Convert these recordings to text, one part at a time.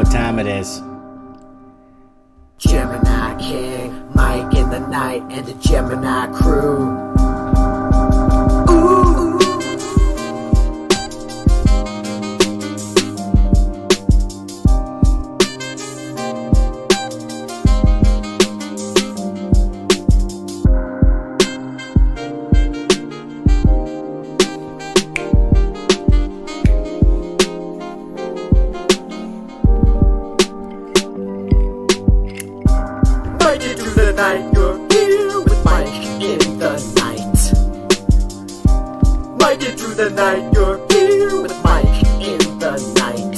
what time it is. Gemini King, Mike in the night, and the Gemini crew. Night, you're here with Mike in the night. Mike it through the night, you're here with Mike in the night.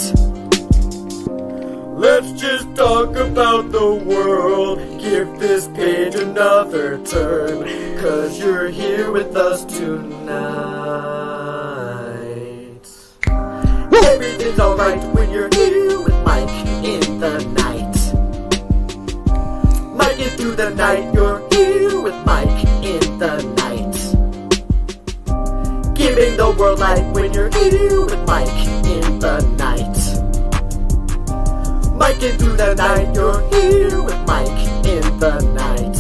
Let's just talk about the world, give this page another turn, 'cause you're here with us tonight. Everything's alright when you're here with Mike in the night. Mike it through the night, you're here with Mike in the night. Giving the world light when you're here with Mike in the night. Mike it through the night, you're here with Mike in the night.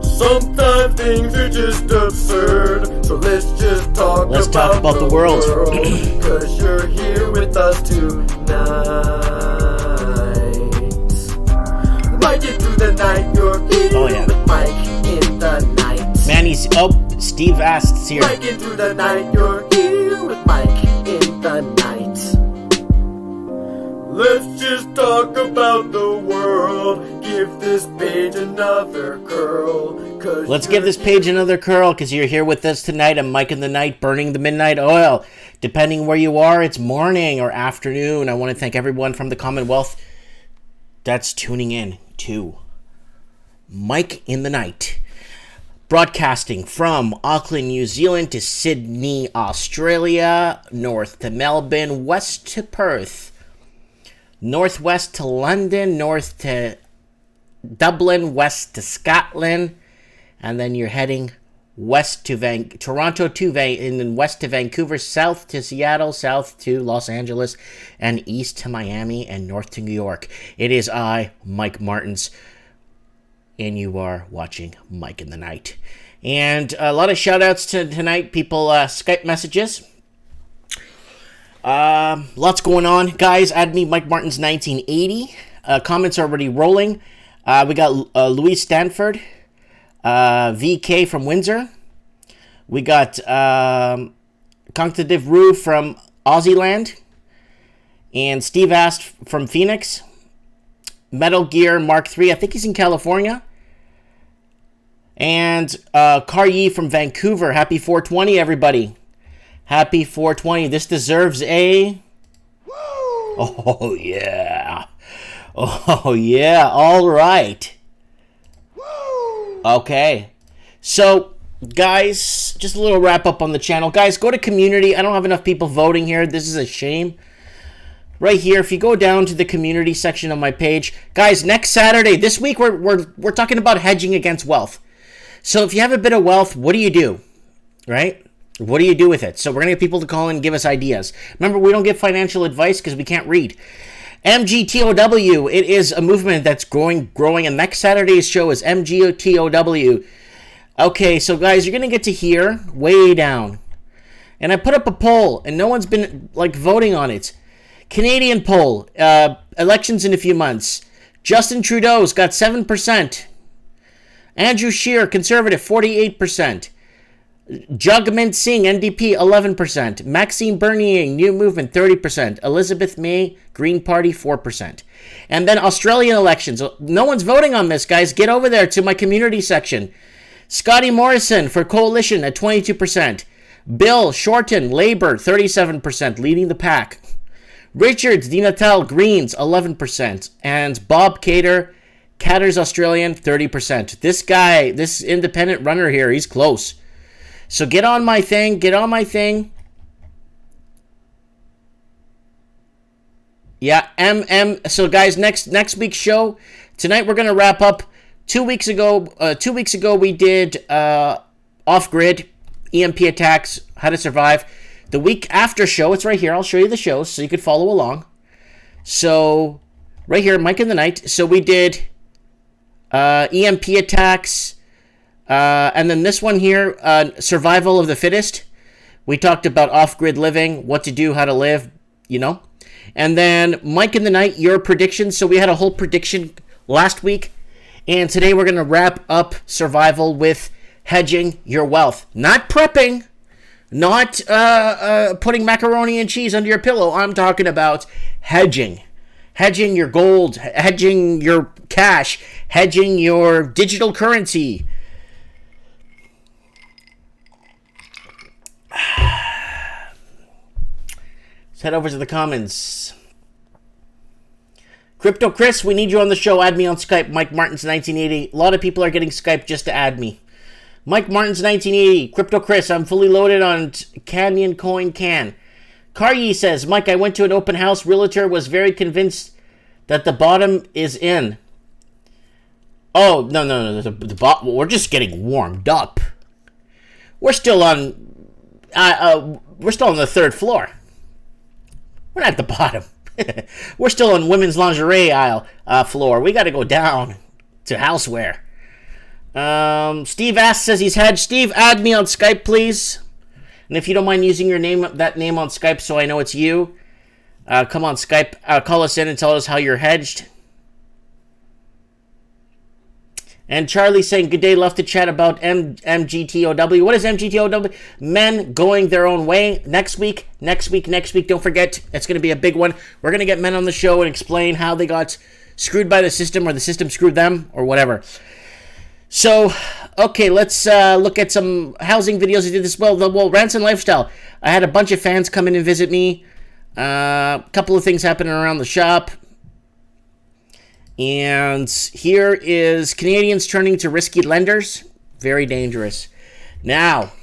Sometimes things are just absurd, so let's just talk about the world. 'Cause you're here with us tonight. Mike it through the night, you're here with Mike in the night. Man, Steve asks here. Mike it through the night, you're here with Mike in the night. Let's just talk about the world, give this page another curl. Let's give this page another curl, because you're here with us tonight. I'm Mike in the night, burning the midnight oil. Depending where you are, it's morning or afternoon. I want to thank everyone from the Commonwealth that's tuning in to Mike in the Night, broadcasting from Auckland, New Zealand to Sydney, Australia, north to Melbourne, west to Perth, northwest to London, north to Dublin, west to Scotland, and then you're heading west to Toronto and then west to Vancouver, south to Seattle, south to Los Angeles, and east to Miami, and north to New York. It is I, Mike Martins, and you are watching Mike in the Night. And a lot of shout-outs to tonight, people, Skype messages. Lots going on. Guys, add me, Mike Martins 1980. Comments are already rolling. We got Louise Stanford. VK from Windsor. We got Conctative Rue from Aussieland. And Steve Ast from Phoenix. Metal Gear Mark III, I think he's in California. And Car Yi from Vancouver. Happy 420, everybody. Happy 420. This deserves a... Woo! Oh, yeah. Oh, yeah. All right. Okay, so guys, just a little wrap up on the channel. Guys, go to community. I don't have enough people voting here. This is a shame. Right here, if you go down to the community section on my page, guys, next Saturday, this week we're talking about hedging against wealth. So if you have a bit of wealth, what do you do? Right? What do you do with it? So we're gonna get people to call in and give us ideas. Remember, we don't give financial advice because we can't read. MGTOW, it is a movement that's growing, and next Saturday's show is MGTOW. Okay, so guys, you're going to get to hear way down. And I put up a poll, and no one's been, voting on it. Canadian poll, elections in a few months. Justin Trudeau's got 7%. Andrew Scheer, Conservative, 48%. Jagmeet Singh, NDP, 11%. Maxime Bernier, New Movement, 30%. Elizabeth May, Green Party, 4%. And then Australian elections. No one's voting on this, guys. Get over there to my community section. Scotty Morrison for Coalition at 22%. Bill Shorten, Labour, 37%, leading the pack. Richards Di Natal, Greens, 11%. And Bob Catter's Australian, 30%. This guy, this independent runner here, he's close. So get on my thing. Yeah, so guys, next week's show, tonight we're going to wrap up. 2 weeks ago we did off-grid, EMP attacks, how to survive. The week after show, it's right here. I'll show you the shows so you could follow along. So right here, Mike in the Night. So we did EMP attacks. And then this one here, survival of the fittest. We talked about off-grid living, what to do, how to live, you know. And then Mike in the Night, your predictions. So we had a whole prediction last week. And today we're going to wrap up survival with hedging your wealth. Not prepping. Not putting macaroni and cheese under your pillow. I'm talking about hedging. Hedging your gold. Hedging your cash. Hedging your digital currency. Let's head over to the comments. Crypto Chris, we need you on the show. Add me on Skype. Mike Martins 1980. A lot of people are getting Skype just to add me. Mike Martins 1980. Crypto Chris, I'm fully loaded on Canyon Coin Can. Karyi says, Mike, I went to an open house. Realtor was very convinced that the bottom is in. Oh, no. We're just getting warmed up. We're still on the third floor. We're not at the bottom. We're still on women's lingerie aisle floor. We got to go down to houseware. Steve asks, says he's hedged. Steve, add me on Skype, please. And if you don't mind using that name on Skype so I know it's you, come on Skype. Call us in and tell us how you're hedged. And Charlie saying, good day, love to chat about MGTOW. What is MGTOW? Men going their own way. Next week. Don't forget, it's going to be a big one. We're going to get men on the show and explain how they got screwed by the system or the system screwed them or whatever. So, okay, let's look at some housing videos I did this. Well, Rants and Lifestyle. I had a bunch of fans come in and visit me. A couple of things happening around the shop. And here is Canadians turning to risky lenders. Very dangerous. Now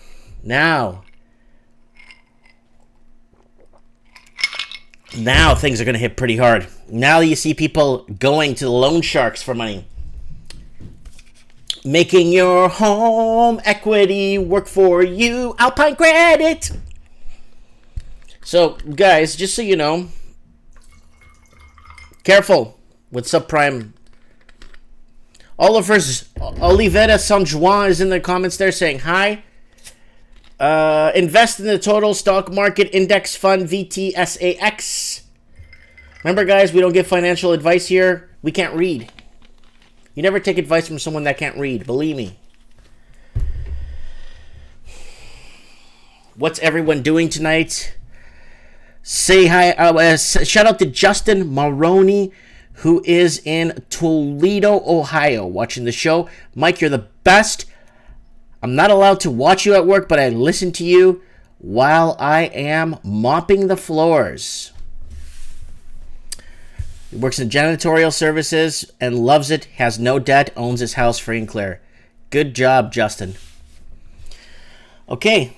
things are going to hit pretty hard. Now you see people going to the loan sharks for money. Making your home equity work for you. Alpine Credit. So, guys, just so you know, careful with subprime. Olivera San Juan is in the comments there saying hi. Invest in the total stock market index fund VTSAX. Remember, guys, we don't give financial advice here. We can't read. You never take advice from someone that can't read. Believe me. What's everyone doing tonight? Say hi. Shout out to Justin Maroney, who is in Toledo, Ohio, watching the show. Mike, you're the best. I'm not allowed to watch you at work, but I listen to you while I am mopping the floors. He works in janitorial services and loves it, has no debt, owns his house free and clear. Good job, Justin. Okay.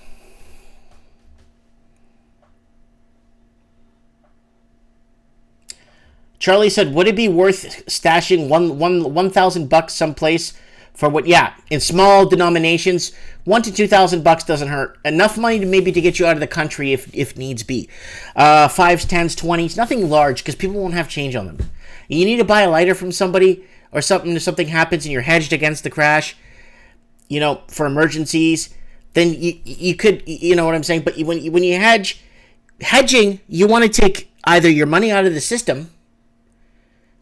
Charlie said, would it be worth stashing $1,000 someplace for what? Yeah, in small denominations, $1,000 to $2,000 doesn't hurt. Enough money to maybe to get you out of the country if needs be. 5s, 10s, 20s, nothing large because people won't have change on them. You need to buy a lighter from somebody or something. If something happens and you're hedged against the crash, for emergencies, then you could, you know what I'm saying. But when you hedging, you want to take either your money out of the system.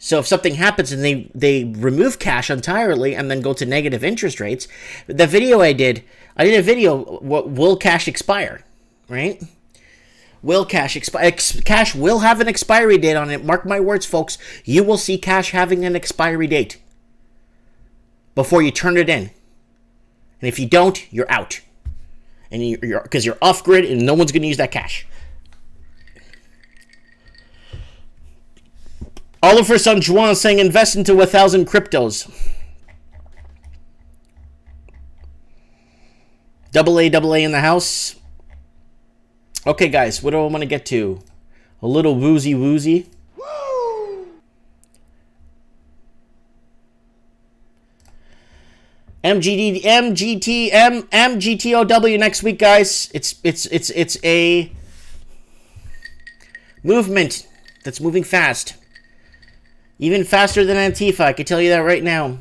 So if something happens and they remove cash entirely and then go to negative interest rates, the video I did a video, will cash expire, right? Will cash expire? Cash will have an expiry date on it. Mark my words, folks. You will see cash having an expiry date before you turn it in. And if you don't, you're out. And you're because you're off grid and no one's going to use that cash. Oliver San Juan saying invest into 1,000 cryptos. AA in the house. Okay, guys, what do I want to get to? A little woozy. Woo! MGTOW next week, guys. It's a movement that's moving fast. Even faster than Antifa, I can tell you that right now.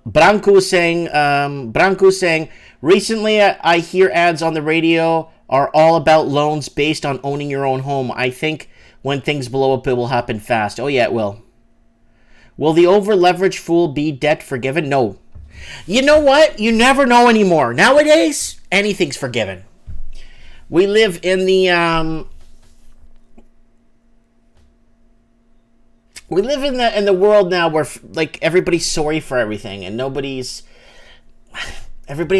Branco saying, recently I hear ads on the radio are all about loans based on owning your own home. I think when things blow up, it will happen fast. Oh yeah, it will. Will the over-leveraged fool be debt forgiven? No. You know what? You never know anymore. Nowadays, anything's forgiven. We live in the in the world now where like everybody's sorry for everything and everybody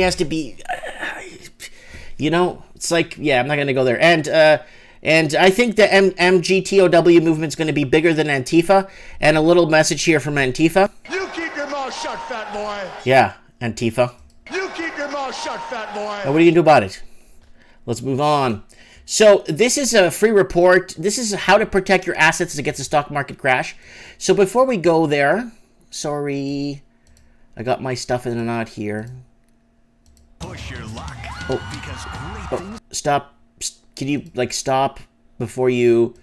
has to be, it's like, yeah, I'm not gonna go there. And I think the MGTOW movement's going to be bigger than Antifa. And a little message here from Antifa. You keep your mouth shut, fat boy. Yeah, Antifa. You keep your mouth shut, fat boy. And what are you going to do about it? Let's move on. So this is a free report. This is how to protect your assets against a stock market crash. So before we go there, sorry, I got my stuff in a knot here. Push your luck. Stop. Can you, stop before you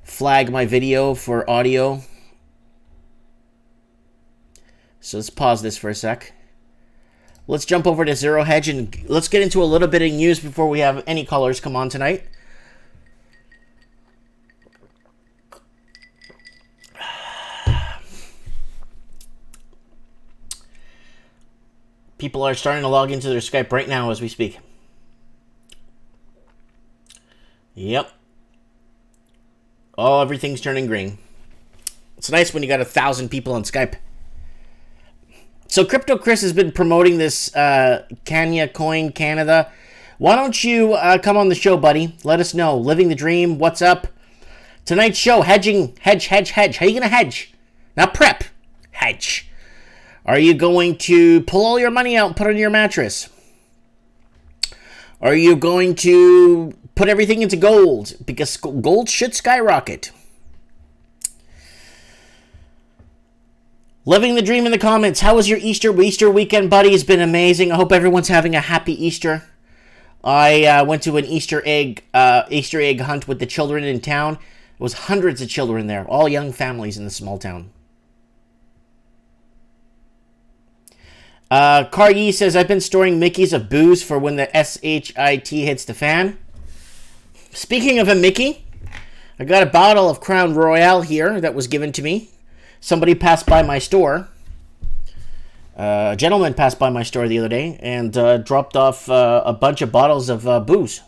flag my video for audio? So let's pause this for a sec. Let's jump over to Zero Hedge and let's get into a little bit of news before we have any callers come on tonight. People are starting to log into their Skype right now as we speak. Yep. Oh, everything's turning green. It's nice when you got 1,000 people on Skype. So Crypto Chris has been promoting this Kenya Coin Canada. Why don't you come on the show, buddy? Let us know. Living the dream. What's up? Tonight's show, hedging. Hedge. How are you going to hedge? Not prep. Hedge. Are you going to pull all your money out and put it on your mattress? Are you going to put everything into gold? Because gold should skyrocket. Living the dream in the comments. How was your Easter weekend, buddy? It's been amazing. I hope everyone's having a happy Easter. I went to an Easter egg hunt with the children in town. It was hundreds of children there, all young families in the small town. Cargy says, I've been storing Mickeys of booze for when the SHIT hits the fan. Speaking of a Mickey, I got a bottle of Crown Royale here that was given to me. Somebody passed by my store. A gentleman passed by my store the other day and dropped off a bunch of bottles of booze.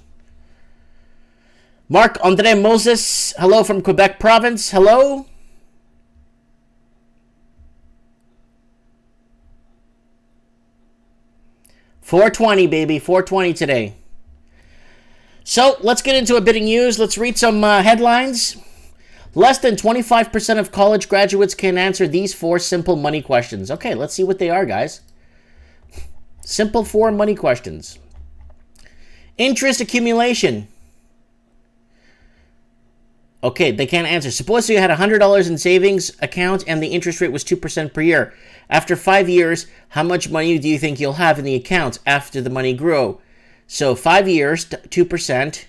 Marc-André Moses, hello from Quebec province. Hello. $4.20, baby. $4.20 today. So, let's get into a bit of news. Let's read some headlines. Less than 25% of college graduates can answer these 4 simple money questions. Okay, let's see what they are, guys. Simple 4 money questions. Interest accumulation. Okay, they can't answer. Suppose you had $100 in savings account and the interest rate was 2% per year. After 5 years, how much money do you think you'll have in the account after the money grew? So 5 years, 2%.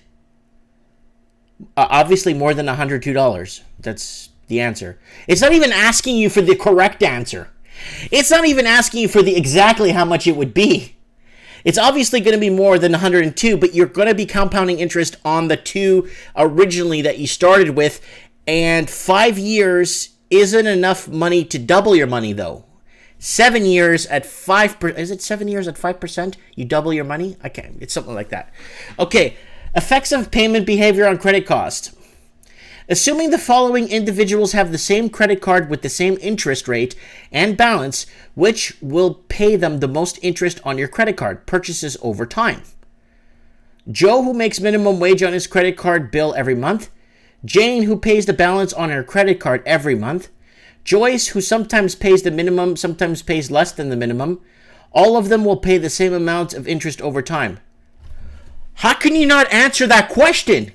Obviously more than $102. That's the answer. It's not even asking you for the correct answer. It's not even asking you for the exactly how much it would be. It's obviously going to be more than 102, but you're going to be compounding interest on the 2 originally that you started with, and 5 years isn't enough money to double your money, though. 7 years at 5%. Is it 7 years at 5%? You double your money? Okay, it's something like that. Okay, effects of payment behavior on credit cost. Assuming the following individuals have the same credit card with the same interest rate and balance, which will pay them the most interest on your credit card purchases over time? Joe, who makes minimum wage on his credit card bill every month. Jane, who pays the balance on her credit card every month. Joyce, who sometimes pays the minimum, sometimes pays less than the minimum. All of them will pay the same amount of interest over time. How can you not answer that question?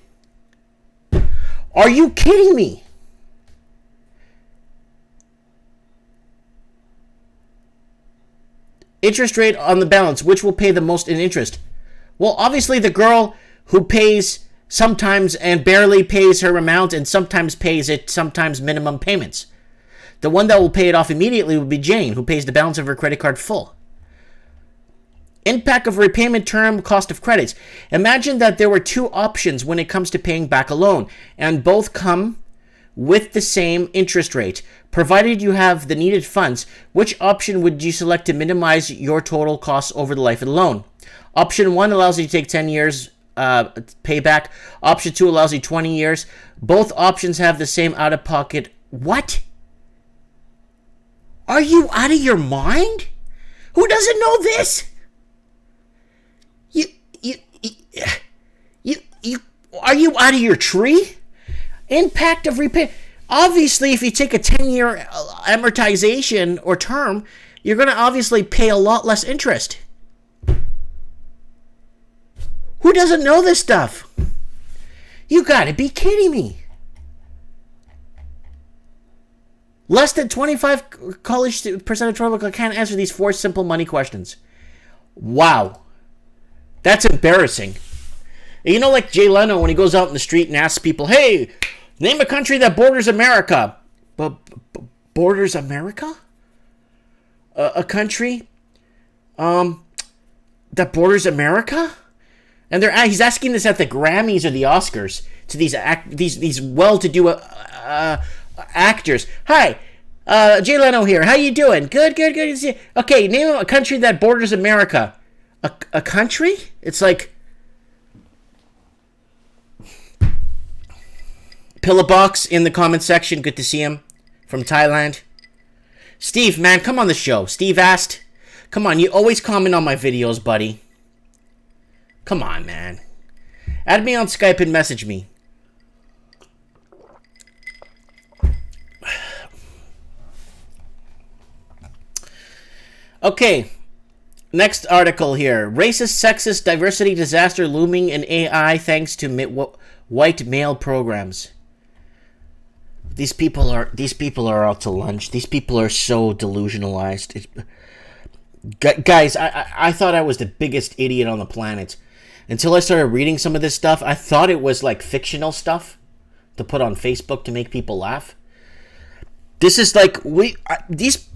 Are you kidding me? interest rate on the balance, which will pay the most in interest? Well, obviously the girl who pays sometimes and barely pays her amount and sometimes pays it, sometimes minimum payments. The one that will pay it off immediately would be Jane, who pays the balance of her credit card full. Impact of repayment term, cost of credits. Imagine that there were two options when it comes to paying back a loan, and both come with the same interest rate. Provided you have the needed funds, which option would you select to minimize your total costs over the life of the loan? Option 1 allows you to take 10 years payback. Option 2 allows you 20 years. Both options have the same out-of-pocket. What? Are you out of your mind? Who doesn't know this? Are you out of your tree? Impact of repay. Obviously, if you take a 10-year amortization or term, you're going to obviously pay a lot less interest. Who doesn't know this stuff? You got to be kidding me. Less than 25% of Toronto can't answer these 4 simple money questions. Wow. That's embarrassing. You know, like Jay Leno when he goes out in the street and asks people, hey, name a country that borders America. Borders America? A country that borders America? And he's asking this at the Grammys or the Oscars to these well-to-do actors. Hi, Jay Leno here. How you doing? Good. Okay, name a country that borders America. A country? It's like Pillowbox in the comment section. Good to see him from Thailand. Steve, man, come on the show. Steve asked. Come on, you always comment on my videos, buddy. Come on, man. Add me on Skype and message me. Okay. Next article here. Racist, sexist, diversity disaster looming in AI thanks to white male programs. These people are out to lunch. These people are so delusionalized. Guys, I thought I was the biggest idiot on the planet. Until I started reading some of this stuff, I thought it was like fictional stuff to put on Facebook to make people laugh. This is like these.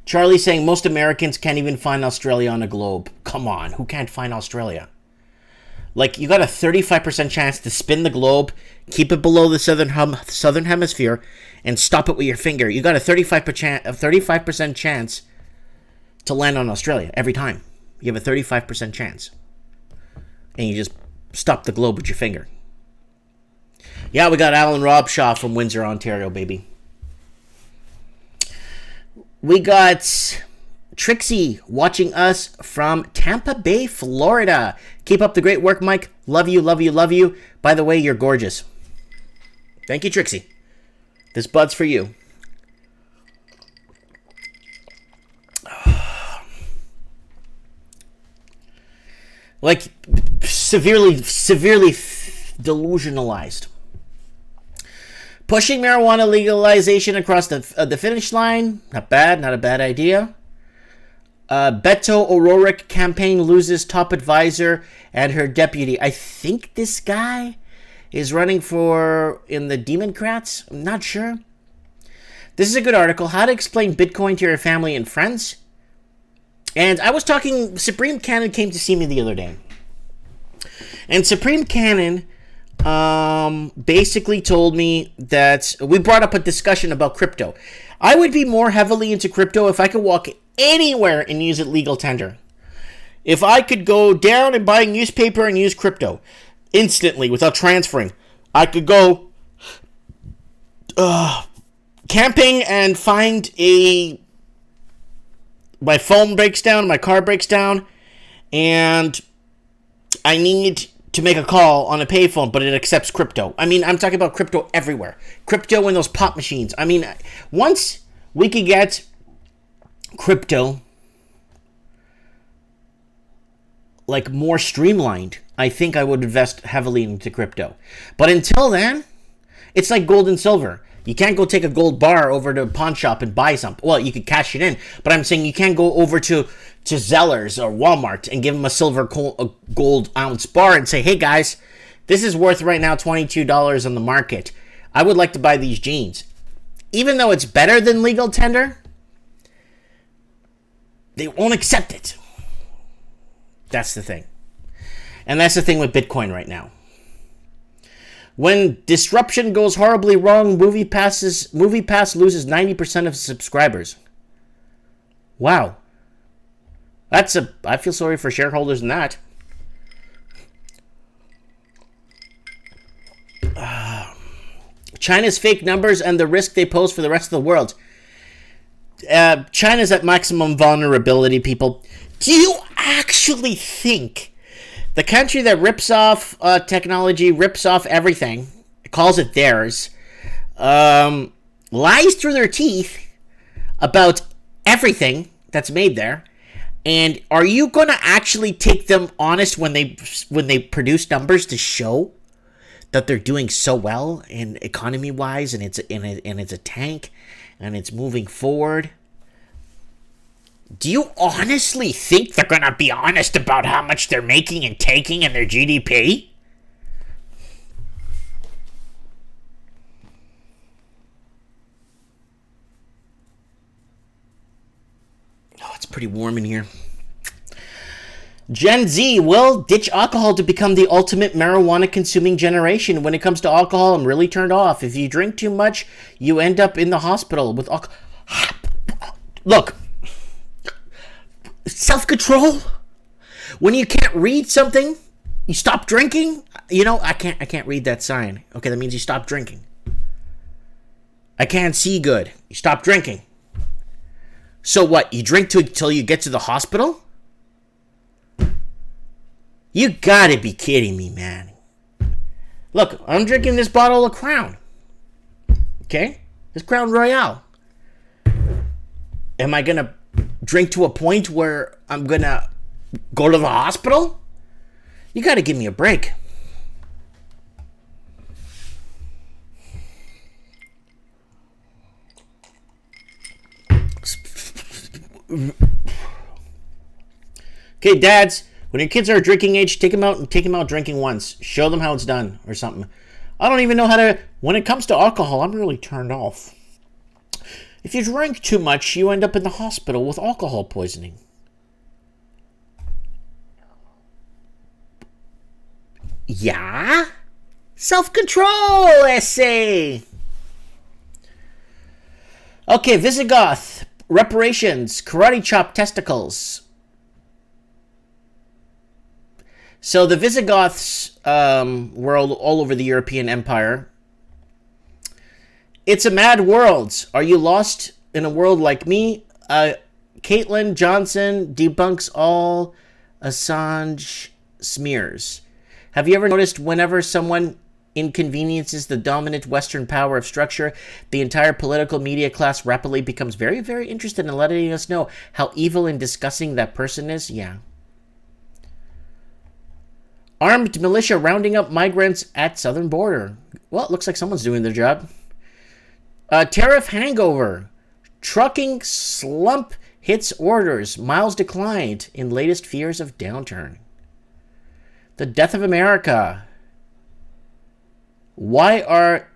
Charlie saying most Americans can't even find Australia on a globe. Come on, who can't find Australia? Like, you got a 35% chance to spin the globe, keep it below the southern hemisphere, and stop it with your finger. You got a 35% chance to land on Australia every time. You have a 35% chance. And you just stop the globe with your finger. Yeah, we got Alan Robshaw from Windsor, Ontario, baby. We got Trixie watching us from Tampa Bay, Florida. Keep up the great work, Mike. Love you, love you, love you. By the way, you're gorgeous. Thank you, Trixie. This bud's for you. Like, severely delusionalized. Pushing marijuana legalization across the finish line. Not bad, not a bad idea. Beto O'Rourke campaign loses top advisor and her deputy. I think this guy is running in the Democrats. I'm not sure. This is a good article. How to explain Bitcoin to your family and friends. And I was talking, Supreme Cannon came to see me the other day. And Supreme Cannon basically told me that we brought up a discussion about crypto. I would be more heavily into crypto if I could walk anywhere and use it legal tender. If I could go down and buy a newspaper and use crypto instantly without transferring, I could go camping and find my phone breaks down, my car breaks down, and I need to make a call on a payphone, but it accepts crypto. I mean, I'm talking about crypto everywhere. Crypto in those pop machines. I mean, once we could get crypto like more streamlined, I think I would invest heavily into crypto. But until then, It's like gold and silver. You can't go take a gold bar over to a pawn shop and buy something. Well, you could cash it in, but I'm saying you can't go over to Zellers or Walmart and give them a gold ounce bar and say, hey guys, this is worth right now $22 on the market. I would like to buy these jeans. Even though it's better than legal tender, they won't accept it. That's the thing. And that's the thing with Bitcoin right now. When disruption goes horribly wrong, MoviePass loses 90% of subscribers. Wow. I feel sorry for shareholders in that. China's fake numbers and the risk they pose for the rest of the world. China's at maximum vulnerability, people. Do you actually think the country that rips off technology, rips off everything, calls it theirs, lies through their teeth about everything that's made there, and are you going to actually take them honest when they produce numbers to show that they're doing so well in economy-wise, and it's a tank, and it's moving forward? Do you honestly think they're going to be honest about how much they're making and taking in their GDP? Oh, it's pretty warm in here. Gen Z will ditch alcohol to become the ultimate marijuana-consuming generation. When it comes to alcohol, I'm really turned off. If you drink too much, you end up in the hospital with alcohol. Look. Self-control. When you can't read something, you stop drinking. You know, I can't read that sign. Okay, that means you stop drinking. I can't see good. You stop drinking. So what? You drink till you get to the hospital? You gotta be kidding me, man. Look, I'm drinking this bottle of Crown. Okay? This Crown Royale. Am I gonna drink to a point where I'm gonna go to the hospital? You gotta give me a break. Okay, dads, when your kids are drinking age, take them out drinking once. Show them how it's done or something. I don't even know how to. When it comes to alcohol, I'm really turned off. If you drink too much, you end up in the hospital with alcohol poisoning. Yeah? Self-control essay. Okay, Visigoth. Reparations. Karate chop testicles. So the Visigoths were all over the European Empire. It's a mad world. Are you lost in a world like me? Caitlin Johnson debunks all Assange smears. Have you ever noticed whenever someone inconveniences the dominant Western power of structure, the entire political media class rapidly becomes very, very interested in letting us know how evil and disgusting that person is? Yeah. Armed militia rounding up migrants at southern border. Well, it looks like someone's doing their job. Tariff hangover. Trucking slump hits orders. Miles declined in latest fears of downturn. The death of America. Why are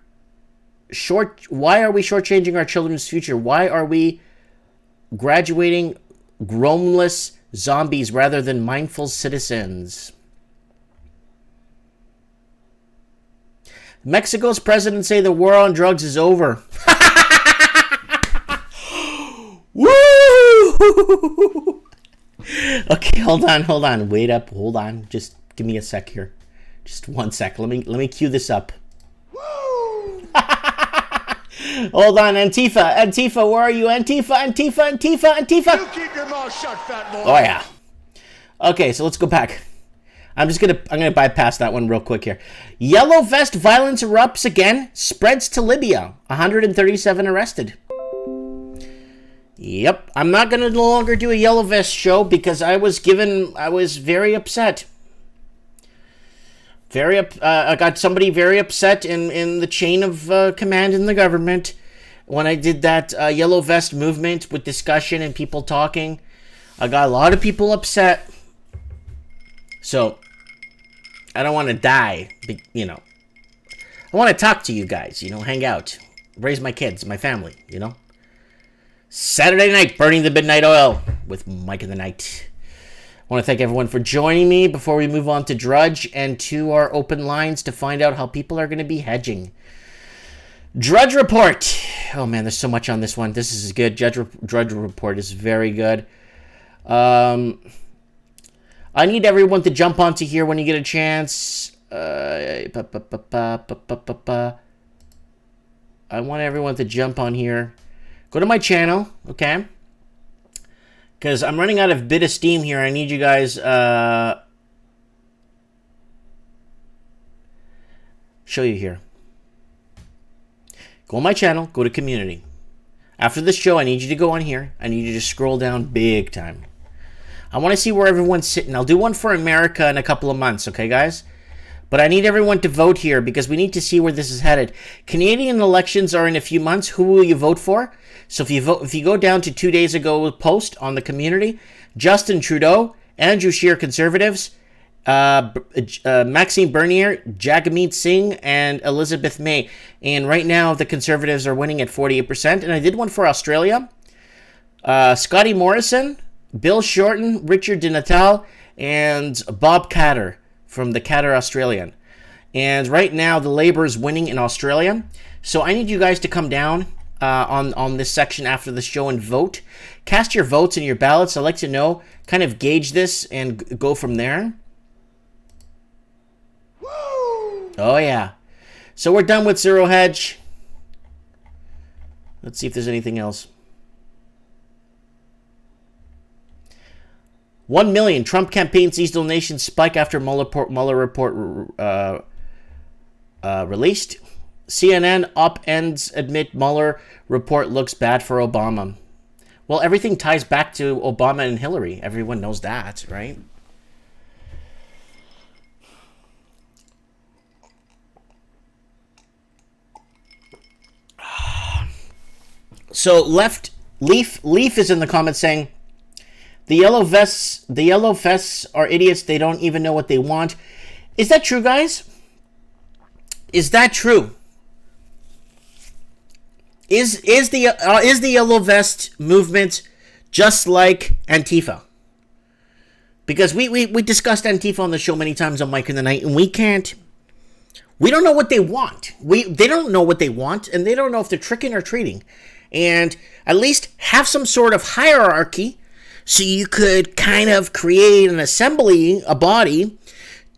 we shortchanging our children's future? Why are we graduating groanless zombies rather than mindful citizens? Mexico's president say the war on drugs is over. Woo! Okay, hold on. Wait up, hold on. Just give me a sec here. Just 1 sec. Let me cue this up. Woo! Hold on, Antifa, where are you? Antifa. You keep your mouth shut, fat boy. Oh yeah. Okay, so let's go back. I'm gonna bypass that one real quick here. Yellow vest violence erupts again, spreads to Libya. 137 arrested. Yep, I'm not gonna no longer do a yellow vest show because I was very upset. I got somebody very upset in the chain of command in the government when I did that yellow vest movement with discussion and people talking. I got a lot of people upset. So, I don't want to die, but, you know. I want to talk to you guys, you know, hang out. Raise my kids, my family, you know. Saturday night, burning the midnight oil with Mike in the Night. I want to thank everyone for joining me before we move on to Drudge and to our open lines to find out how people are going to be hedging. Drudge Report. Oh, man, there's so much on this one. This is good. Drudge Report is very good. I need everyone to jump onto here when you get a chance. I want everyone to jump on here. Go to my channel, okay? Because I'm running out of bit of steam here. I need you guys show you here. Go on my channel. Go to community. After this show, I need you to go on here. I need you to scroll down big time. I want to see where everyone's sitting. I'll do one for America in a couple of months, okay, guys? But I need everyone to vote here because we need to see where this is headed. Canadian elections are in a few months. Who will you vote for? So if you go down to 2 days ago post on the community, Justin Trudeau, Andrew Scheer Conservatives, Maxime Bernier, Jagmeet Singh, and Elizabeth May. And right now the Conservatives are winning at 48%. And I did one for Australia. Scotty Morrison, Bill Shorten, Richard Di Natal, and Bob Catter from the Catter Australian. And right now the Labour is winning in Australia. So I need you guys to come down on this section after the show and vote. Cast your votes and your ballots. I'd like to know, kind of gauge this and go from there. Woo! Oh, yeah. So we're done with Zero Hedge. Let's see if there's anything else. 1 million. Trump campaign sees donations spike after Mueller report released. CNN op-eds admit Mueller report looks bad for Obama. Well, everything ties back to Obama and Hillary. Everyone knows that, right? So Leaf is in the comments saying, the yellow vests are idiots. They don't even know what they want. Is that true, guys? Is that true? Is the yellow vest movement just like Antifa? Because we discussed Antifa on the show many times on Mike in the Night, and we don't know what they want. They don't know what they want, and they don't know if they're tricking or treating. And at least have some sort of hierarchy so you could kind of create an assembly, a body,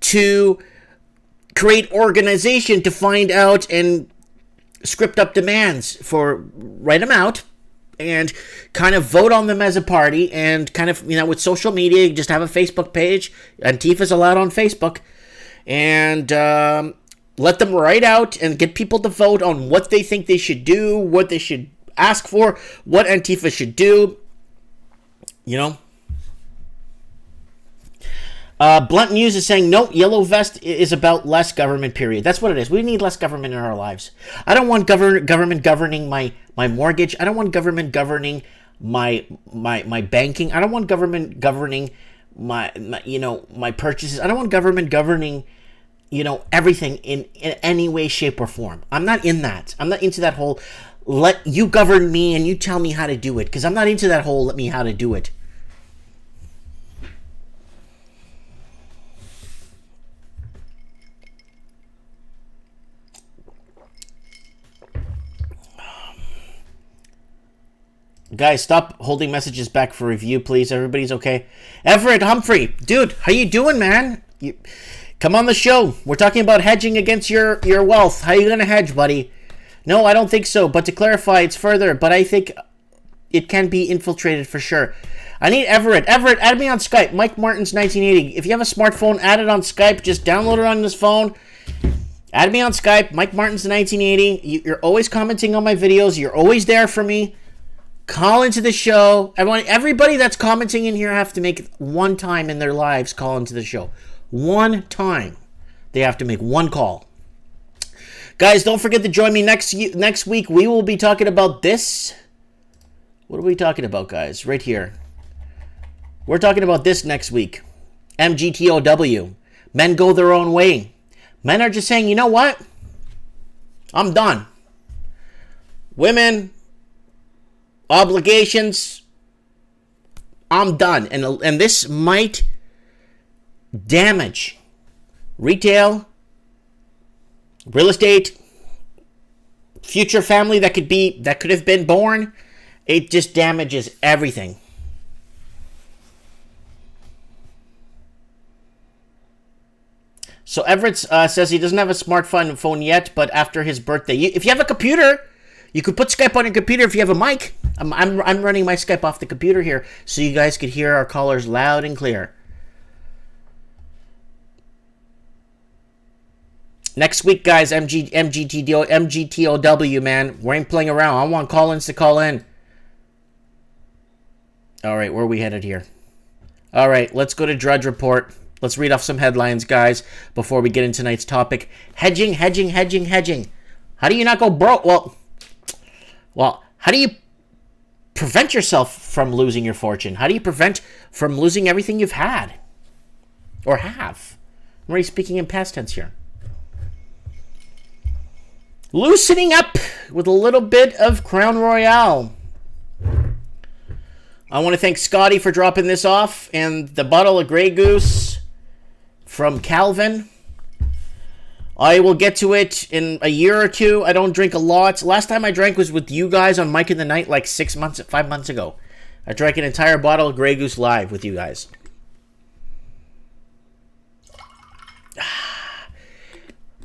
to create organization to find out and script up demands for, write them out, and kind of vote on them as a party, and kind of, with social media, you just have a Facebook page. Antifa's allowed on Facebook, and let them write out and get people to vote on what they think they should do, what they should ask for, what Antifa should do, Blunt News is saying, no, Yellow Vest is about less government, period. That's what it is. We need less government in our lives. I don't want government governing my mortgage. I don't want government governing my banking. I don't want government governing my purchases. I don't want government governing, everything in any way, shape, or form. I'm not in that. I'm not into that whole, let you govern me and you tell me how to do it, because I'm not into that whole let me how to do it. Guys, stop holding messages back for review, please. Everybody's okay. Everett Humphrey, dude, how you doing, man? Come on the show. We're talking about hedging against your wealth. How you gonna hedge, buddy? No, I don't think so. But to clarify, it's further. But I think it can be infiltrated for sure. I need Everett. Everett, add me on Skype. Mike Martins 1980. If you have a smartphone, add it on Skype. Just download it on this phone. Add me on Skype. Mike Martins 1980. You're always commenting on my videos. You're always there for me. Call into the show. Everybody that's commenting in here have to make it one time in their lives call into the show. One time. They have to make one call. Guys, don't forget to join me next week. We will be talking about this. What are we talking about, guys? Right here. We're talking about this next week. MGTOW. Men go their own way. Men are just saying, you know what? I'm done. Women, obligations, I'm done. And this might damage retail, real estate, future family that could have been born. It just damages everything. So Everett says he doesn't have a smartphone yet, but after his birthday, if you have a computer, you could put Skype on your computer. If you have a mic, I'm running my Skype off the computer here, so you guys could hear our callers loud and clear. Next week, guys, MGTOW, man. We ain't playing around. I want call-ins to call in. All right, where are we headed here? All right, let's go to Drudge Report. Let's read off some headlines, guys, before we get into tonight's topic. Hedging. How do you not go broke? Well, how do you prevent yourself from losing your fortune? How do you prevent from losing everything you've had or have? I'm already speaking in past tense here. Loosening up with a little bit of Crown Royale. I want to thank Scotty for dropping this off, and the bottle of Grey Goose from Calvin. I will get to it in a year or two. I don't drink a lot. Last time I drank was with you guys on Mike in the Night like 5 months ago. I drank an entire bottle of Grey Goose live with you guys.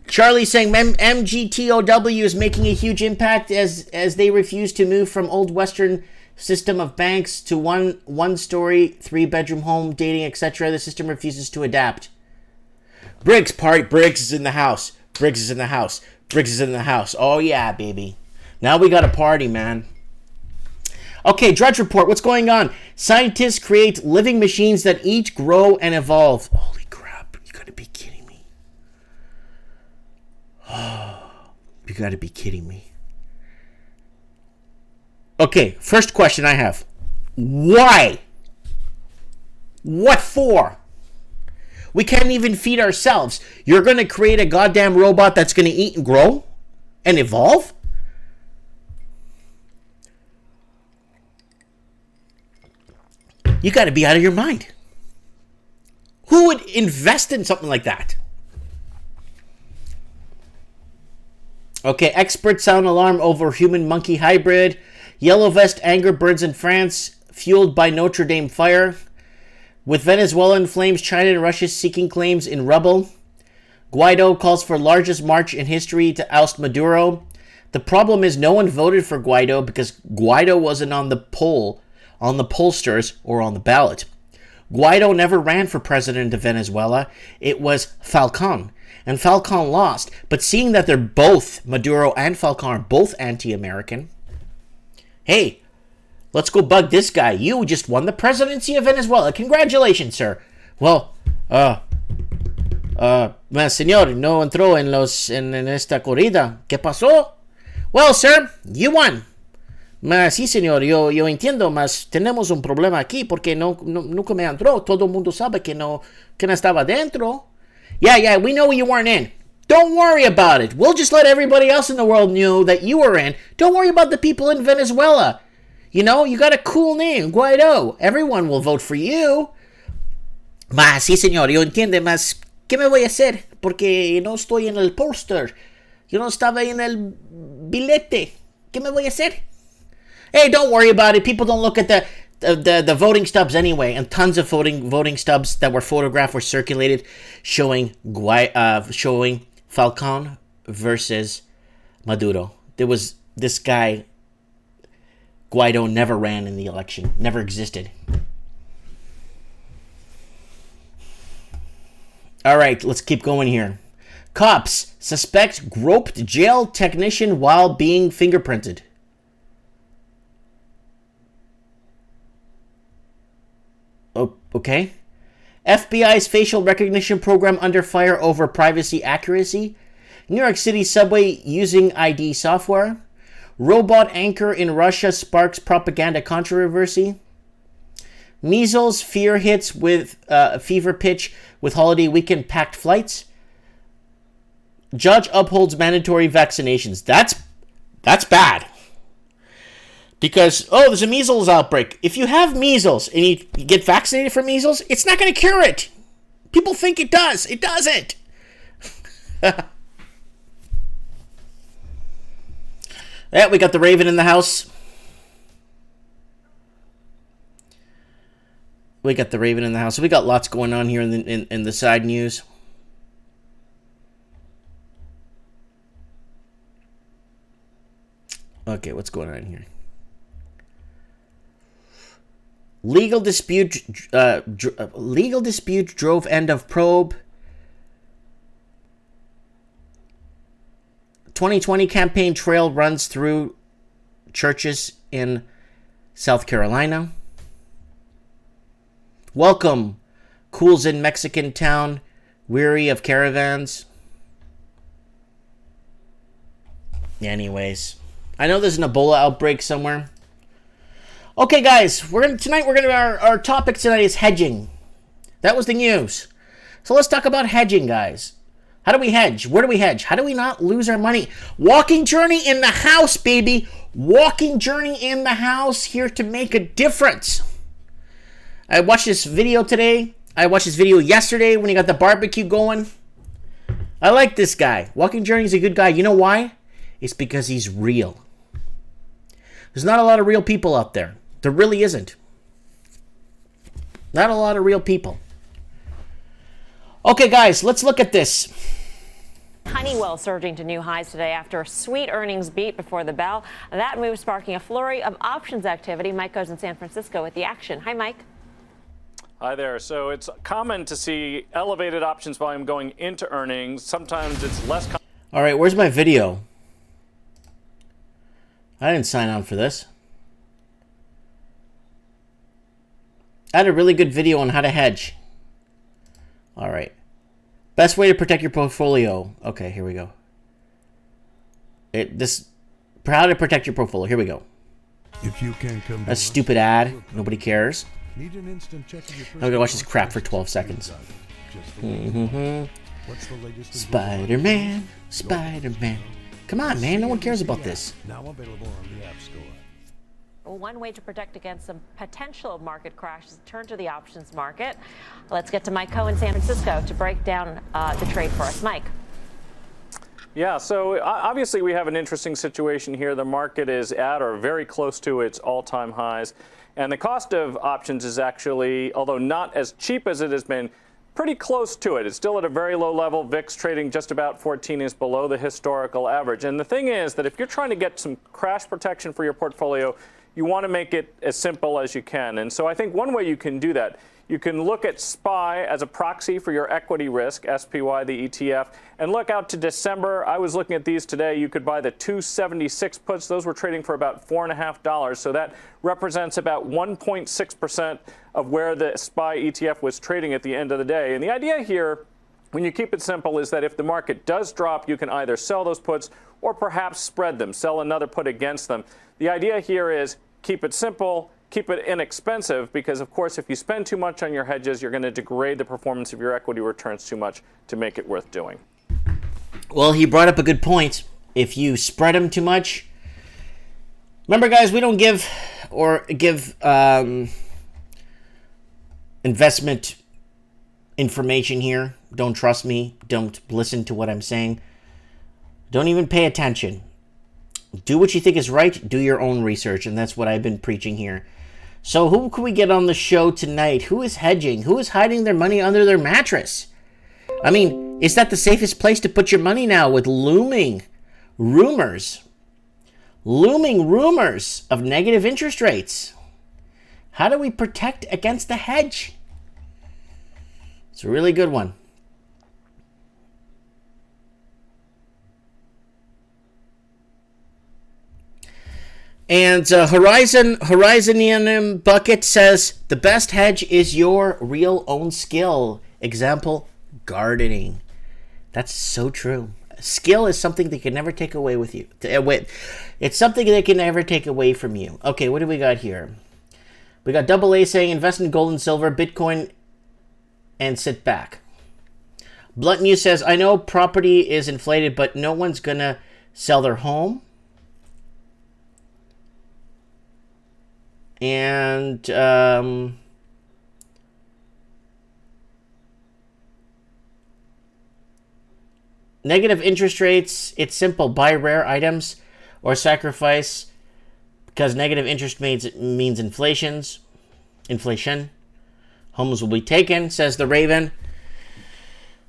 Charlie saying MGTOW is making a huge impact as they refuse to move from old Western system of banks to one story, 3-bedroom home, dating, etc. The system refuses to adapt. Briggs is in the house. Briggs is in the house. Oh yeah, baby. Now we got a party, man. Okay, Drudge Report. What's going on? Scientists create living machines that eat, grow, and evolve. Holy crap. You gotta be kidding me. You gotta be kidding me. Okay, first question I have. Why? What for? We can't even feed ourselves. You're going to create a goddamn robot that's going to eat and grow and evolve? You got to be out of your mind. Who would invest in something like that? Okay, experts sound alarm over human-monkey hybrid. Yellow vest anger burns in France, fueled by Notre Dame fire. With Venezuela in flames, China and Russia seeking claims in rubble. Guaido calls for largest march in history to oust Maduro. The problem is no one voted for Guaido because Guaido wasn't on the pollsters, or on the ballot. Guaido never ran for president of Venezuela. It was Falcon. And Falcon lost. But seeing that they're both, Maduro and Falcon, are both anti-American, hey, let's go bug this guy. You just won the presidency of Venezuela. Congratulations, sir. Well, señor, no entró en esta corrida. ¿Qué pasó? Well, sir, you won. Sí, señor, yo entiendo, mas tenemos un problema aquí porque nunca me entró. Todo el mundo sabe que no estaba dentro. Yeah, we know you weren't in. Don't worry about it. We'll just let everybody else in the world know that you were in. Don't worry about the people in Venezuela. You know, you got a cool name, Guaido. Everyone will vote for you. Mas, sí, señor, yo entiendo, mas, ¿qué me voy a hacer? Porque no estoy en el póster. Yo no estaba en el billete. ¿Qué me voy a hacer? Hey, don't worry about it. People don't look at the voting stubs anyway, and tons of voting stubs that were photographed were circulated showing Falcon versus Maduro. There was this guy, Guaido, never ran in the election, never existed. All right, let's keep going here. Cops suspect groped jail technician while being fingerprinted. Oh, okay. FBI's facial recognition program under fire over privacy accuracy. New York City subway using ID software. Robot anchor in Russia sparks propaganda controversy. Measles fear hits with fever pitch with holiday weekend packed flights. Judge upholds mandatory vaccinations. That's bad. Because, there's a measles outbreak. If you have measles and you get vaccinated for measles, it's not going to cure it. People think it does. It doesn't. Yeah, we got the Raven in the house. We got the Raven in the house. So we got lots going on here in the side news. Okay, what's going on here? Legal dispute drove end of probe. 2020 campaign trail runs through churches in South Carolina. Welcome, cools in Mexican town, weary of caravans. Anyways, I know there's an Ebola outbreak somewhere. Okay, guys, our topic tonight is hedging. That was the news. So let's talk about hedging, guys. How do we hedge? Where do we hedge? How do we not lose our money? Walking journey in the house, baby. Walking journey in the house, here to make a difference. I watched this video today. I watched this video yesterday when he got the barbecue going. I like this guy. Walking journey is a good guy. You know why? It's because he's real. There's not a lot of real people out there. There really isn't. Not a lot of real people. Okay, guys, let's look at this. Honeywell surging to new highs today after a sweet earnings beat before the bell. That move sparking a flurry of options activity. Mike goes in San Francisco with the action. Hi, Mike. Hi there. So it's common to see elevated options volume going into earnings. Sometimes it's less common. All right, where's my video? I didn't sign on for this. I had a really good video on how to hedge. All right. Best way to protect your portfolio. Okay, here we go. How to protect your portfolio. Here we go. If you can come That's a stupid ad. Nobody cares. Need an instant check of your I'm gonna watch this crap for 12 seconds. What's the latest? Spider-Man, Spider-Man. Come on, man. No one cares about this. Now available on the App Store. One way to protect against some potential market crash is to turn to the options market. Let's get to Mike Cohen in San Francisco to break down the trade for us. Mike. Yeah, so obviously we have an interesting situation here. The market is at or very close to its all-time highs. And the cost of options is actually, although not as cheap as it has been, pretty close to it. It's still at a very low level. VIX trading just about 14 is below the historical average. And the thing is that if you're trying to get some crash protection for your portfolio, you want to make it as simple as you can. And so I think one way you can do that, you can look at SPY as a proxy for your equity risk, SPY, the ETF, and look out to December. I was looking at these today. You could buy the 276 puts. Those were trading for about $4.50. So that represents about 1.6% of where the SPY ETF was trading at the end of the day. And the idea here, when you keep it simple, is that if the market does drop, you can either sell those puts or perhaps spread them, sell another put against them. The idea here is keep it simple, keep it inexpensive, because, of course, if you spend too much on your hedges, you're going to degrade the performance of your equity returns too much to make it worth doing. Well, he brought up a good point. If you spread them too much, remember, guys, we don't give investment information here. Don't trust me. Don't listen to what I'm saying. Don't even pay attention. Do what you think is right. Do your own research, and that's what I've been preaching here. So who can we get on the show tonight? Who is hedging? Who is hiding their money under their mattress? I mean, is that the safest place to put your money now with looming rumors of negative interest rates? How do we protect against the hedge? It's a really good one. And Horizonium Bucket says the best hedge is your real own skill. Example, gardening. That's so true. Skill is something they can never take away with you. It's something they can never take away from you. Okay, what do we got here? We got Double A saying invest in gold and silver, Bitcoin, and sit back. Blunt News says, I know property is inflated, but no one's going to sell their home. And negative interest rates, it's simple. Buy rare items or sacrifice because negative interest means inflation. Homes will be taken, says the Raven.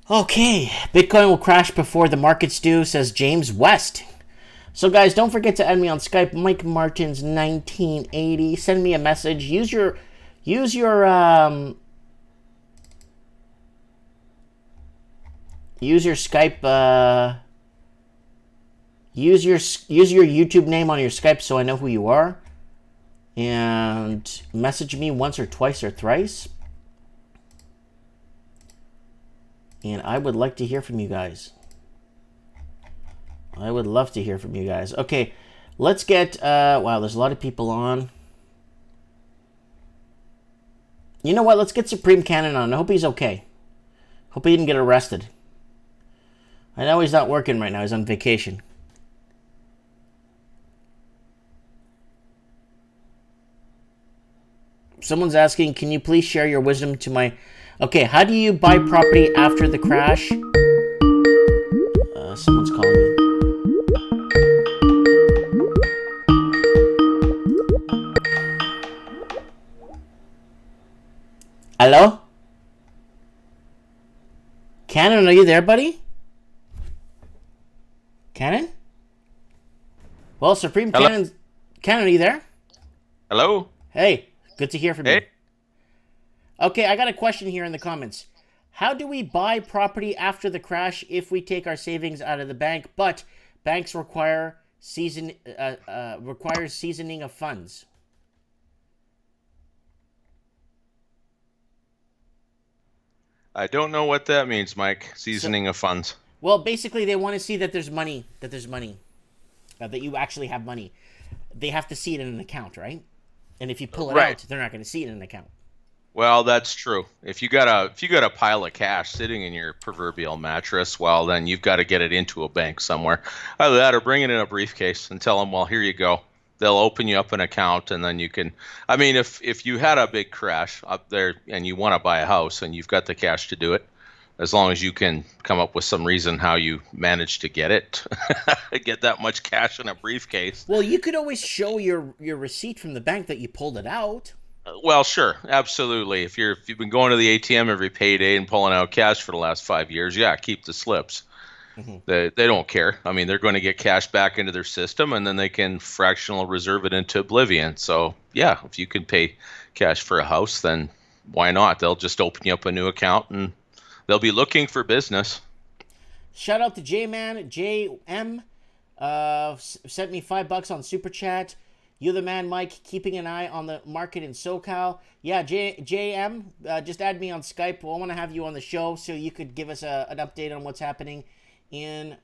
Okay, Bitcoin will crash before the markets do, says James West. So guys, don't forget to add me on Skype, Mike Martins 1980. Send me a message. Use your Skype. Use your YouTube name on your Skype so I know who you are, and message me once or twice or thrice. And I would like to hear from you guys. I would love to hear from you guys. Okay, let's get... wow, there's a lot of people on. You know what? Let's get Supreme Cannon on. I hope he's okay. Hope he didn't get arrested. I know he's not working right now. He's on vacation. Someone's asking, can you please share your wisdom to my... Okay, how do you buy property after the crash? Someone's calling me. Hello? Cannon, are you there, buddy? Cannon? Well, Supreme Hello? Cannon, are you there? Hello? Hey, good to hear from you. Hey. Okay, I got a question here in the comments. How do we buy property after the crash if we take our savings out of the bank, but banks require seasoning of funds? I don't know what that means, Mike. Seasoning of funds. Well, basically, they want to see that there's money, that you actually have money. They have to see it in an account, right? And if you pull it Right. out, they're not going to see it in an account. Well, that's true. If you got a pile of cash sitting in your proverbial mattress, well, then you've got to get it into a bank somewhere. Either that or bring it in a briefcase and tell them, well, here you go. They'll open you up an account, and then you can. I mean, if you had a big crash up there and you want to buy a house and you've got the cash to do it, as long as you can come up with some reason how you managed to get it, get that much cash in a briefcase. Well, you could always show your receipt from the bank that you pulled it out. Well, sure, absolutely. If you've been going to the ATM every payday and pulling out cash for the last 5 years, yeah, keep the slips. Mm-hmm. They don't care. I mean, they're going to get cash back into their system, and then they can fractional reserve it into oblivion. So, yeah, if you can pay cash for a house, then why not? They'll just open you up a new account, and they'll be looking for business. Shout out to J-Man, JM, sent me $5 on Super Chat. You're the man, Mike, keeping an eye on the market in SoCal. Yeah, JM, just add me on Skype. I want to have you on the show so you could give us an update on what's happening in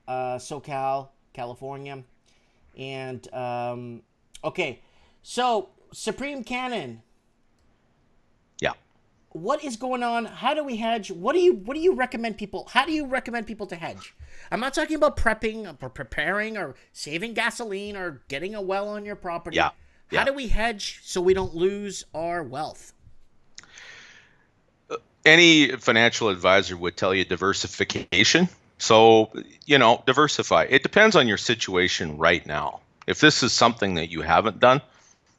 SoCal, California. And, okay, so Supreme Cannon. Yeah. What is going on? How do we hedge? What do you recommend people? How do you recommend people to hedge? I'm not talking about prepping or preparing or saving gasoline or getting a well on your property. Yeah. How do we hedge so we don't lose our wealth? Any financial advisor would tell you diversification. So, diversify. It depends on your situation right now. If this is something that you haven't done,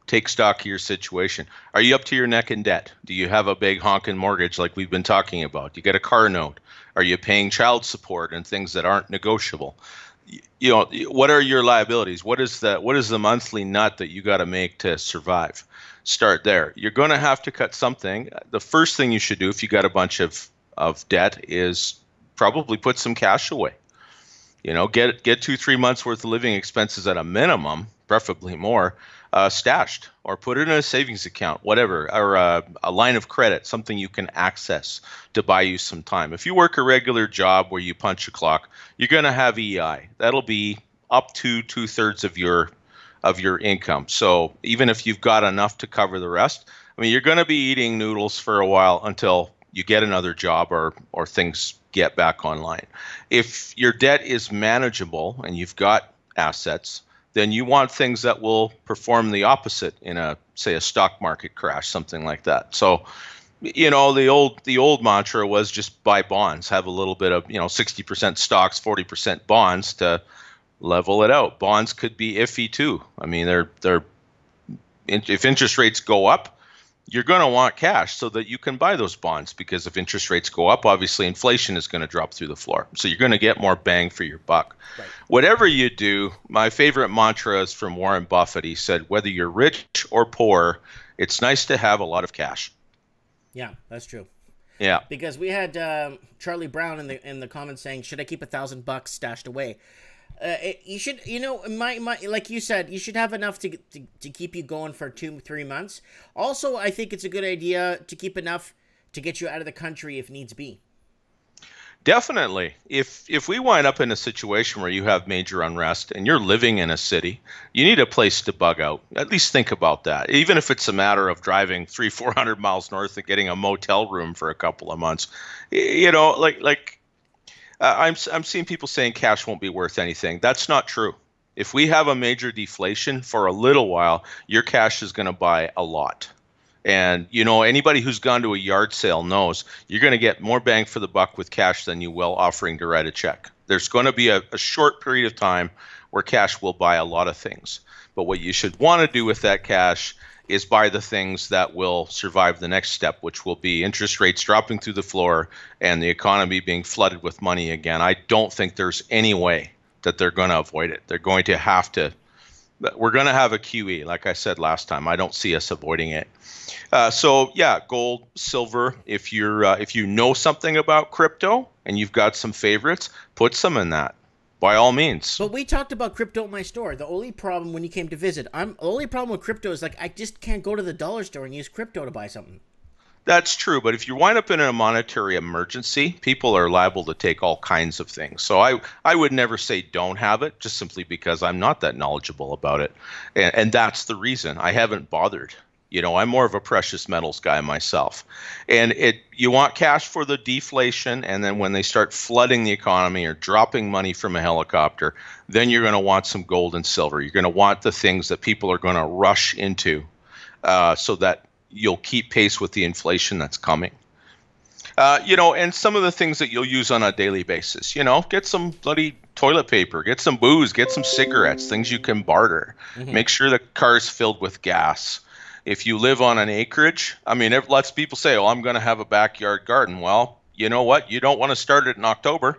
take stock of your situation. Are you up to your neck in debt? Do you have a big honking mortgage like we've been talking about? You get a car note. Are you paying child support and things that aren't negotiable? What are your liabilities? What is the monthly nut that you got to make to survive? Start there. You're going to have to cut something. The first thing you should do if you got a bunch of debt is probably put some cash away. Get 2-3 months worth of living expenses at a minimum preferably more, stashed or put it in a savings account, whatever, or a line of credit, something you can access to buy you some time. If you work a regular job where you punch a clock, you're going to have EI. That'll be up to 2/3 of your income. So even if you've got enough to cover the rest, I mean, you're going to be eating noodles for a while until you get another job or things get back online. If your debt is manageable and you've got assets, then you want things that will perform the opposite in say a stock market crash, something like that. So, the old mantra was just buy bonds, have a little bit of, 60% stocks, 40% bonds to level it out. Bonds could be iffy too. I mean, if interest rates go up, you're going to want cash so that you can buy those bonds, because if interest rates go up, obviously inflation is going to drop through the floor. So you're going to get more bang for your buck. Right. Whatever you do, my favorite mantra is from Warren Buffett. He said, whether you're rich or poor, it's nice to have a lot of cash. Yeah, that's true. Yeah. Because we had Charlie Brown in the comments saying, should I keep $1,000 stashed away? You should, like you said, you should have enough to keep you going for 2-3 months. Also, I think it's a good idea to keep enough to get you out of the country if needs be. Definitely. If we wind up in a situation where you have major unrest and you're living in a city, you need a place to bug out. At least think about that. Even if it's a matter of driving 300-400 miles north and getting a motel room for a couple of months, I'm seeing people saying cash won't be worth anything. That's not true. If we have a major deflation for a little while, your cash is going to buy a lot. And, anybody who's gone to a yard sale knows you're going to get more bang for the buck with cash than you will offering to write a check. There's going to be a short period of time where cash will buy a lot of things. But what you should want to do with that cash is buy the things that will survive the next step, which will be interest rates dropping through the floor and the economy being flooded with money again. I don't think there's any way that they're going to avoid it. They're going to have to. We're going to have a QE, like I said last time. I don't see us avoiding it. Gold, silver. If you know something about crypto and you've got some favorites, put some in that. By all means. But we talked about crypto at my store. The only problem when you came to visit, the only problem with crypto is I just can't go to the dollar store and use crypto to buy something. That's true, but if you wind up in a monetary emergency, people are liable to take all kinds of things. So I would never say don't have it, just simply because I'm not that knowledgeable about it. And that's the reason I haven't bothered. I'm more of a precious metals guy myself. And you want cash for the deflation, and then when they start flooding the economy or dropping money from a helicopter, then you're going to want some gold and silver. You're going to want the things that people are going to rush into so that you'll keep pace with the inflation that's coming. And some of the things that you'll use on a daily basis, get some bloody toilet paper, get some booze, get some cigarettes, things you can barter. Mm-hmm. Make sure the car's filled with gas. If you live on an acreage, lots of people say, I'm going to have a backyard garden. Well, you know what? You don't want to start it in October.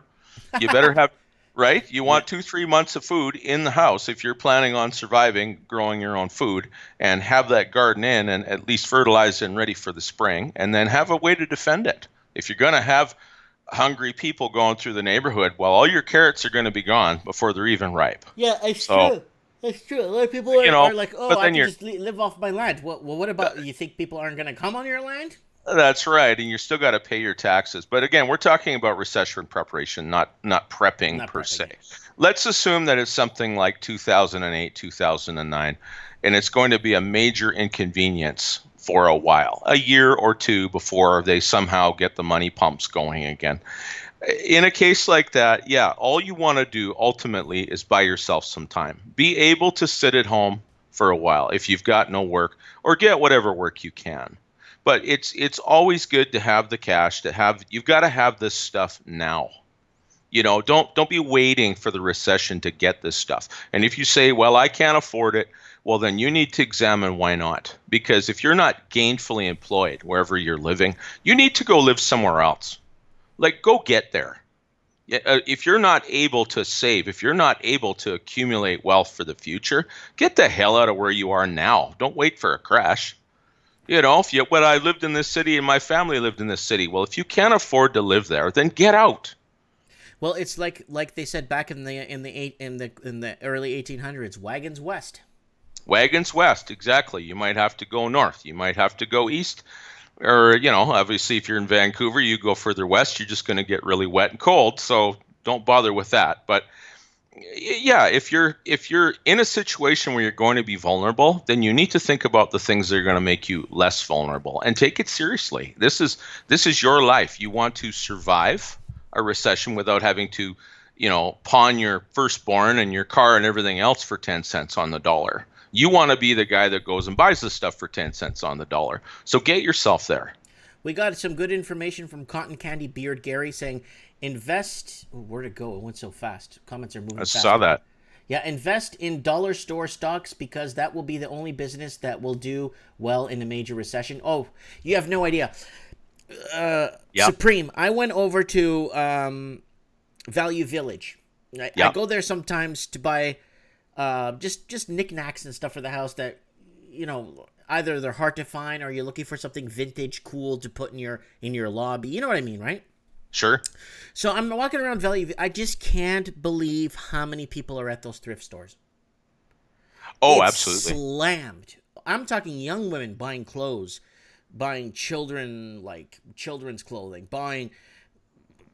You better have, right? You want 2-3 months of food in the house if you're planning on surviving, growing your own food, and have that garden in and at least fertilized and ready for the spring, and then have a way to defend it. If you're going to have hungry people going through the neighborhood, well, all your carrots are going to be gone before they're even ripe. Yeah, it's true. That's true. A lot of people are like, I can just live off my land. Well, what about, you think people aren't going to come on your land? That's right, and you still got to pay your taxes. But again, we're talking about recession preparation, not prepping per se. Let's assume that it's something like 2008, 2009, and it's going to be a major inconvenience for a while, a year or two before they somehow get the money pumps going again. In a case like that, all you want to do ultimately is buy yourself some time. Be able to sit at home for a while if you've got no work, or get whatever work you can. But it's always good to have the cash, you've got to have this stuff now. Don't be waiting for the recession to get this stuff. And if you say, well, I can't afford it, well, then you need to examine why not. Because if you're not gainfully employed wherever you're living, you need to go live somewhere else. Go get there. If you're not able to save, if you're not able to accumulate wealth for the future, get the hell out of where you are now. Don't wait for a crash. I lived in this city and my family lived in this city. Well, if you can't afford to live there, then get out. Well, it's like they said back in the early 1800s, wagons west. Wagons west, exactly. You might have to go north. You might have to go east. Or, obviously if you're in Vancouver, you go further west, you're just going to get really wet and cold. So don't bother with that. But yeah, if you're in a situation where you're going to be vulnerable, then you need to think about the things that are going to make you less vulnerable and take it seriously. This is your life. You want to survive a recession without having to, pawn your firstborn and your car and everything else for 10 cents on the dollar. You want to be the guy that goes and buys the stuff for 10 cents on the dollar. So get yourself there. We got some good information from Cotton Candy Beard Gary saying, invest. Oh, where'd it go? It went so fast. Comments are moving fast. I saw that. Yeah, invest in dollar store stocks because that will be the only business that will do well in a major recession. Oh, you have no idea. Supreme, I went over to Value Village. I go there sometimes to buy just knickknacks and stuff for the house that, either they're hard to find or you're looking for something vintage cool to put in your lobby. You know what I mean, right? Sure. So I'm walking around Value. I just can't believe how many people are at those thrift stores. Oh, It's absolutely. Slammed. I'm talking young women buying clothes, buying children's clothing, buying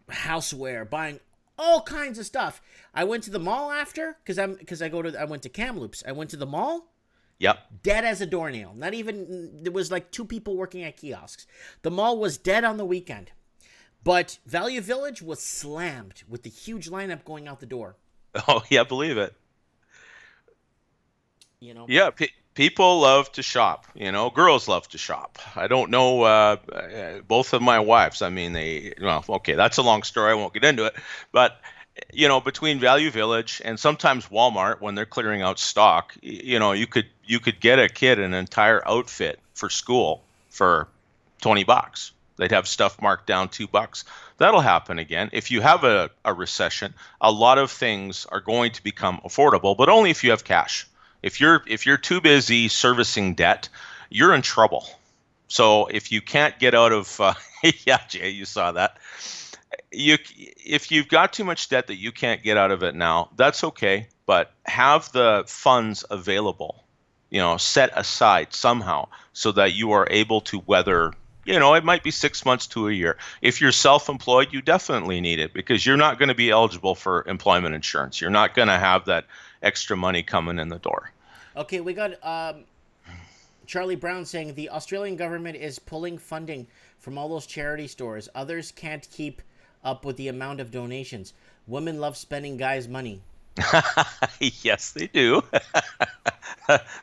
houseware, buying all kinds of stuff. I went to the mall after I went to Kamloops. I went to the mall. Yep. Dead as a doornail. Not even, there was like 2 people working at kiosks. The mall was dead on the weekend. But Value Village was slammed with the huge lineup going out the door. Oh, yeah, believe it. Yeah, people love to shop. Girls love to shop. I don't know both of my wives. I mean, okay, that's a long story. I won't get into it. But, between Value Village and sometimes Walmart, when they're clearing out stock, you could get a kid an entire outfit for school for $20. They'd have stuff marked down $2. That'll happen again. If you have a recession, a lot of things are going to become affordable, but only if you have cash. If you're too busy servicing debt, you're in trouble. So if you can't get out of, yeah, Jay, you saw that. If you've got too much debt that you can't get out of it now, that's okay. But have the funds available, set aside somehow so that you are able to weather. It might be 6 months to a year. If you're self-employed, you definitely need it because you're not going to be eligible for employment insurance. You're not going to have that extra money coming in the door. Okay, we got Charlie Brown saying the Australian government is pulling funding from all those charity stores. Others can't keep up with the amount of donations. Women love spending guys' money. Yes, they do.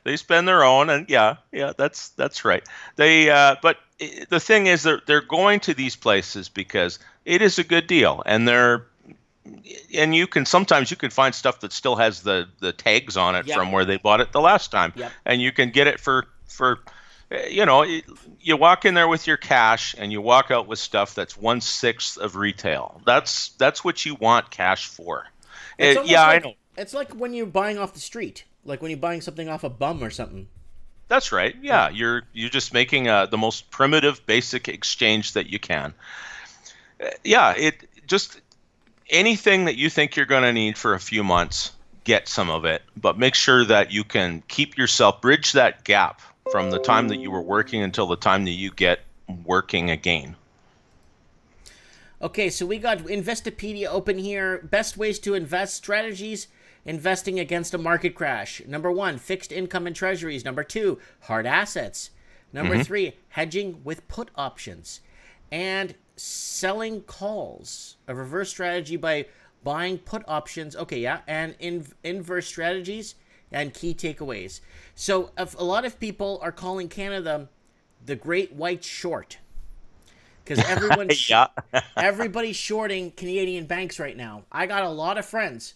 They spend their own, and yeah, that's right. But the thing is, they're going to these places because it is a good deal, and sometimes you can find stuff that still has the tags on it from where they bought it the last time, and you can get it for you walk in there with your cash and you walk out with stuff that's 1/6 of retail. That's what you want cash for. I know. It's like when you're buying off the street, like when you're buying something off a bum or something. That's right. Yeah, you're just making the most primitive, basic exchange that you can. Just anything that you think you're going to need for a few months, get some of it, but make sure that you can bridge that gap from the time that you were working until the time that you get working again. Okay, so we got Investopedia open here. Best ways to invest, strategies investing against a market crash. Number 1, fixed income and treasuries. Number 2, hard assets. Number 3, hedging with put options. And selling calls, a reverse strategy by buying put options. Okay, yeah, and inverse strategies and key takeaways. So a lot of people are calling Canada the Great White Short. Because everybody's shorting Canadian banks right now. I got a lot of friends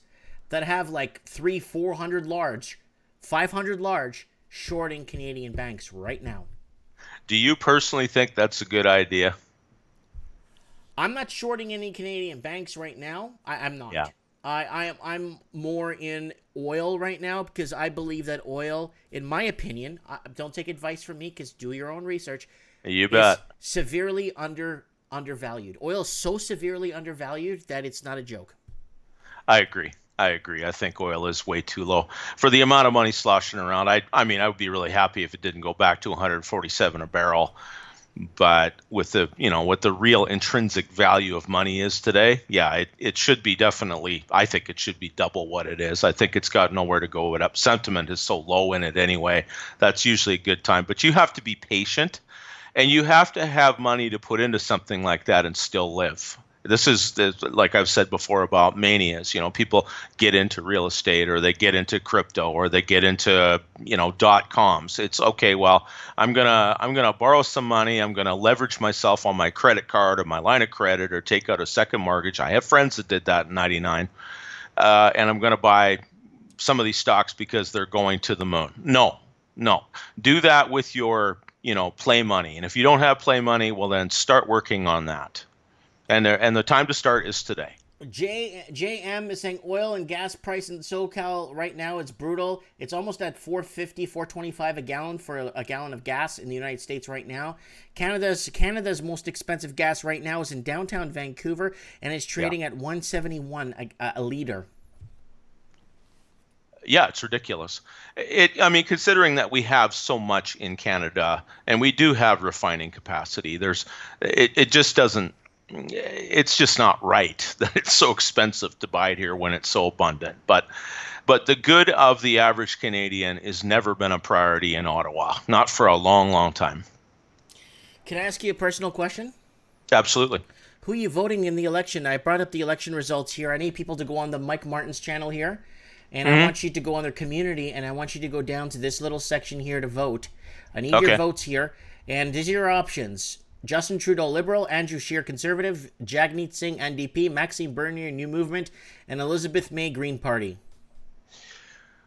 that have like 300-400 large, 500 large shorting Canadian banks right now. Do you personally think that's a good idea? I'm not shorting any Canadian banks right now. I'm not. Yeah. I'm more in oil right now because I believe that oil, in my opinion, don't take advice from me because do your own research. You bet. Severely undervalued. Oil is so severely undervalued that it's not a joke. I agree. I agree. I think oil is way too low for the amount of money sloshing around. I mean, I would be really happy if it didn't go back to 147 a barrel. But with the, what the real intrinsic value of money is today, yeah, it should be definitely, I think it should be double what it is. I think it's got nowhere to go but up. Sentiment is so low in it anyway. That's usually a good time. But you have to be patient, and you have to have money to put into something like that and still live. This is, like I've said before about manias, people get into real estate, or they get into crypto, or they get into, .coms. It's okay, well, I'm going to borrow some money. I'm going to leverage myself on my credit card or my line of credit, or take out a second mortgage. I have friends that did that in 99. And I'm going to buy some of these stocks because they're going to the moon. No. Do that with your, play money. And if you don't have play money, well, then start working on that. And the time to start is today. JM is saying oil and gas price in SoCal right now, it's brutal. It's almost at $4.50, $4.25 a gallon for a gallon of gas in the United States right now. Canada's most expensive gas right now is in downtown Vancouver, and it's trading at $1.71 a liter. Yeah, it's ridiculous. Considering that we have so much in Canada, and we do have refining capacity, it just doesn't. It's just not right that it's so expensive to buy it here when it's so abundant. But the good of the average Canadian has never been a priority in Ottawa, not for a long, long time. Can I ask you a personal question? Absolutely. Who are you voting in the election? I brought up the election results here. I need people to go on the Mike Martin's channel here, and I want you to go on their community, and I want you to go down to this little section here to vote. I need your votes here, and these are your options. Justin Trudeau, Liberal; Andrew Scheer, Conservative; Jagmeet Singh, NDP; Maxime Bernier, New Movement; and Elizabeth May, Green Party.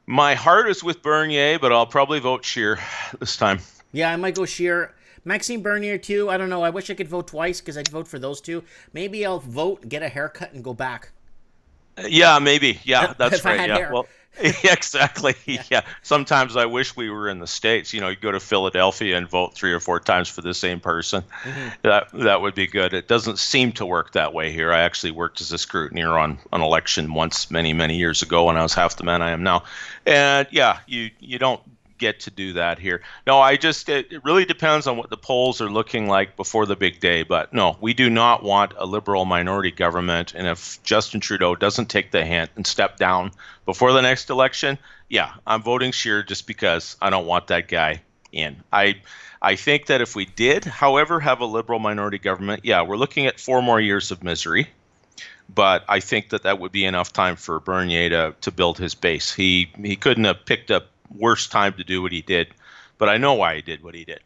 My heart is with Bernier, but I'll probably vote Scheer this time. Yeah, I might go Scheer. Maxime Bernier, too. I don't know. I wish I could vote twice because I'd vote for those two. Maybe I'll vote, get a haircut, and go back. Yeah, maybe. Yeah, that's If I right. had Yeah, hair. well, yeah, exactly. Yeah. Sometimes I wish we were in the States. You go to Philadelphia and vote 3 or 4 times for the same person. That would be good. It doesn't seem to work that way here. I actually worked as a scrutineer on an election once many, many years ago when I was half the man I am now. And yeah, you don't get to do that here. No, it really depends on what the polls are looking like before the big day. But no, we do not want a Liberal minority government. And if Justin Trudeau doesn't take the hint and step down before the next election, yeah, I'm voting Scheer just because I don't want that guy in. I think that if we did, however, have a Liberal minority government, yeah, we're looking at 4 more years of misery. But I think that would be enough time for Bernier to build his base. He couldn't have picked a worse time to do what he did, but I know why he did what he did.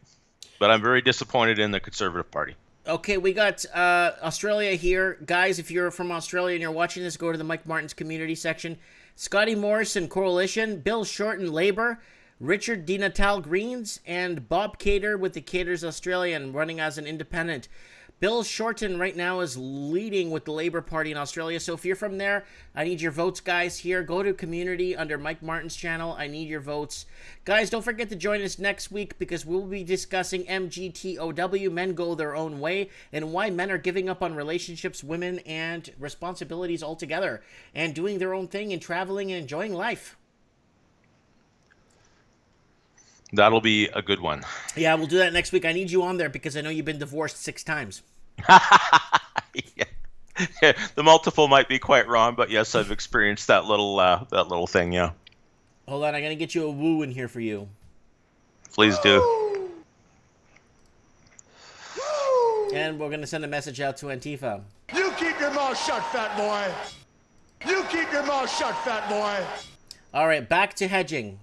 But I'm very disappointed in the Conservative Party. Okay, we got Australia here. Guys, if you're from Australia and you're watching this, go to the Mike Martin's community section. Scotty Morrison, Coalition; Bill Shorten, Labour; Richard Di Natal, Greens; and Bob Cater with the Caters Australian, running as an independent. Bill Shorten right now is leading with the Labour Party in Australia. So if you're from there, I need your votes, guys, here. Go to community under Mike Martin's channel. I need your votes. Guys, don't forget to join us next week because we'll be discussing MGTOW, Men Go Their Own Way, and why men are giving up on relationships, women, and responsibilities altogether, and doing their own thing and traveling and enjoying life. That'll be a good one. Yeah, we'll do that next week. I need you on there because I know you've been divorced 6 times. Yeah, the multiple might be quite wrong, but yes, I've experienced that little thing. Yeah. Hold on, I'm gonna get you a woo in here for you. Please do. And we're gonna send a message out to Antifa. You keep your mouth shut, fat boy. You keep your mouth shut, fat boy. All right, back to hedging.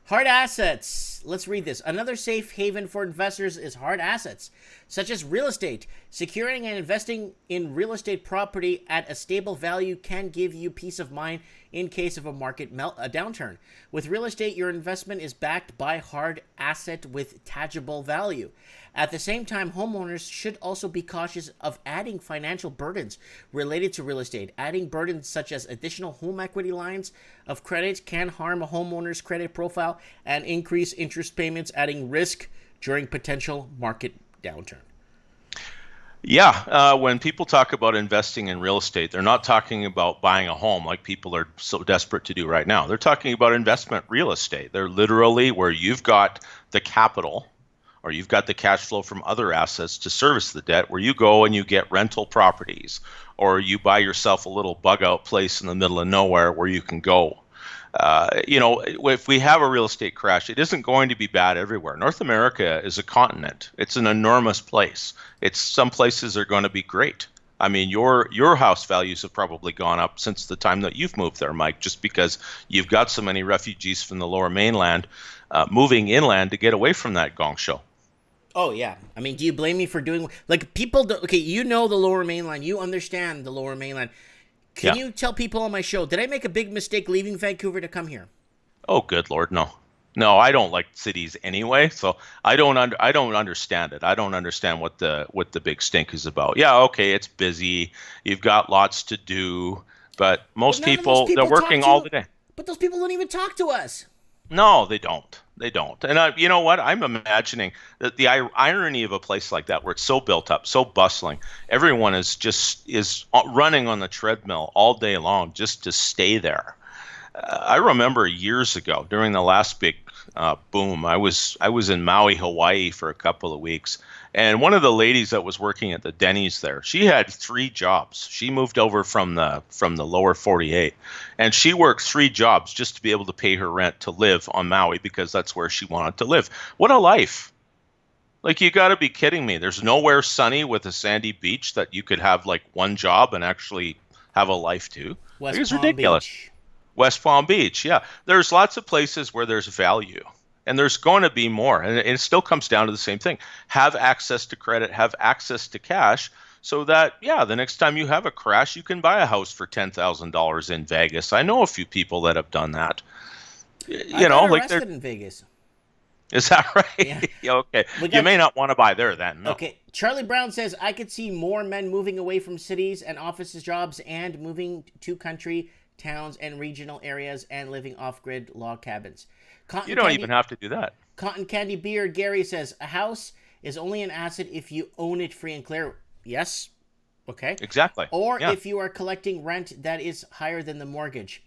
Hard assets. Let's read this. Another safe haven for investors is hard assets, such as real estate. Securing and investing in real estate property at a stable value can give you peace of mind in case of a market downturn. With real estate, your investment is backed by hard asset with tangible value. At the same time, homeowners should also be cautious of adding financial burdens related to real estate. Adding burdens such as additional home equity lines of credit can harm a homeowner's credit profile and increase interest payments, adding risk during potential market downturn. Yeah, when people talk about investing in real estate, they're not talking about buying a home like people are so desperate to do right now. They're talking about investment real estate. They're literally where you've got the capital or you've got the cash flow from other assets to service the debt, where you go and you get rental properties, or you buy yourself a little bug out place in the middle of nowhere where you can go. If we have a real estate crash, it isn't going to be bad everywhere. North America is a continent. It's an enormous place. Some places are going to be great. I mean, your house values have probably gone up since the time that you've moved there, Mike, just because you've got so many refugees from the lower mainland moving inland to get away from that gong show. Oh, yeah. I mean, do you blame me for doing... Like, people... Okay, you know the lower mainland. You understand the lower mainland. Can you tell people on my show, did I make a big mistake leaving Vancouver to come here? Oh, good Lord, no. No, I don't like cities anyway, so I don't understand it. I don't understand what the big stink is about. Yeah, okay, it's busy. You've got lots to do, but most people, they're working all the day. But those people don't even talk to us. No, they don't. They don't. And you know what? I'm imagining that the irony of a place like that, where it's so built up, so bustling, everyone is running on the treadmill all day long just to stay there. I remember years ago during the last big boom, I was in Maui, Hawaii for a couple of weeks, and one of the ladies that was working at the Denny's there, she had 3 jobs. She moved over from the lower 48, and she worked 3 jobs just to be able to pay her rent to live on Maui, because that's where she wanted to live. What a life! Like, you got to be kidding me. There's nowhere sunny with a sandy beach that you could have like one job and actually have a life to. It's ridiculous. Beach. West Palm Beach, yeah. There's lots of places where there's value, and there's going to be more. And it still comes down to the same thing. Have access to credit, have access to cash, so that, yeah, the next time you have a crash, you can buy a house for $10,000 in Vegas. I know a few people that have done that. I got arrested in Vegas. Is that right? Yeah. Okay. You may not want to buy there then. No. Okay. Charlie Brown says, I could see more men moving away from cities and offices jobs and moving to country towns and regional areas and living off-grid log cabins. You don't even have to do that. Cotton Candy Beard Gary says, a house is only an asset if you own it free and clear. Yes. Okay. Exactly. Or if you are collecting rent that is higher than the mortgage.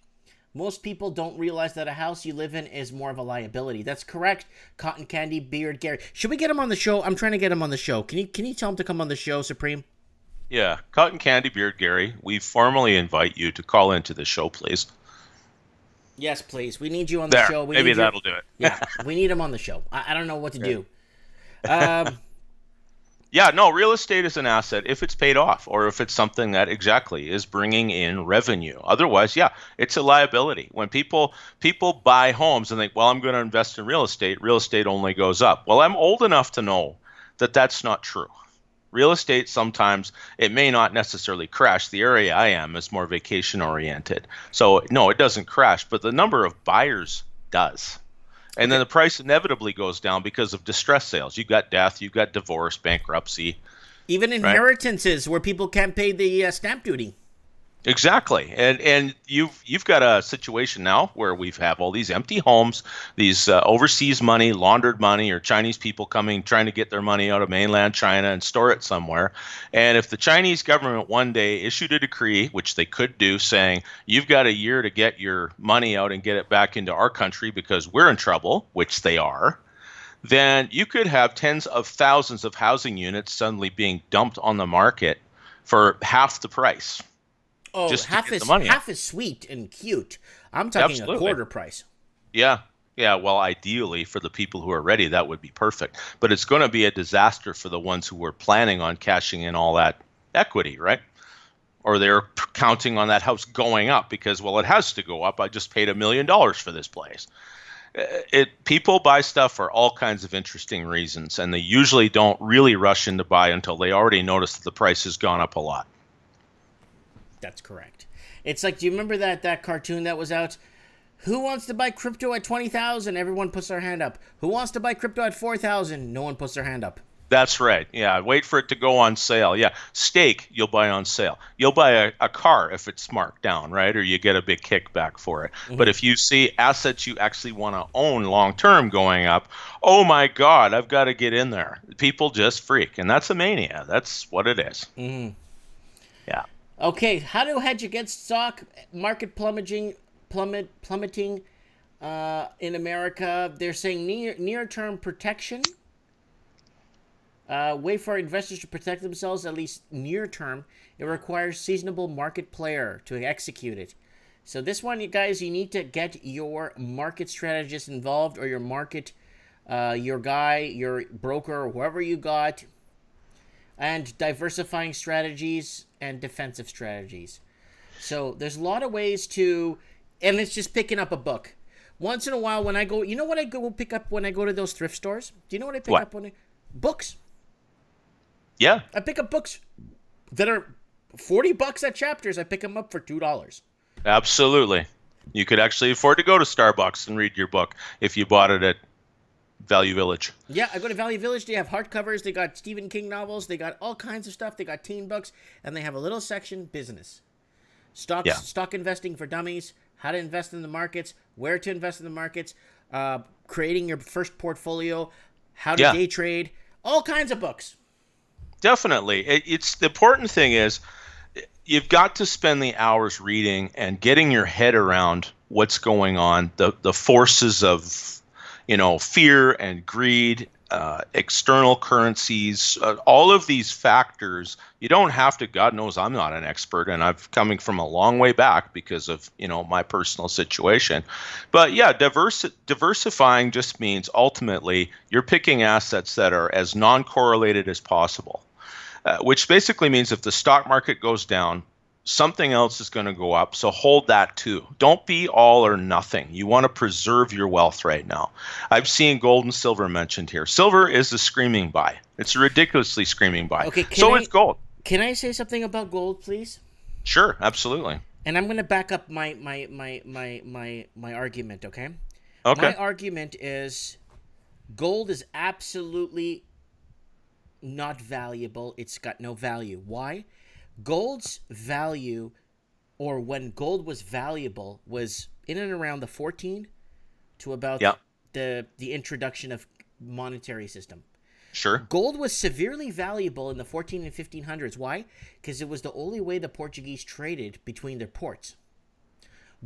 Most people don't realize that a house you live in is more of a liability. That's correct. Cotton Candy Beard Gary. Should we get him on the show? I'm trying to get him on the show. Can you tell him to come on the show, Supreme? Yeah, Cotton Candy Beard Gary, we formally invite you to call into the show, please. Yes, please. We need you on the show. Maybe that'll do it. Yeah, we need him on the show. I don't know what to do. Yeah, no, real estate is an asset if it's paid off, or if it's something that exactly is bringing in revenue. Otherwise, yeah, it's a liability. When people buy homes and think, well, I'm going to invest in real estate only goes up. Well, I'm old enough to know that that's not true. Real estate, sometimes it may not necessarily crash. The area I am is more vacation oriented. So no, it doesn't crash, but the number of buyers does. And then the price inevitably goes down because of distress sales. You've got death, you've got divorce, bankruptcy. Even inheritances where people can't pay the stamp duty. Exactly. And you've got a situation now where we have all these empty homes, these overseas money, laundered money, or Chinese people coming, trying to get their money out of mainland China and store it somewhere. And if the Chinese government one day issued a decree, which they could do, saying, you've got a year to get your money out and get it back into our country because we're in trouble, which they are, then you could have tens of thousands of housing units suddenly being dumped on the market for half the price. Oh, half is sweet and cute. I'm talking a quarter price. Yeah. Yeah, well, ideally for the people who are ready, that would be perfect. But it's going to be a disaster for the ones who were planning on cashing in all that equity, right? Or they're counting on that house going up because, well, it has to go up. I just paid $1 million for this place. People buy stuff for all kinds of interesting reasons, and they usually don't really rush in to buy until they already notice that the price has gone up a lot. That's correct. It's like, do you remember that cartoon that was out? Who wants to buy crypto at 20,000? Everyone puts their hand up. Who wants to buy crypto at 4,000? No one puts their hand up. That's right. Yeah, wait for it to go on sale. Yeah, steak you'll buy on sale. You'll buy a car if it's marked down, right? Or you get a big kickback for it. But if you see assets you actually want to own long term going up, oh my God, I've got to get in there. People just freak, and that's a mania. That's what it is. Yeah. Okay, how to hedge against stock market plummeting in America? They're saying near-term protection. Way for investors to protect themselves, at least near term. It requires seasonable market player to execute it. So this one, you guys, you need to get your market strategist involved, or your market, your guy, your broker, whoever you got, and diversifying strategies and defensive strategies. So there's a lot of ways to, and it's just picking up a book. Once in a while, when I go, you know what I go pick up when I go to those thrift stores? Do you know what I pick up when books? Yeah. I pick up books that are $40 at Chapters. I pick them up for $2. Absolutely. You could actually afford to go to Starbucks and read your book if you bought it at Value Village. Yeah, I go to Value Village. They have hardcovers. They got Stephen King novels. They got all kinds of stuff. They got teen books. And they have a little section, business. Stock investing for dummies, how to invest in the markets, where to invest in the markets, creating your first portfolio, how to day trade, all kinds of books. Definitely. It's the important thing is you've got to spend the hours reading and getting your head around what's going on, the forces of, fear and greed, external currencies, all of these factors. You don't have to, God knows I'm not an expert, and I'm coming from a long way back because of, my personal situation. But yeah, diversifying just means ultimately you're picking assets that are as non-correlated as possible. Which basically means if the stock market goes down, something else is going to go up. So hold that too. Don't be all or nothing. You want to preserve your wealth right now. I've seen gold and silver mentioned here. Silver is a screaming buy. It's a ridiculously screaming buy. Okay, is gold. Can I say something about gold, please? Sure, absolutely. And I'm going to back up my argument, okay? Okay. My argument is gold is absolutely not valuable. It's got no value. Why? Gold's value, or when gold was valuable, was in and around the 14 to about the introduction of monetary system. Sure. Gold was severely valuable in the 14 and 1500s. Why? Because it was the only way the Portuguese traded between their ports.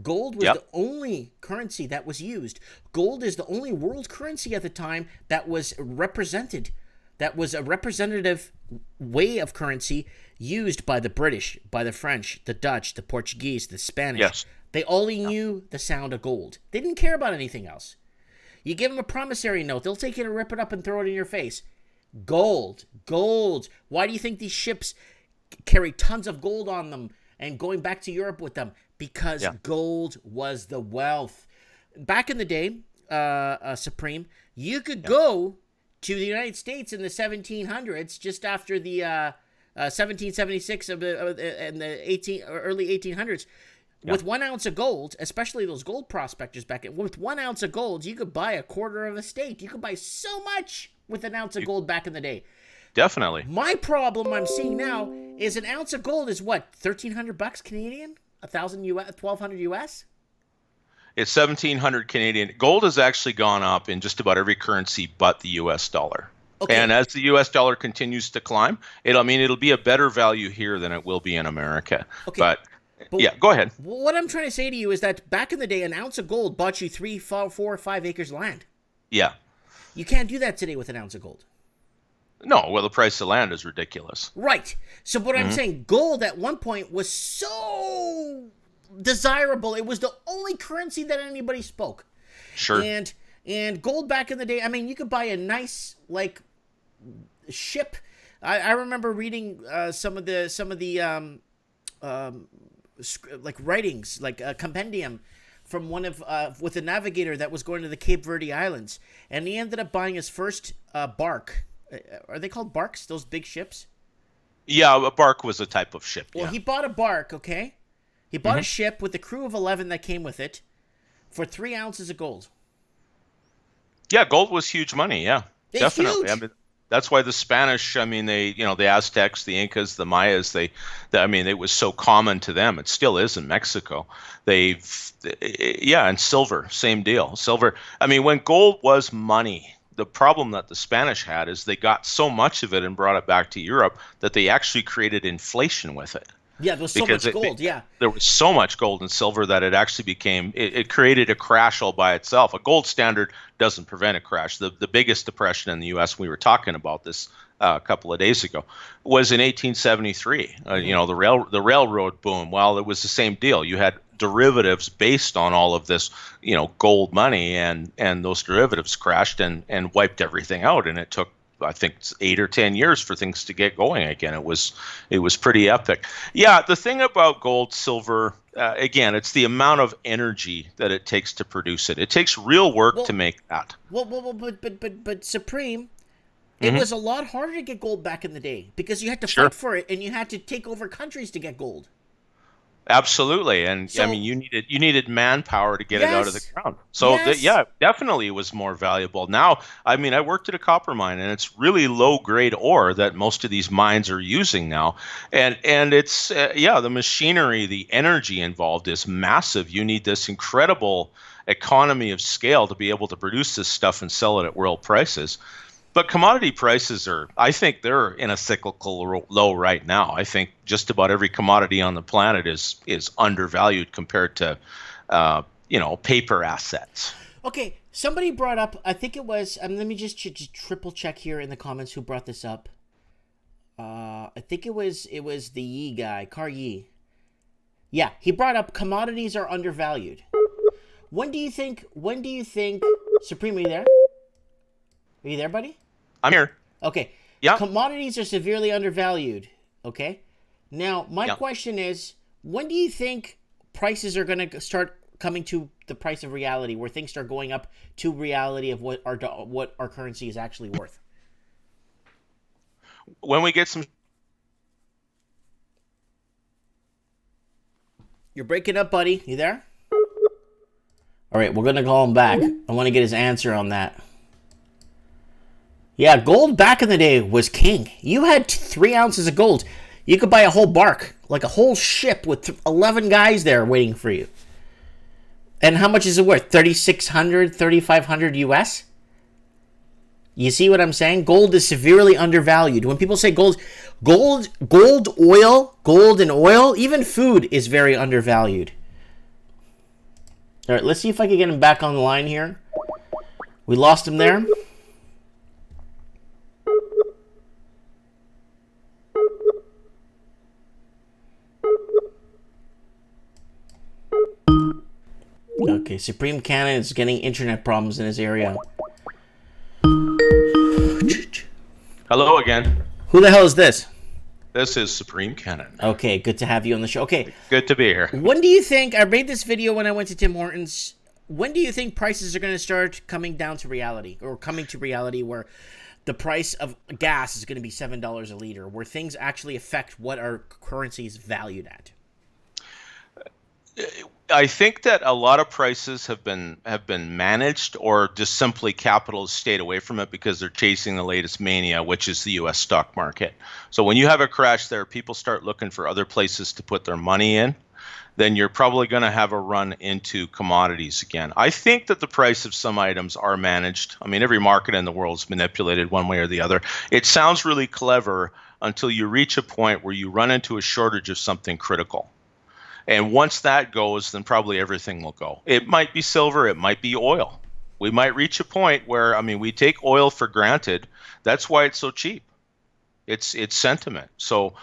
Gold was the only currency that was used. Gold is the only world currency at the time that was represented. That was a representative way of currency used by the British, by the French, the Dutch, the Portuguese, the Spanish. Yes. They only knew the sound of gold. They didn't care about anything else. You give them a promissory note, they'll take it and rip it up and throw it in your face. Gold. Why do you think these ships carry tons of gold on them and going back to Europe with them? Because gold was the wealth. Back in the day, Supreme, you could go to the United States in the 1700s, just after the 1776 and the early 1800s, with 1 ounce of gold, especially those gold prospectors back in. With 1 ounce of gold, you could buy a quarter of a state. You could buy so much with an ounce of gold back in the day. Definitely. My problem I'm seeing now is an ounce of gold is what, $1,300 Canadian, $1,000 US, $1,200 US. It's 1,700 Canadian. Gold has actually gone up in just about every currency but the U.S. dollar. Okay. And as the U.S. dollar continues to climb, it'll be a better value here than it will be in America. Okay. But yeah, go ahead. What I'm trying to say to you is that back in the day, an ounce of gold bought you 3, 4, or 5 acres of land. Yeah. You can't do that today with an ounce of gold. No, well, the price of land is ridiculous. Right. So what I'm saying, gold at one point was so desirable. It was the only currency that anybody spoke. Sure. And gold back in the day, I mean, you could buy a nice ship. I remember reading some of the writings, like a compendium from one of with a navigator that was going to the Cape Verde Islands, and he ended up buying his first bark. Are they called barks? Those big ships? Yeah, a bark was a type of ship. Well, he bought a bark. Okay. He bought a ship with a crew of 11 that came with it for 3 ounces of gold. Yeah, gold was huge money. Yeah, it's definitely. Huge. That's why the Spanish, I mean, the Aztecs, the Incas, the Mayas, I mean, it was so common to them. It still is in Mexico. Yeah, and silver, same deal. Silver, I mean, when gold was money, the problem that the Spanish had is they got so much of it and brought it back to Europe that they actually created inflation with it. Yeah, there was so much gold. Yeah, there was so much gold and silver that it actually it created a crash all by itself. A gold standard doesn't prevent a crash. The biggest depression in the U.S., we were talking about this a couple of days ago, was in 1873. The railroad boom. Well, it was the same deal. You had derivatives based on all of this, gold money, and those derivatives crashed and wiped everything out, and it took, I think, 8 or 10 years for things to get going again. It was pretty epic. Yeah, the thing about gold, silver, again, it's the amount of energy that it takes to produce it. It takes real work to make that. But Supreme, it was a lot harder to get gold back in the day because you had to fight for it and you had to take over countries to get gold. Absolutely, and I mean, you needed manpower to get it out of the ground. So definitely it was more valuable. Now, I mean, I worked at a copper mine, and it's really low grade ore that most of these mines are using now, and it's the machinery, the energy involved is massive. You need this incredible economy of scale to be able to produce this stuff and sell it at world prices. But commodity prices I think they're in a cyclical low right now. I think just about every commodity on the planet is undervalued compared to, paper assets. Okay, somebody brought up, I think it was, let me just triple check here in the comments who brought this up. I think it was the Yi guy, Car Yi. Yeah, he brought up commodities are undervalued. When do you think, Supreme, are you there? Are you there, buddy? I'm here. Okay. Yeah. Commodities are severely undervalued. Okay. Now, my question is, when do you think prices are going to start coming to the price of reality, where things start going up to reality of what our currency is actually worth? When we get some. You're breaking up, buddy. You there? All right, we're going to call him back. I want to get his answer on that. Yeah, gold back in the day was king. You had 3 ounces of gold. You could buy a whole bark, like a whole ship with 11 guys there waiting for you. And how much is it worth? $3,600, $3,500 US? You see what I'm saying? Gold is severely undervalued. When people say gold, oil, gold and oil, even food is very undervalued. All right, let's see if I can get him back on the line here. We lost him there. Okay, Supreme Cannon is getting internet problems in his area. Hello again. Who the hell is this? This is Supreme Cannon. Okay, good to have you on the show. Okay. Good to be here. When do you think, I made this video when I went to Tim Hortons, when do you think prices are going to start coming down to reality, or coming to reality where the price of gas is going to be $7 a liter, where things actually affect what our currency is valued at? I think that a lot of prices have been managed, or just simply capital has stayed away from it because they're chasing the latest mania, which is the U.S. stock market. So when you have a crash there, people start looking for other places to put their money in. Then you're probably going to have a run into commodities again. I think that the price of some items are managed. I mean, every market in the world is manipulated one way or the other. It sounds really clever until you reach a point where you run into a shortage of something critical. And once that goes, then probably everything will go. It might be silver, it might be oil. We might reach a point where, I mean, we take oil for granted. That's why it's so cheap. It's sentiment. So,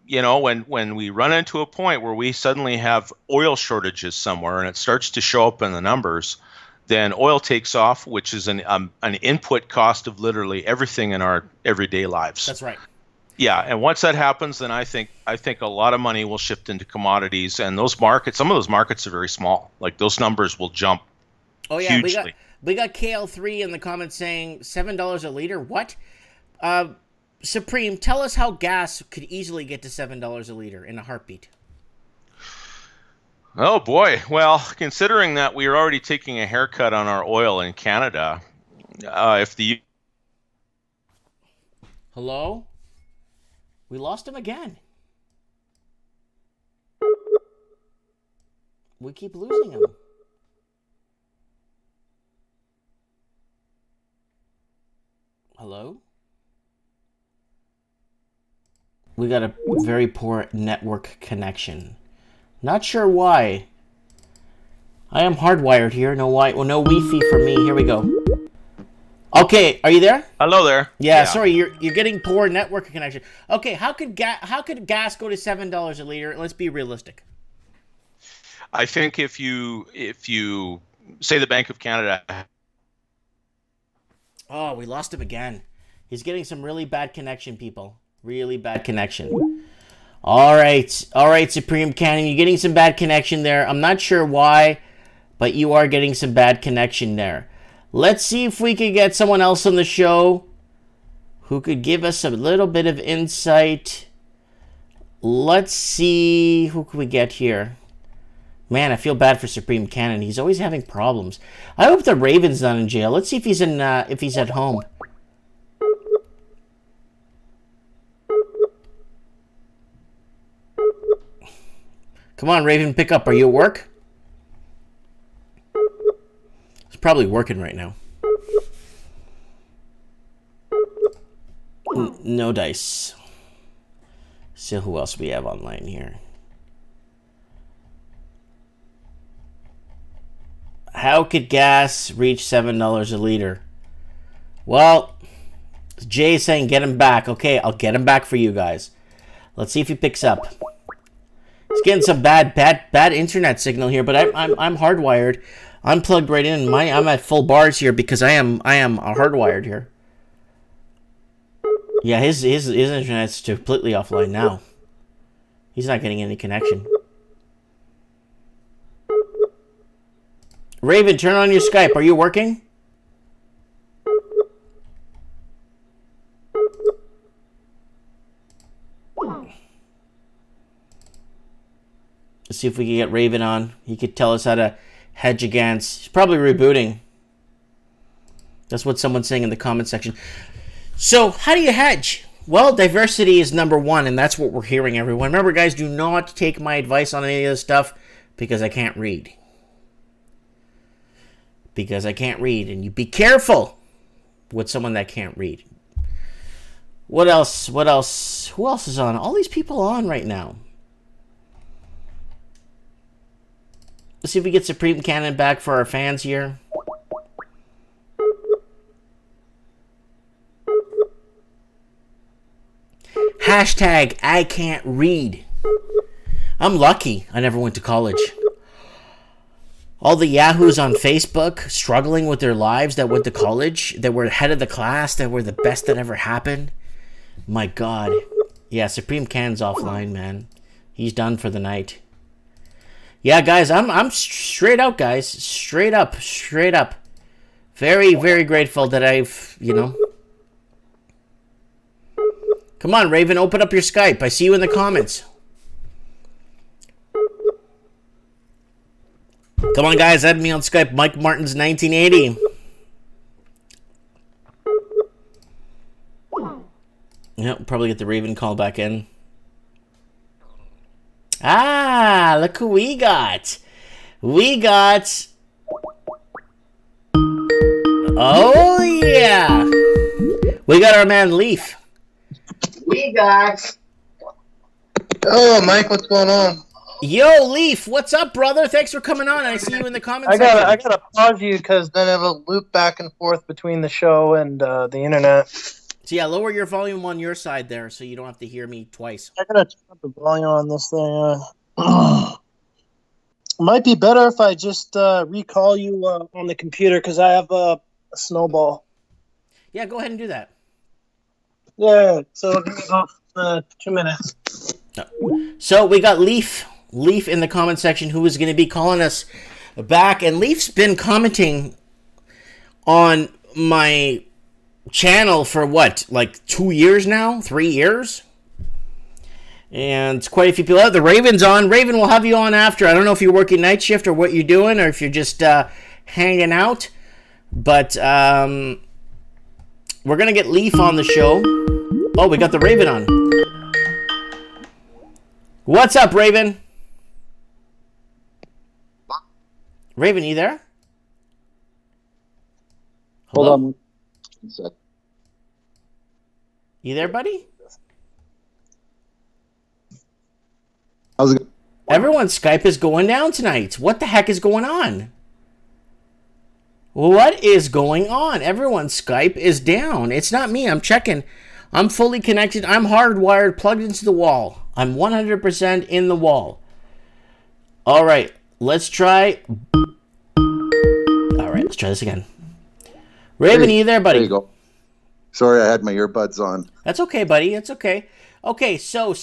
you know, when we run into a point where we suddenly have oil shortages somewhere and it starts to show up in the numbers, then oil takes off, which is an input cost of literally everything in our everyday lives. That's right. Yeah, and once that happens, then I think a lot of money will shift into commodities, and those markets, some of those markets are very small. Like those numbers will jump. Oh yeah, hugely. we got KL3 in the comments saying $7 a liter. What? Supreme, tell us how gas could easily get to $7 a liter in a heartbeat. Oh boy, well, considering that we are already taking a haircut on our oil in Canada, if the Hello? We lost him again. We keep losing him. Hello? We got a very poor network connection. Not sure why. I am hardwired here. No no Wi-Fi for me. Here we go. Okay, are you there? Hello there. Yeah, sorry, you're getting poor network connection. Okay, how could gas go to $7 a liter? Let's be realistic. I think if you say the Bank of Canada. Oh, we lost him again. He's getting some really bad connection, people. Really bad connection. All right, Supreme Cannon, you're getting some bad connection there. I'm not sure why, but you are getting some bad connection there. Let's see if we could get someone else on the show who could give us a little bit of insight. Let's see, who can we get here? Man, I feel bad for Supreme Cannon. He's always having problems. I hope the Raven's not in jail. Let's see if he's if he's at home. Come on, Raven, pick up. Are you at work? He's probably working right now. No dice. So who else we have online here? How could gas reach $7 a liter? Well, Jay's saying get him back. Okay, I'll get him back for you guys. Let's see if he picks up. He's getting some bad internet signal here, but I'm hardwired. I'm plugged right in. I'm at full bars here because I am hardwired here. Yeah, his internet's completely offline now. He's not getting any connection. Raven, turn on your Skype. Are you working? Let's see if we can get Raven on. He could tell us how to hedge against. He's probably rebooting. That's what someone's saying in the comment section. So, how do you hedge? Well, diversity is number one, and that's what we're hearing, everyone. Remember, guys, do not take my advice on any of this stuff because I can't read. Because I can't read, and you be careful with someone that can't read. What else? Who else is on? All these people on right now. Let's see if we get Supreme Cannon back for our fans here. Hashtag I can't read. I'm lucky I never went to college. All the yahoos on Facebook struggling with their lives that went to college, that were head of the class, that were the best that ever happened. My God. Yeah, Supreme Cannon's offline, man. He's done for the night. Yeah, guys, I'm straight out, guys. Straight up. Very, very grateful that I've, Come on, Raven, open up your Skype. I see you in the comments. Come on, guys, add me on Skype. Mike Martin's 1980. Yep, probably get the Raven call back in. Ah, look who we got. Oh, yeah. We got our man Leaf. Oh, Mike, what's going on? Yo, Leaf, what's up, brother? Thanks for coming on. I see you in the comments. I gotta pause you because then it'll loop back and forth between the show and the internet. So yeah, lower your volume on your side there so you don't have to hear me twice. I gotta turn up the volume on this thing. Might be better if I just recall you on the computer because I have a snowball. Yeah, go ahead and do that. Yeah, so 2 minutes. So we got Leaf in the comment section who is going to be calling us back. And Leaf's been commenting on my channel for what, like 2 years now? 3 years? And it's quite a few people out. The Raven's on. Raven, we'll have you on after. I don't know if you're working night shift or what you're doing or if you're just hanging out. But we're going to get Leaf on the show. Oh, we got the Raven on. What's up, Raven? Raven, you there? Hello? Hold on. One sec. You there, buddy? How's it going? Everyone's Skype is going down tonight. What the heck is going on? What is going on? Everyone's Skype is down. It's not me. I'm checking. I'm fully connected. I'm hardwired, plugged into the wall. I'm 100% in the wall. All right. Let's try. All right. Let's try this again. Raven, are you there, buddy? There you go. Sorry, I had my earbuds on. That's okay, buddy. It's okay. Okay, so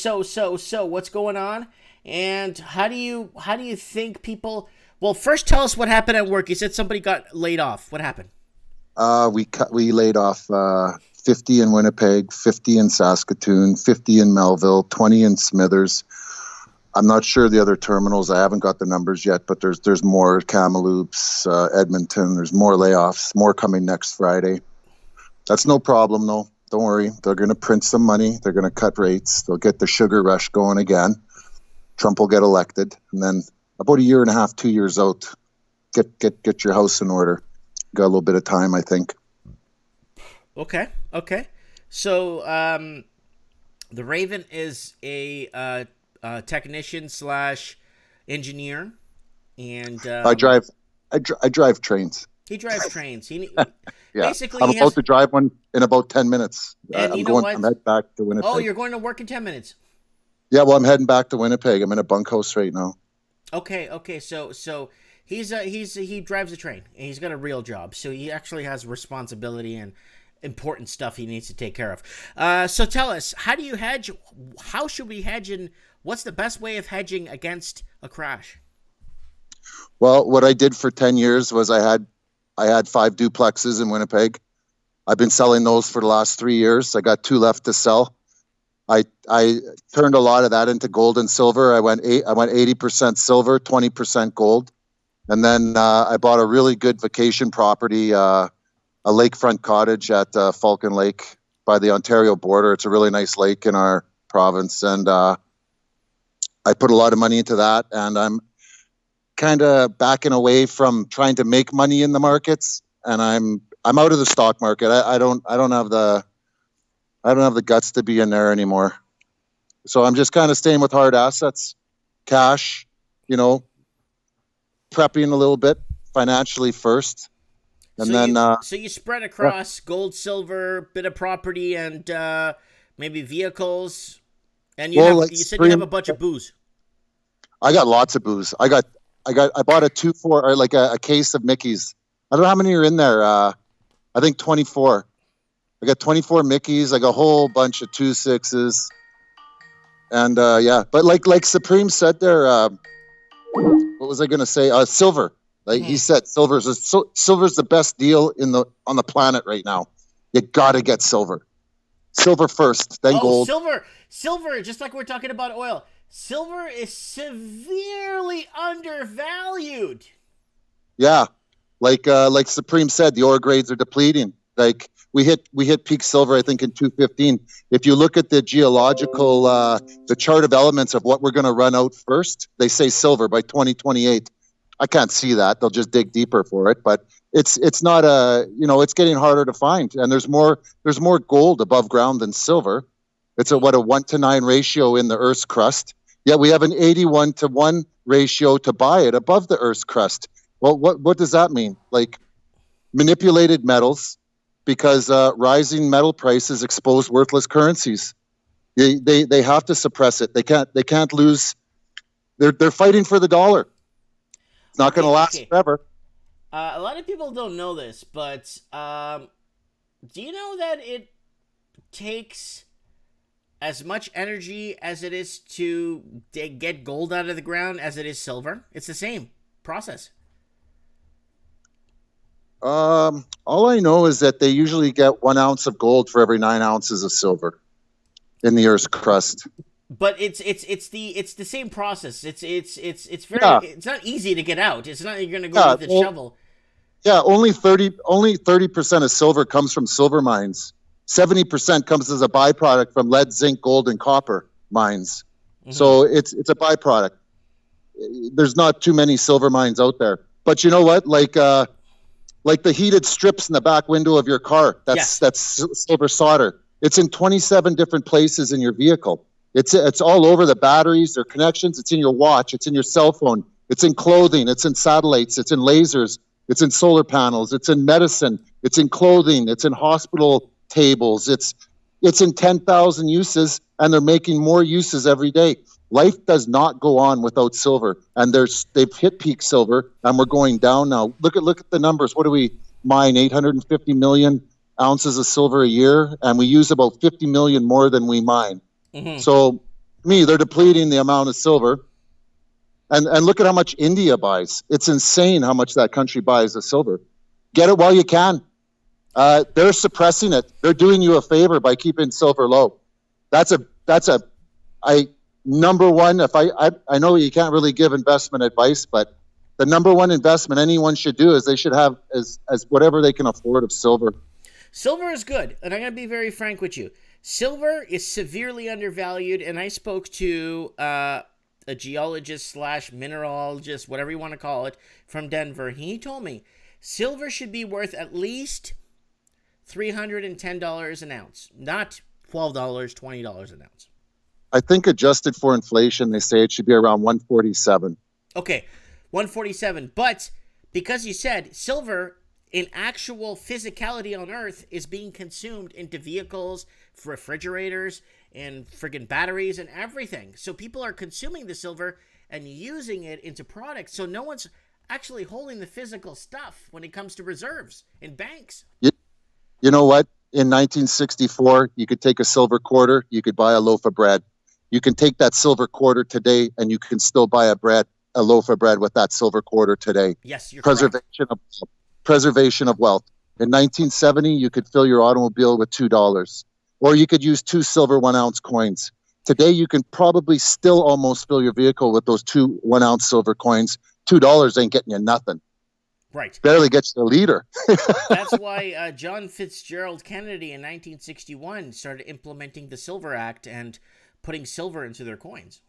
what's going on? And how do you think people? Well, first tell us what happened at work. You said somebody got laid off. What happened? We laid off 50 in Winnipeg, 50 in Saskatoon, 50 in Melville, 20 in Smithers. I'm not sure the other terminals. I haven't got the numbers yet, but there's more. Kamloops, Edmonton. There's more layoffs. More coming next Friday. That's no problem, though. Don't worry. They're going to print some money. They're going to cut rates. They'll get the sugar rush going again. Trump will get elected, and then about a year and a half, 2 years out, get your house in order. Got a little bit of time, I think. Okay. So the Raven is a technician / engineer, and I drive trains. He drives trains. Yeah, basically, I'm about to drive one in about 10 minutes. And I'm heading back to Winnipeg. Oh, you're going to work in 10 minutes. Yeah, well, I'm heading back to Winnipeg. I'm in a bunkhouse right now. Okay. So he drives a train, and he's got a real job. So he actually has responsibility and important stuff he needs to take care of. So tell us, how do you hedge? How should we hedge, and what's the best way of hedging against a crash? Well, what I did for 10 years was I had 5 duplexes in Winnipeg. I've been selling those for the last 3 years. I got 2 left to sell. I turned a lot of that into gold and silver. I went 80% silver, 20% gold. And then I bought a really good vacation property, a lakefront cottage at Falcon Lake by the Ontario border. It's a really nice lake in our province. And I put a lot of money into that. And I'm kind of backing away from trying to make money in the markets. And I'm out of the stock market. I don't have the guts to be in there anymore. So I'm just kind of staying with hard assets, cash, prepping a little bit financially first. And so you spread across gold, silver, bit of property, and maybe vehicles. And you said you have a bunch of booze. I got lots of booze. I bought a 2-4 or like a case of Mickey's. I don't know how many are in there. I think 24. I got 24 Mickeys. I got a whole bunch of 2-6s. And but like Supreme said there, what was I going to say? Silver. Like he said, silver's the best deal on the planet right now. You got to get silver. Silver first, then gold. Silver, just like we're talking about oil. Silver is severely undervalued. Yeah, like Supreme said, the ore grades are depleting. Like we hit peak silver, I think, in 2015. If you look at the geological, the chart of elements of what we're going to run out first, they say silver by 2028. I can't see that. They'll just dig deeper for it, but it's not it's getting harder to find, and there's more gold above ground than silver. It's a 1-to-9 ratio in the Earth's crust. Yeah, we have an 81-to-1 ratio to buy it above the Earth's crust. Well, what does that mean? Like manipulated metals, because rising metal prices expose worthless currencies. They have to suppress it. They can't lose. They're fighting for the dollar. It's not going to last forever. A lot of people don't know this, but do you know that it takes as much energy as it is to get gold out of the ground as it is silver? It's the same process. All I know is that they usually get 1 ounce of gold for every 9 ounces of silver in the Earth's crust. But it's the same process. It's very it's not easy to get out. It's not you're going to go with a shovel. Yeah, only 30% of silver comes from silver mines. 70% comes as a byproduct from lead, zinc, gold, and copper mines. So it's a byproduct. There's not too many silver mines out there. But you know what? Like the heated strips in the back window of your car, that's silver solder. It's in 27 different places in your vehicle. It's all over the batteries, their connections. It's in your watch. It's in your cell phone. It's in clothing. It's in satellites. It's in lasers. It's in solar panels. It's in medicine. It's in clothing. It's in hospital tables. It's in 10,000 uses, and they're making more uses every day. Life does not go on without silver, and they've hit peak silver, and we're going down now. Look at the numbers. What do we mine? 850 million ounces of silver a year, and we use about 50 million more than we mine. So, they're depleting the amount of silver. And look at how much India buys. It's insane how much that country buys of silver. Get it while you can. They're suppressing it. They're doing you a favor by keeping silver low. That's number one. If I know you can't really give investment advice, but the number one investment anyone should do is they should have as whatever they can afford of silver. Silver is good, and I'm going to be very frank with you. Silver is severely undervalued, and I spoke to a geologist / mineralogist, whatever you want to call it, from Denver. He told me silver should be worth at least $310 an ounce, not $12, $20 an ounce. I think adjusted for inflation, they say it should be around 147. Okay, 147. But because you said silver in actual physicality on Earth is being consumed into vehicles, refrigerators, and friggin' batteries and everything. So people are consuming the silver and using it into products. So no one's actually holding the physical stuff when it comes to reserves in banks. You know what? In 1964, you could take a silver quarter, you could buy a loaf of bread. You can take that silver quarter today and you can still buy a loaf of bread with that silver quarter today. Yes, you're Preservation of wealth. In 1970, you could fill your automobile with $2, or you could use 2 silver 1 ounce coins. Today, you can probably still almost fill your vehicle with those 2 1 ounce silver coins. $2 ain't getting you nothing. Right. Barely gets you a liter. That's why John Fitzgerald Kennedy in 1961 started implementing the Silver Act and putting silver into their coins.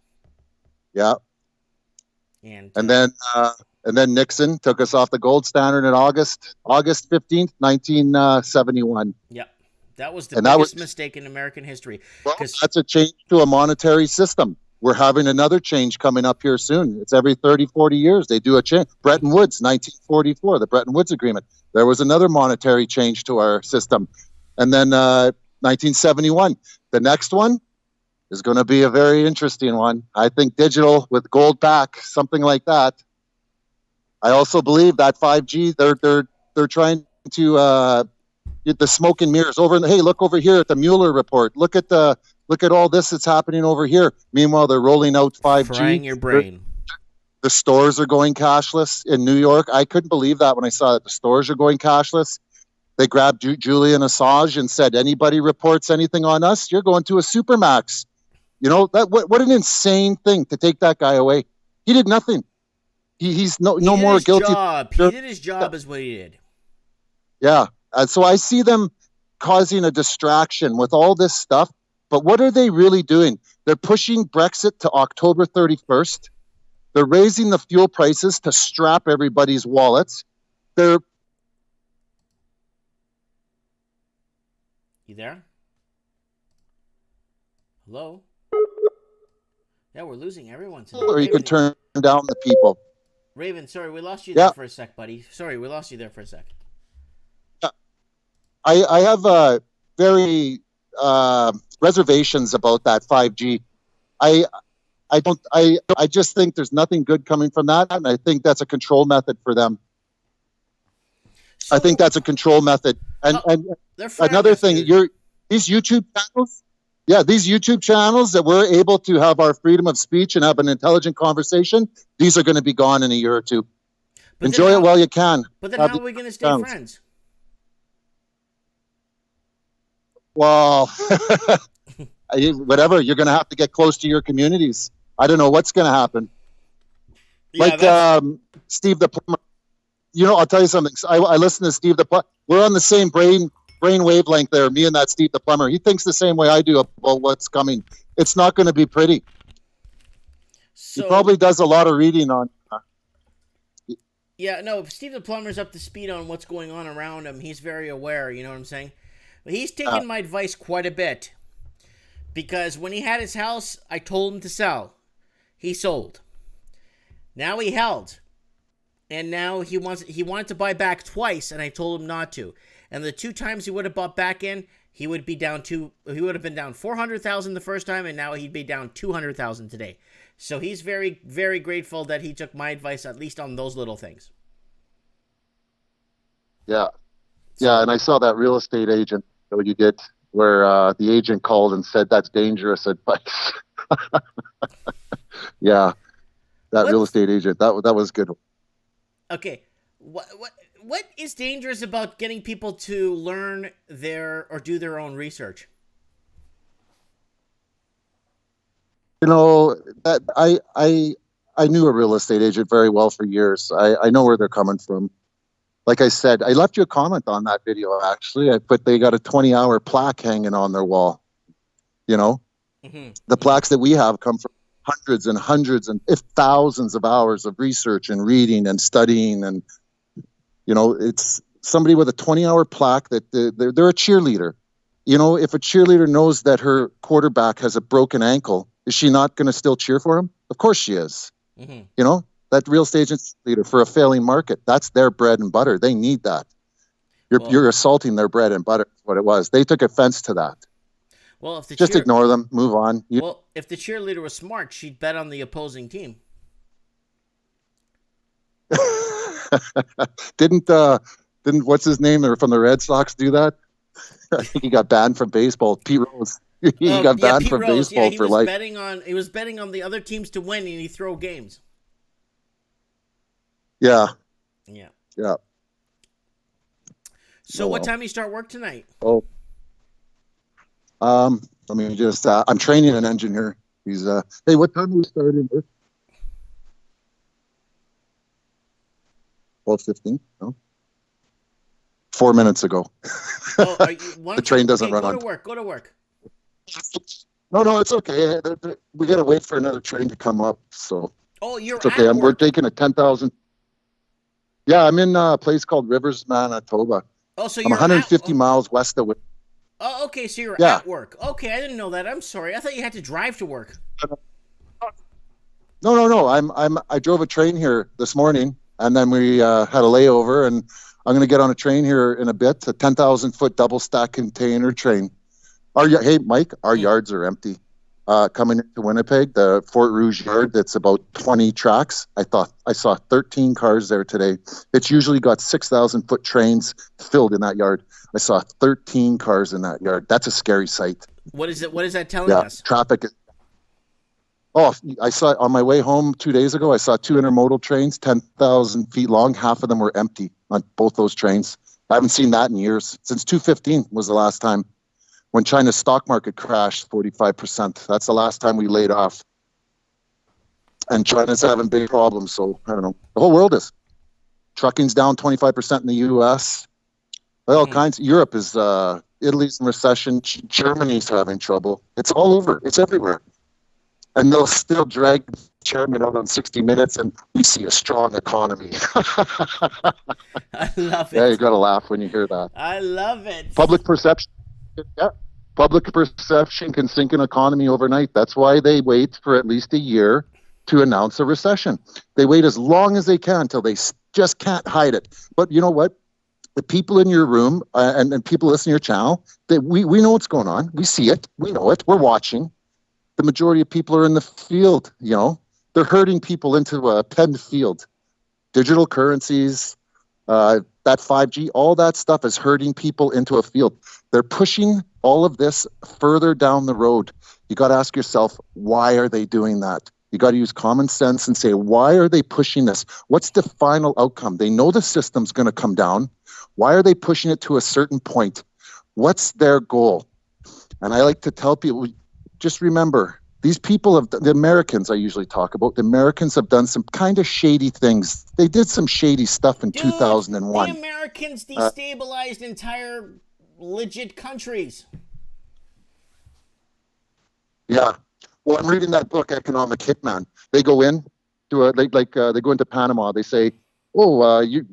Yeah. And then Nixon took us off the gold standard in August 15th, 1971. Yeah. That was the biggest mistake in American history. Well, that's a change to a monetary system. We're having another change coming up here soon. It's every 30, 40 years they do a change. Bretton Woods, 1944, the Bretton Woods Agreement. There was another monetary change to our system. And then 1971. The next one is going to be a very interesting one. I think digital with gold back, something like that. I also believe that 5G, they're trying to get the smoke and mirrors over. Hey, look over here at the Mueller report. Look at all this that's happening over here. Meanwhile, they're rolling out 5G. Frying your brain. The stores are going cashless in New York. I couldn't believe that when I saw that the stores are going cashless. They grabbed Julian Assange and said, anybody reports anything on us, you're going to a supermax. You know, what an insane thing to take that guy away. He did nothing. He's no more guilty. He did his job is what he did. Yeah. So I see them causing a distraction with all this stuff. But what are they really doing? They're pushing Brexit to October 31st. They're raising the fuel prices to strap everybody's wallets. You there? Hello? Yeah, we're losing everyone today. Or you can turn down the people. Raven, sorry, we lost you there for a sec, buddy. Sorry, we lost you there for a sec. I have very reservations about that 5G. I just think there's nothing good coming from that, and I think that's a control method for them. I think that's a control method. And another thing, these YouTube channels that we're able to have our freedom of speech and have an intelligent conversation, these are going to be gone in a year or two. Enjoy it while you can. But then how are we going to stay friends? Well, whatever. You're going to have to get close to your communities. I don't know what's going to happen. Yeah, Steve the Plumber. You know, I'll tell you something. I listen to Steve the Plumber. We're on the same brain brain wavelength there. Me and that Steve the plumber. He thinks the same way I do about what's coming. It's not going to be pretty. So He probably does a lot of reading on. yeah, no, if Steve the plumber's up to speed on what's going on around him. He's very aware. You know what I'm saying? But he's taken my advice quite a bit, because when he had his house, I told him to sell. He sold. Now he held. And now he wanted to buy back twice, and I told him not to. And the 2 times he would have bought back in, he would be down he would have been down 400,000 the first time, and now he'd be down 200,000 today. So he's very, very grateful that he took my advice, at least on those little things. Yeah. Yeah, and I saw that real estate agent that you did, where the agent called and said that's dangerous advice. Yeah, that real estate agent, that was good. Okay, what is dangerous about getting people to learn do their own research? You know, that I knew a real estate agent very well for years. I know where they're coming from. Like I said, I left you a comment on that video, actually. But they got a 20-hour plaque hanging on their wall. You know, the plaques that we have come from hundreds and hundreds and if thousands of hours of research and reading and studying. And, you know, it's somebody with a 20-hour plaque that they're a cheerleader. You know, if a cheerleader knows that her quarterback has a broken ankle, is she not going to still cheer for him? Of course she is. You know, that real estate agent leader for a failing market, that's their bread and butter. They need that. You're assaulting their bread and butter, what it was. They took offense to that. Well, if just ignore them, move on. Well, if the cheerleader was smart, she'd bet on the opposing team. Didn't what's his name from the Red Sox do that? I think he got banned from baseball. Pete Rose. He got banned from baseball for life. He was betting on the other teams to win, and he throw games. Yeah. So what time do you start work tonight? Let me just I'm training an engineer. He's hey, what time do we start in work? 12:15? No. 4 minutes ago. The train doesn't run on. Go to work. No, it's okay. We gotta wait for another train to come up. So it's okay. We're taking a 10,000. Yeah, I'm in a place called Rivers, Manitoba. So I'm 150 miles west of. Oh, okay. So you're at work. Okay, I didn't know that. I'm sorry. I thought you had to drive to work. No. I drove a train here this morning, and then we had a layover, and I'm going to get on a train here in a bit. A 10,000-foot double-stack container train. Hey, Mike, our yards are empty. Coming into Winnipeg, the Fort Rouge yard, that's about 20 tracks. I saw 13 cars there today. It's usually got 6,000-foot trains filled in that yard. I saw 13 cars in that yard. That's a scary sight. What is that telling us? Traffic. I saw on my way home 2 days ago, I saw 2 intermodal trains, 10,000 feet long. Half of them were empty on both those trains. I haven't seen that in years. Since 2015 was the last time. When China's stock market crashed 45%, that's the last time we laid off. And China's having big problems, so I don't know. The whole world is. Trucking's down 25% in the U.S. All kinds. Europe is, Italy's in recession. Germany's having trouble. It's all over. It's everywhere. And they'll still drag the chairman out on 60 Minutes, and we see a strong economy. I love it. Yeah, you got to laugh when you hear that. I love it. Public perception. Yeah. Public perception can sink an economy overnight. That's why they wait for at least a year to announce a recession. They wait as long as they can until they just can't hide it. But you know what? The people in your room and people listening to your channel, we know what's going on. We see it. We know it. We're watching. The majority of people are in the field. You know, they're herding people into a penned field. Digital currencies, that 5G, all that stuff is herding people into a field. They're pushing all of this further down the road. You got to ask yourself, why are they doing that? You got to use common sense and say, why are they pushing this? What's the final outcome? They know the system's going to come down. Why are they pushing it to a certain point? What's their goal? And I like to tell people, just remember, these people the Americans I usually talk about, the Americans have done some kind of shady things. They did some shady stuff in 2001. The Americans destabilized entire legit countries. Yeah. Well, I'm reading that book, Economic Hitman. They go in to they go into Panama. They say, "Oh, you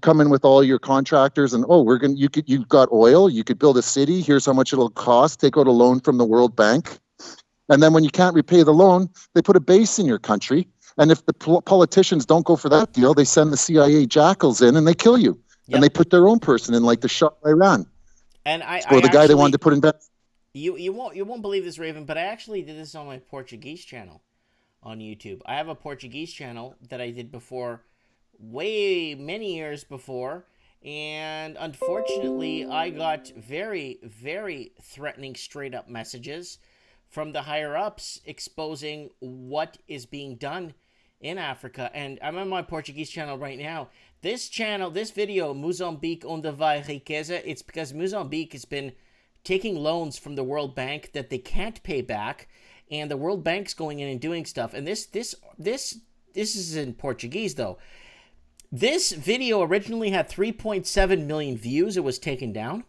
come in with all your contractors, and you've got oil. You could build a city. Here's how much it'll cost. Take out a loan from the World Bank, and then when you can't repay the loan, they put a base in your country. And if the politicians don't go for that deal, they send the CIA jackals in and they kill you. Yep. And they put their own person in, like the Shah of Iran, And or the guy they wanted to put in bed." You won't believe this, Raven, but I actually did this on my Portuguese channel on YouTube. I have a Portuguese channel that I did before, many years before, and unfortunately I got very, very threatening straight up messages from the higher ups exposing what is being done in Africa. And I'm on my Portuguese channel right now. This video, Mozambique onde vai riqueza, it's because Mozambique has been taking loans from the World Bank that they can't pay back, and the World Bank's going in and doing stuff. And this is in Portuguese though. This video originally had 3.7 million views. It was taken down.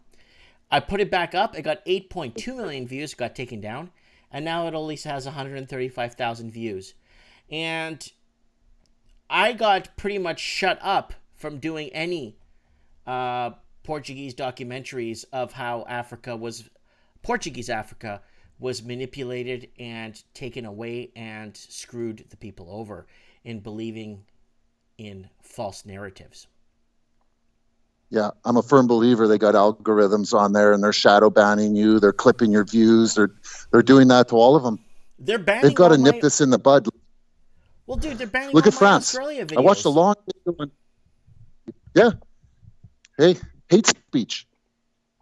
I put it back up. It got 8.2 million views. It got taken down, and now it only has 135,000 views. And I got pretty much shut up from doing any Portuguese documentaries of how Portuguese Africa was manipulated and taken away and screwed the people over in believing in false narratives. Yeah, I'm a firm believer they got algorithms on there and they're shadow banning you. They're clipping your views. They're doing that to all of them. They're banning. They've got to nip this in the bud. Well, dude, they're banning. Look at France. Australia videos. I watched a long video on. Yeah. Hey, hate speech.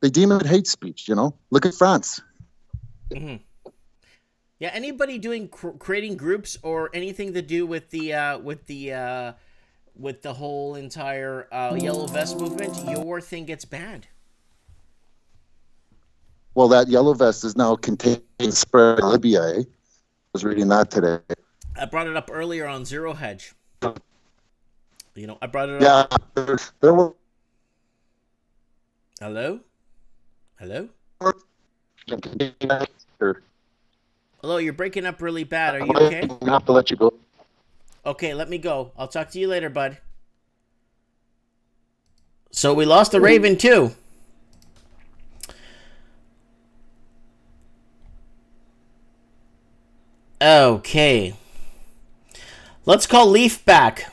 They deem it hate speech. Look at France. Mm-hmm. Yeah. Anybody doing creating groups or anything to do with the whole entire yellow vest movement, your thing gets banned. Well, that yellow vest is now contained spread in Libya. I was reading that today. I brought it up earlier on Zero Hedge. I brought it up. Yeah, there were. Hello? Hello, you're breaking up really bad. Are you okay? I have to let you go. Okay, let me go. I'll talk to you later, bud. So we lost the Raven too. Okay. Let's call Leaf back.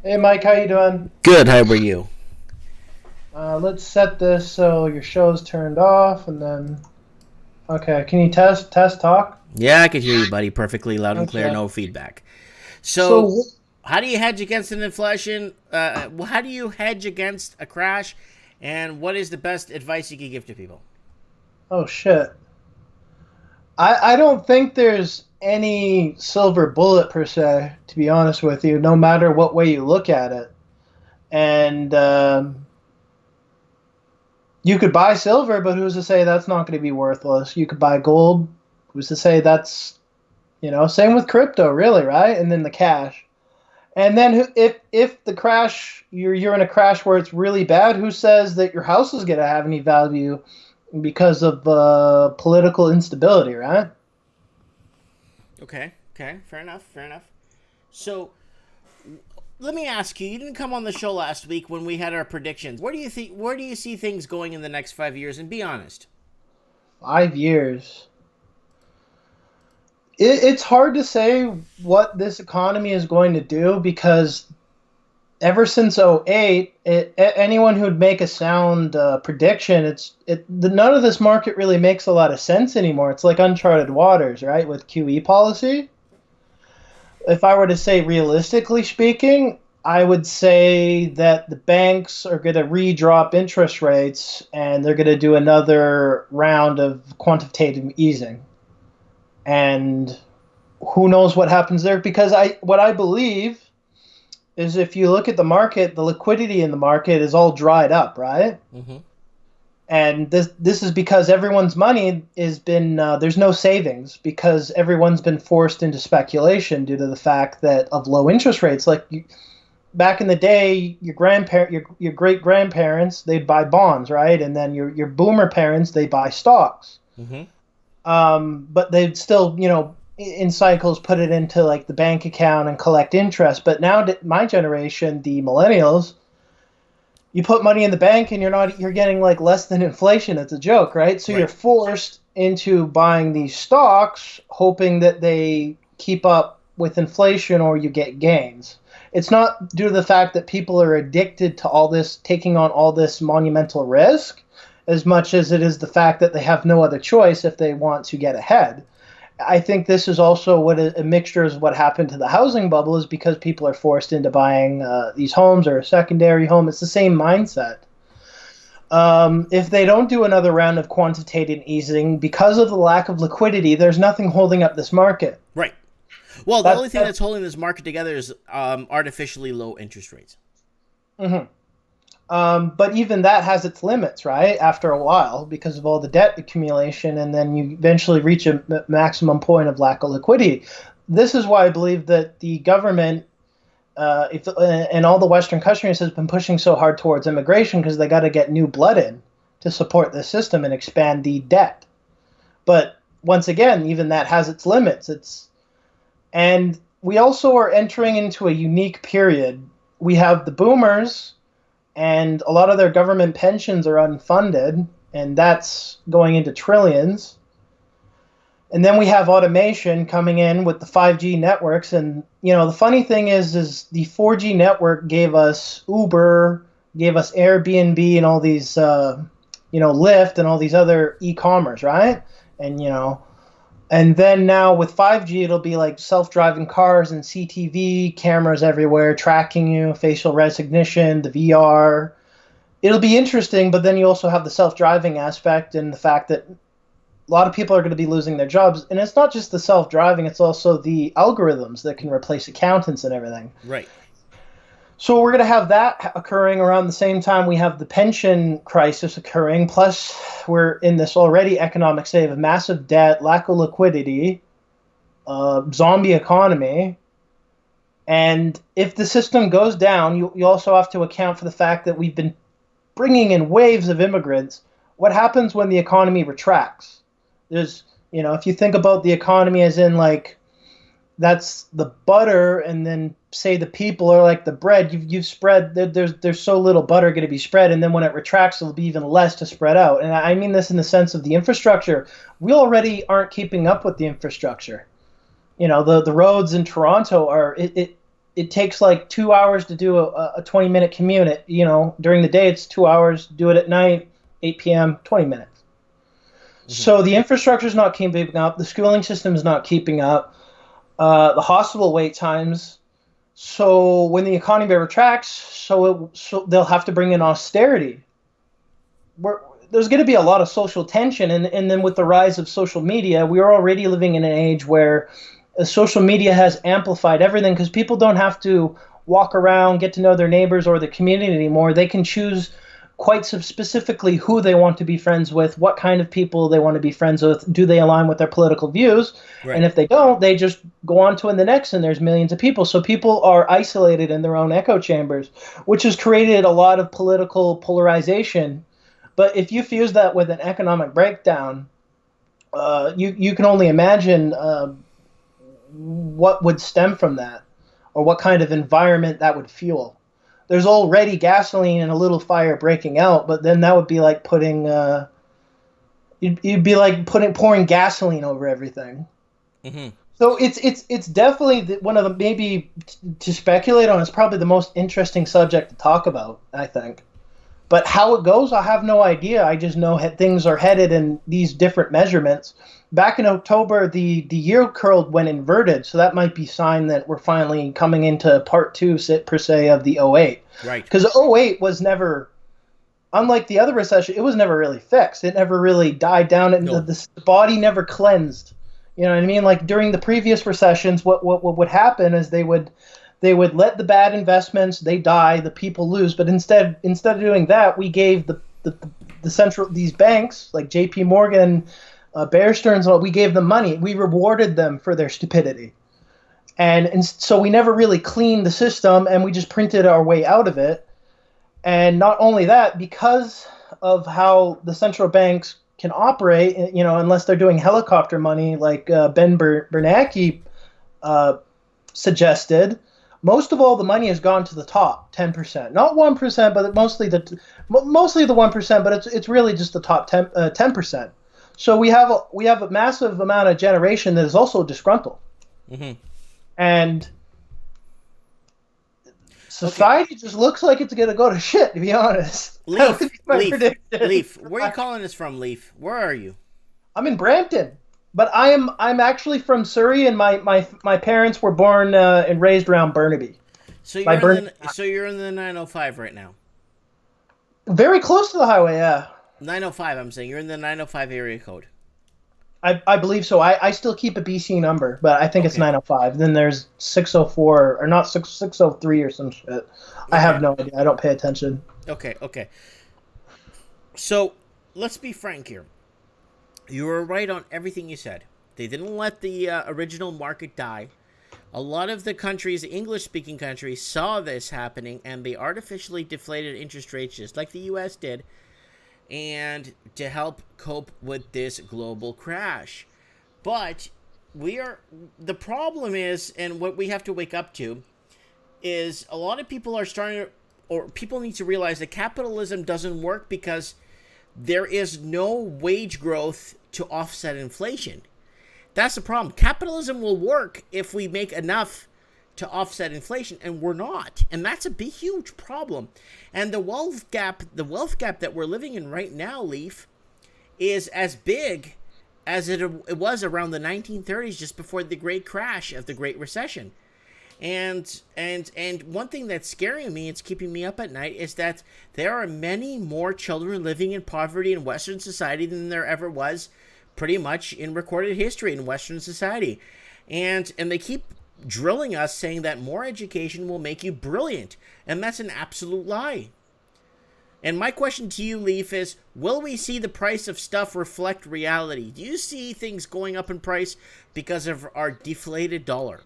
Hey, Mike, how you doing? Good, how are you? Let's set this so your show's turned off, and then... Okay, can you test talk? Yeah, I can hear you, buddy, perfectly loud and clear, no feedback. So how do you hedge against an inflation? How do you hedge against a crash? And what is the best advice you can give to people? Oh, shit. I don't think there's any silver bullet, per se, to be honest with you, no matter what way you look at it. And you could buy silver, but who's to say that's not going to be worthless? You could buy gold. Who's to say that's, same with crypto, really, right? And then the cash. And then if the crash, you're in a crash where it's really bad, who says that your house is going to have any value because of political instability, right? Okay, fair enough. So, let me ask you, you didn't come on the show last week when we had our predictions. Where do you see things going in the next 5 years? And be honest. 5 years. It's hard to say what this economy is going to do because ever since '08, anyone who'd make a sound prediction, none of this market really makes a lot of sense anymore. It's like uncharted waters, right, with QE policy. If I were to say realistically speaking, I would say that the banks are going to re-drop interest rates and they're going to do another round of quantitative easing. And who knows what happens there? Because what I believe is if you look at the market, the liquidity in the market is all dried up, right? Mm-hmm. And this is because everyone's money has been there's no savings because everyone's been forced into speculation due to the fact that of low interest rates. Like back in the day, your great grandparents, they'd buy bonds, right? And then your boomer parents, they buy stocks. But they'd still, in cycles put it into like the bank account and collect interest. But now my generation, the millennials, you put money in the bank and you're getting like less than inflation. It's a joke, right? So you're forced into buying these stocks, hoping that they keep up with inflation or you get gains. It's not due to the fact that people are addicted to all this, taking on all this monumental risk, as much as it is the fact that they have no other choice if they want to get ahead. I think this is also what a mixture is what happened to the housing bubble is because people are forced into buying these homes or a secondary home. It's the same mindset. If they don't do another round of quantitative easing, because of the lack of liquidity, there's nothing holding up this market. Right. Well, the only thing that's holding this market together is artificially low interest rates. But even that has its limits, right? After a while, because of all the debt accumulation, and then you eventually reach a maximum point of lack of liquidity. This is why I believe that the government and all the Western countries has been pushing so hard towards immigration because they got to get new blood in to support the system and expand the debt. But once again, even that has its limits. And we also are entering into a unique period. We have the boomers, and a lot of their government pensions are unfunded, and that's going into trillions. And then we have automation coming in with the 5G networks. And, the funny thing is the 4G network gave us Uber, gave us Airbnb and all these, Lyft and all these other e-commerce, right? And then now with 5G, it'll be like self-driving cars and CTV cameras everywhere, tracking you, facial recognition, the VR. It'll be interesting, but then you also have the self-driving aspect and the fact that a lot of people are going to be losing their jobs. And it's not just the self-driving, it's also the algorithms that can replace accountants and everything. Right. So we're going to have that occurring around the same time we have the pension crisis occurring. Plus, we're in this already economic state of massive debt, lack of liquidity, zombie economy. And if the system goes down, you also have to account for the fact that we've been bringing in waves of immigrants. What happens when the economy retracts? There's, if you think about the economy as in like, that's the butter, and then say the people are like the bread. You've spread. There's so little butter going to be spread, and then when it retracts, there'll be even less to spread out. And I mean this in the sense of the infrastructure. We already aren't keeping up with the infrastructure. The roads in Toronto are. It takes like 2 hours to do a 20-minute commute. During the day it's 2 hours. Do it at night, 8 p.m., 20 minutes. So the infrastructure is not keeping up. The schooling system is not keeping up. The hospital wait times. So when the economy retracts, so they'll have to bring in austerity. There's going to be a lot of social tension, and then with the rise of social media, we are already living in an age where social media has amplified everything because people don't have to walk around, get to know their neighbors or the community anymore. They can choose quite specifically who they want to be friends with, what kind of people they want to be friends with, do they align with their political views, right. And if they don't, they just go on to the next, and there's millions of people. So people are isolated in their own echo chambers, which has created a lot of political polarization. But if you fuse that with an economic breakdown, you can only imagine what would stem from that, or what kind of environment that would fuel. There's already gasoline and a little fire breaking out, but then that would be like putting you'd be like pouring gasoline over everything. Mm-hmm. So it's definitely one of the, maybe to speculate on, it's probably the most interesting subject to talk about, I think. But how it goes, I have no idea. I just know things are headed in these different measurements. Back in October, the yield curve went inverted, so that might be a sign that we're finally coming into part two, per se, of the 08. Right. Because 08 was never, unlike the other recession, it was never really fixed. It never really died down, and the body never cleansed. You know what I mean? Like during the previous recessions, what would happen is they would let the bad investments, they die, the people lose. But instead of doing that, we gave the these banks like J.P. Morgan, Bear Stearns, we gave them money. We rewarded them for their stupidity. And so we never really cleaned the system, and we just printed our way out of it. And not only that, because of how the central banks can operate, unless they're doing helicopter money like Ben Bernanke suggested, most of all the money has gone to the top 10%. Not 1%, but mostly the 1%, but it's really just the top 10%. So we have a massive amount of generation that is also disgruntled. Mm-hmm. And society just looks like it's going to go to shit, to be honest. Leaf, where are you calling us from, Leaf? Where are you? I'm in Brampton, but I'm actually from Surrey, and my parents were born and raised around Burnaby. So you're in the 905 right now? Very close to the highway, yeah. 905, I'm saying. You're in the 905 area code. I believe so. I still keep a BC number, but I think it's 905. Then there's 604, or not 603 or some shit. Okay. I have no idea. I don't pay attention. Okay. So, let's be frank here. You were right on everything you said. They didn't let the original market die. A lot of the countries, English-speaking countries, saw this happening, and they artificially deflated interest rates just like the U.S. did, and to help cope with this global crash. But the problem is, and what we have to wake up to, is a lot of people are people need to realize that capitalism doesn't work because there is no wage growth to offset inflation. That's the problem. Capitalism will work if we make enough to offset inflation, and we're not. And that's a big, huge problem. And the wealth gap that we're living in right now, Leaf, is as big as it was around the 1930s, just before the great crash of the Great Recession. And one thing that's scaring me, it's keeping me up at night, is that there are many more children living in poverty in Western society than there ever was pretty much in recorded history in Western society. And they keep drilling us, saying that more education will make you brilliant, and that's an absolute lie. And my question to you, Leaf, is will we see the price of stuff reflect reality? Do you see things going up in price because of our deflated dollar?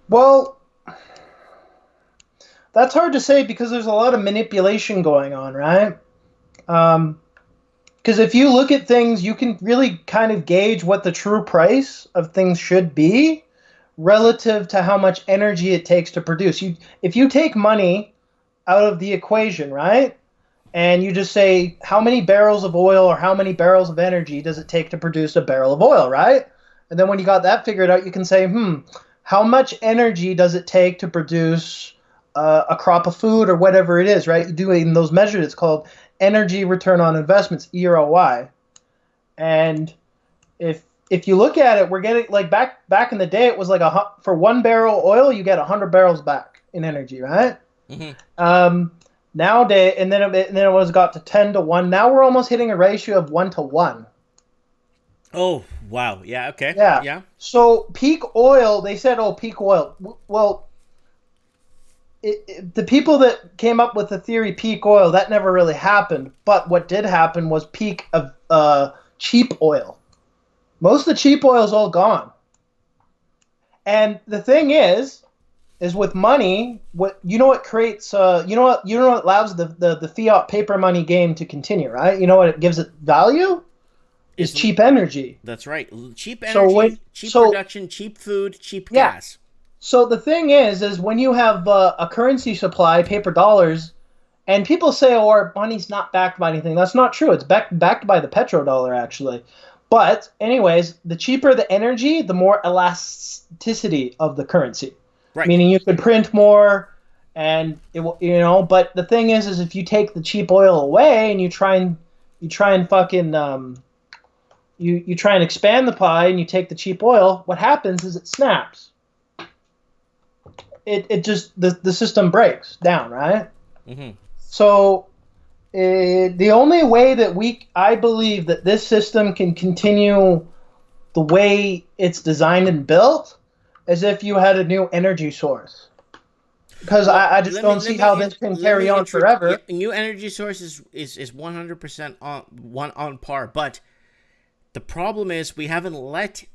Well, that's hard to say because there's a lot of manipulation going on, right? Because if you look at things, you can really kind of gauge what the true price of things should be relative to how much energy it takes to produce. If you take money out of the equation, right, and you just say how many barrels of oil or how many barrels of energy does it take to produce a barrel of oil, right? And then when you got that figured out, you can say, how much energy does it take to produce a crop of food or whatever it is, right? Doing those measures, it's called energy return on investments, EROI. And if you look at it, we're getting, like, back in the day, it was like for 1 barrel oil, you get 100 barrels back in energy, right? Mm-hmm. Nowadays, and then it was got to 10 to 1. Now we're almost hitting a ratio of 1 to 1. Oh, wow. Yeah, okay. Yeah. So peak oil, they said, peak oil. Well, the people that came up with the theory peak oil, that never really happened. But what did happen was peak of cheap oil. Most of the cheap oil is all gone. And the thing is with money, what creates, what allows the fiat paper money game to continue, right? You know what it gives it value? Is cheap energy. That's right. Cheap energy, cheap production, cheap food, cheap gas. So the thing is when you have a currency supply, paper dollars, and people say, our money's not backed by anything. That's not true. It's backed by the petrodollar, actually. But anyways, the cheaper the energy, the more elasticity of the currency. Right. Meaning you could print more, and it will, But the thing is if you take the cheap oil away and you try and fucking you try and expand the pie and you take the cheap oil, what happens is it snaps. It just the system breaks down, right? Mm-hmm. So the only way that I believe that this system can continue the way it's designed and built is if you had a new energy source. because I just don't see how this can carry on forever. New energy source is 100% on par, but the problem is we haven't let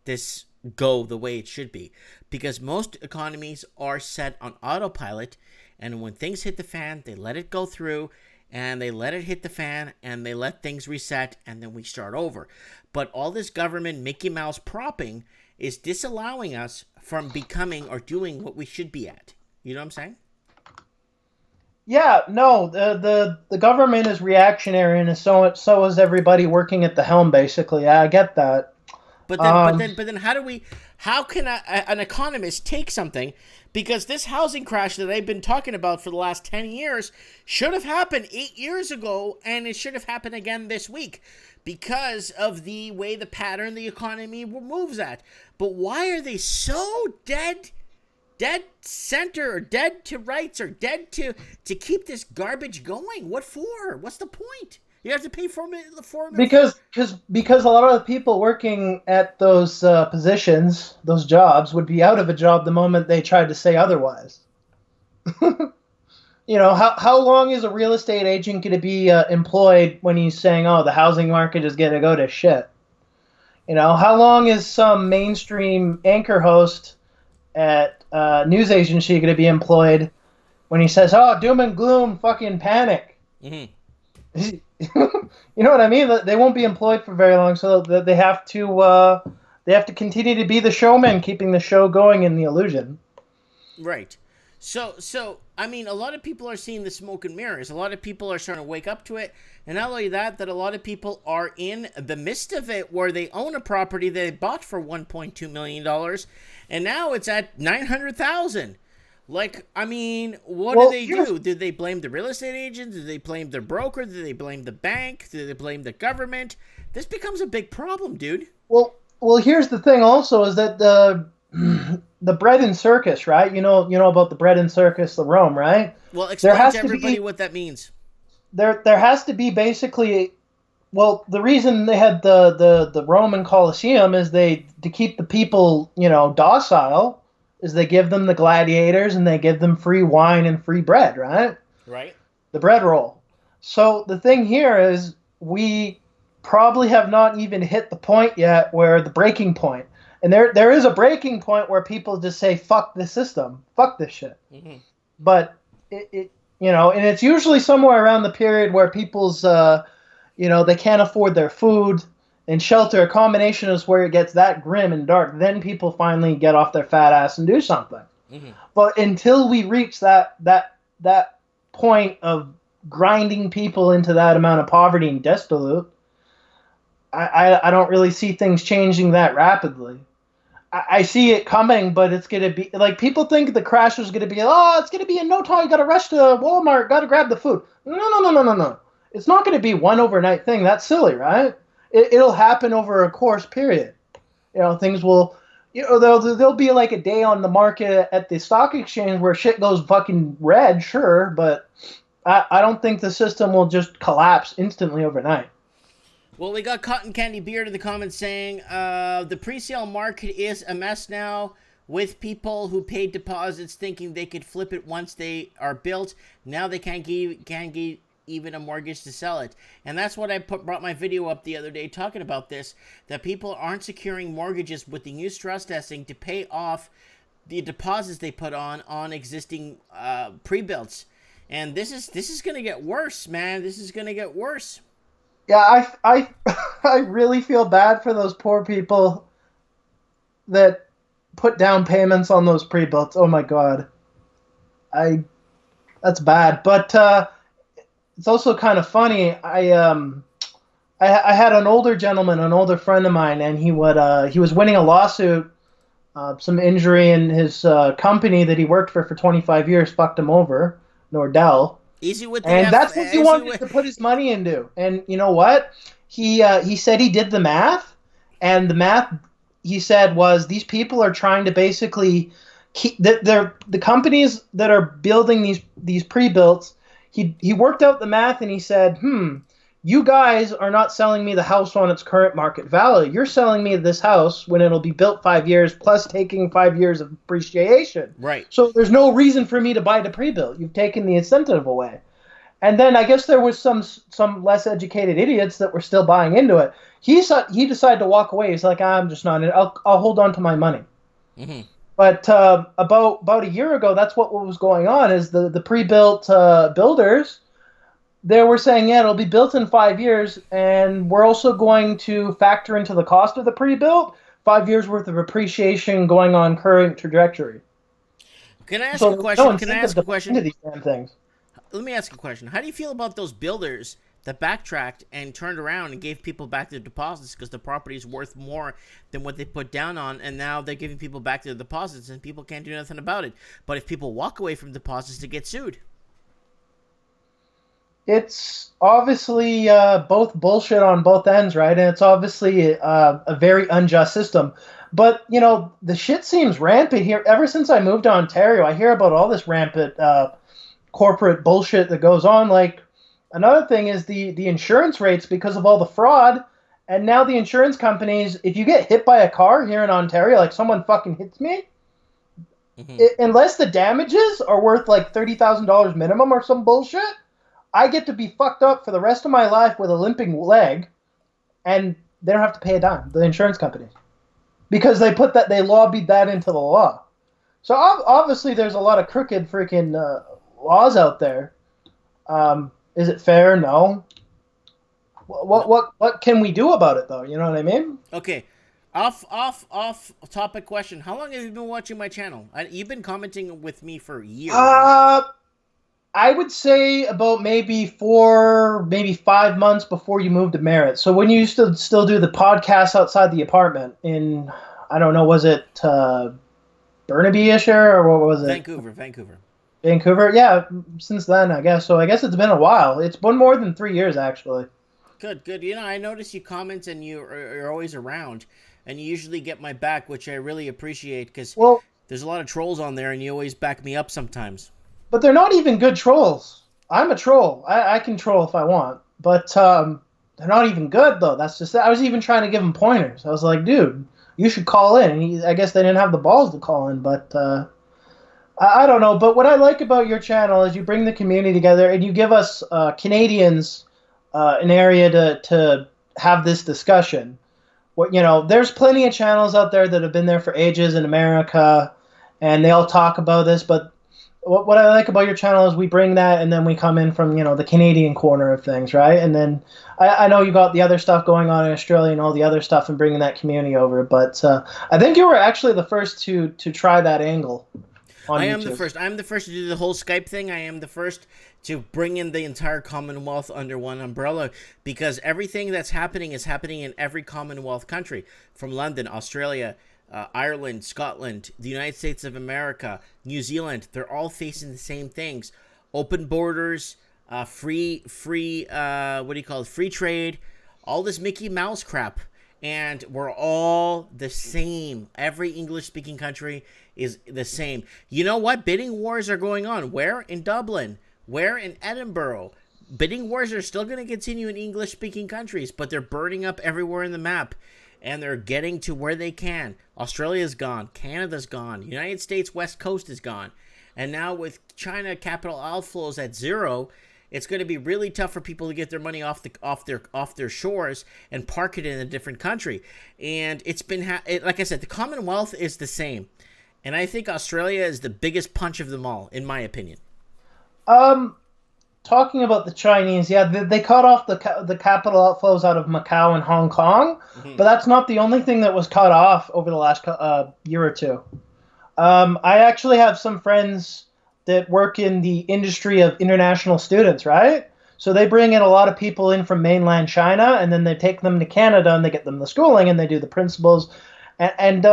this go the way it should be, because most economies are set on autopilot, and when things hit the fan, they let it go through, and they let it hit the fan, and they let things reset, and then we start over. But all this government Mickey Mouse propping is disallowing us from becoming or doing what we should be at. You know what I'm saying? Yeah, no, the government is reactionary, and so is everybody working at the helm, basically. I get that. But then how can an economist take something, because this housing crash that I've been talking about for the last 10 years should have happened 8 years ago, and it should have happened again this week because of the way the pattern the economy moves at. But why are they so dead center, or dead to rights, or dead to keep this garbage going? What for? What's the point? You have to pay for it. Because a lot of the people working at those positions, those jobs, would be out of a job the moment they tried to say otherwise. You know, how long is a real estate agent going to be employed when he's saying, oh, the housing market is going to go to shit? You know, how long is some mainstream anchor host at news agency going to be employed when he says, oh, doom and gloom, fucking panic? Mm-hmm. You know what I mean? They won't be employed for very long, so they have to continue to be the showman, keeping the show going in the illusion. Right. So I mean, a lot of people are seeing the smoke and mirrors. A lot of people are starting to wake up to it, and not only that a lot of people are in the midst of it, where they own a property they bought for $1.2 million, and now it's at $900,000. Like, I mean, what do they do? Did they blame the real estate agent? Did they blame the broker? Did they blame the bank? Did they blame the government? This becomes a big problem, dude. Well, here's the thing also, is that the bread and circus, right? You know about the bread and circus, the Rome, right? Well, explain to everybody what that means. There has to be basically, well, the reason they had the Roman Colosseum is to keep the people, docile, is they give them the gladiators and they give them free wine and free bread, right? Right. The bread roll. So the thing here is we probably have not even hit the point yet where the breaking point. And there is a breaking point where people just say, fuck this system, fuck this shit. Mm-hmm. But it and it's usually somewhere around the period where people's, they can't afford their food and shelter. A combination is where it gets that grim and dark. Then people finally get off their fat ass and do something. Mm-hmm. But until we reach that point of grinding people into that amount of poverty and destitute, I don't really see things changing that rapidly. I see it coming, but it's going to be like, people think the crash is going to be, it's going to be in no time. You got to rush to Walmart, got to grab the food. No. It's not going to be one overnight thing. That's silly, right? It'll happen over a course period. Things will, there'll be like a day on the market at the stock exchange where shit goes fucking red, sure, but I don't think the system will just collapse instantly overnight. Well, we got Cotton Candy Beard in the comments saying the pre-sale market is a mess now, with people who paid deposits thinking they could flip it once they are built. Now they can't give even a mortgage to sell it. And that's what I brought my video up the other day talking about this, that people aren't securing mortgages with the new stress testing to pay off the deposits they put on existing pre-builts. And this is going to get worse, man. This is going to get worse. Yeah, I really feel bad for those poor people that put down payments on those pre-builts. Oh my God. That's bad. But it's also kind of funny. I had an older gentleman, an older friend of mine, and he was winning a lawsuit. Some injury in his company that he worked for 25 years fucked him over, Nordell. Easy with and that's what he wanted to put his money into. And you know what? He said he did the math, and the math he said was these people are trying to basically keep the companies that are building these pre-builts. He worked out the math and he said, you guys are not selling me the house on its current market value. You're selling me this house when it'll be built 5 years plus taking 5 years of appreciation. Right. So there's no reason for me to buy the pre-built. You've taken the incentive away. And then I guess there was some less educated idiots that were still buying into it. He decided to walk away. He's like, I'm just not in it. I'll hold on to my money. Mm-hmm. But about a year ago, that's what was going on. Is the pre-built builders, they were saying, yeah, it'll be built in 5 years, and we're also going to factor into the cost of the pre-built 5 years worth of appreciation going on current trajectory. Can I ask a question? Can I ask a question? Into these damn things. Let me ask a question. How do you feel about those builders that backtracked and turned around and gave people back their deposits because the property is worth more than what they put down on, and now they're giving people back their deposits and people can't do nothing about it? But if people walk away from deposits, they get sued. It's obviously both bullshit on both ends, right? And it's obviously a very unjust system. But, you know, the shit seems rampant here. Ever since I moved to Ontario, I hear about all this rampant corporate bullshit that goes on. Like, another thing is the insurance rates because of all the fraud. And now the insurance companies, if you get hit by a car here in Ontario, like someone fucking hits me, unless the damages are worth like $30,000 minimum or some bullshit, I get to be fucked up for the rest of my life with a limping leg, and they don't have to pay a dime, the insurance companies, because they lobbied that into the law. So obviously there's a lot of crooked freaking laws out there. Is it fair? No. What can we do about it though? You know what I mean? Okay. Off topic question. How long have you been watching my channel? You've been commenting with me for years. I would say about maybe 5 months before you moved to Merritt. So when you used to still do the podcast outside the apartment in, I don't know, was it Burnaby-ish or what was it? Vancouver, yeah, since then, I guess. So I guess it's been a while. It's been more than 3 years, actually. Good. You know, I notice you comment and you're always around, and you usually get my back, which I really appreciate, because there's a lot of trolls on there, and you always back me up sometimes. But they're not even good trolls. I'm a troll. I can troll if I want. But they're not even good, though. That's just I was even trying to give them pointers. I was like, dude, you should call in. And I guess they didn't have the balls to call in, but I don't know. But what I like about your channel is you bring the community together and you give us Canadians an area to have this discussion. There's plenty of channels out there that have been there for ages in America, and they all talk about this, but what I like about your channel is we bring that, and then we come in from, the Canadian corner of things, right? And then I know you got the other stuff going on in Australia and all the other stuff and bringing that community over, but I think you were actually the first to try that angle on YouTube. I'm the first to do the whole Skype thing. I am the first to bring in the entire Commonwealth under one umbrella, because everything that's happening is happening in every Commonwealth country, from London, Australia, Ireland, Scotland, the United States of America, New Zealand. They're all facing the same things: open borders, free trade, all this Mickey Mouse crap, and we're all the same. Every English-speaking country is the same. You know what? Bidding wars are going on. Where? In Dublin. Where? In Edinburgh. Bidding wars are still going to continue in English-speaking countries, but they're burning up everywhere in the map. And they're getting to where they can. Australia's gone. Canada's gone. United States West Coast is gone. And now with China capital outflows at zero, it's going to be really tough for people to get their money off their shores and park it in a different country. And it's been like I said, the Commonwealth is the same. And I think Australia is the biggest punch of them all, in my opinion. Talking about the Chinese, yeah, they cut off the capital outflows out of Macau and Hong Kong, but that's not the only thing that was cut off over the last year or two. I actually have some friends that work in the industry of international students, right? So they bring in a lot of people in from mainland China, and then they take them to Canada, and they get them the schooling, and they do the principals, and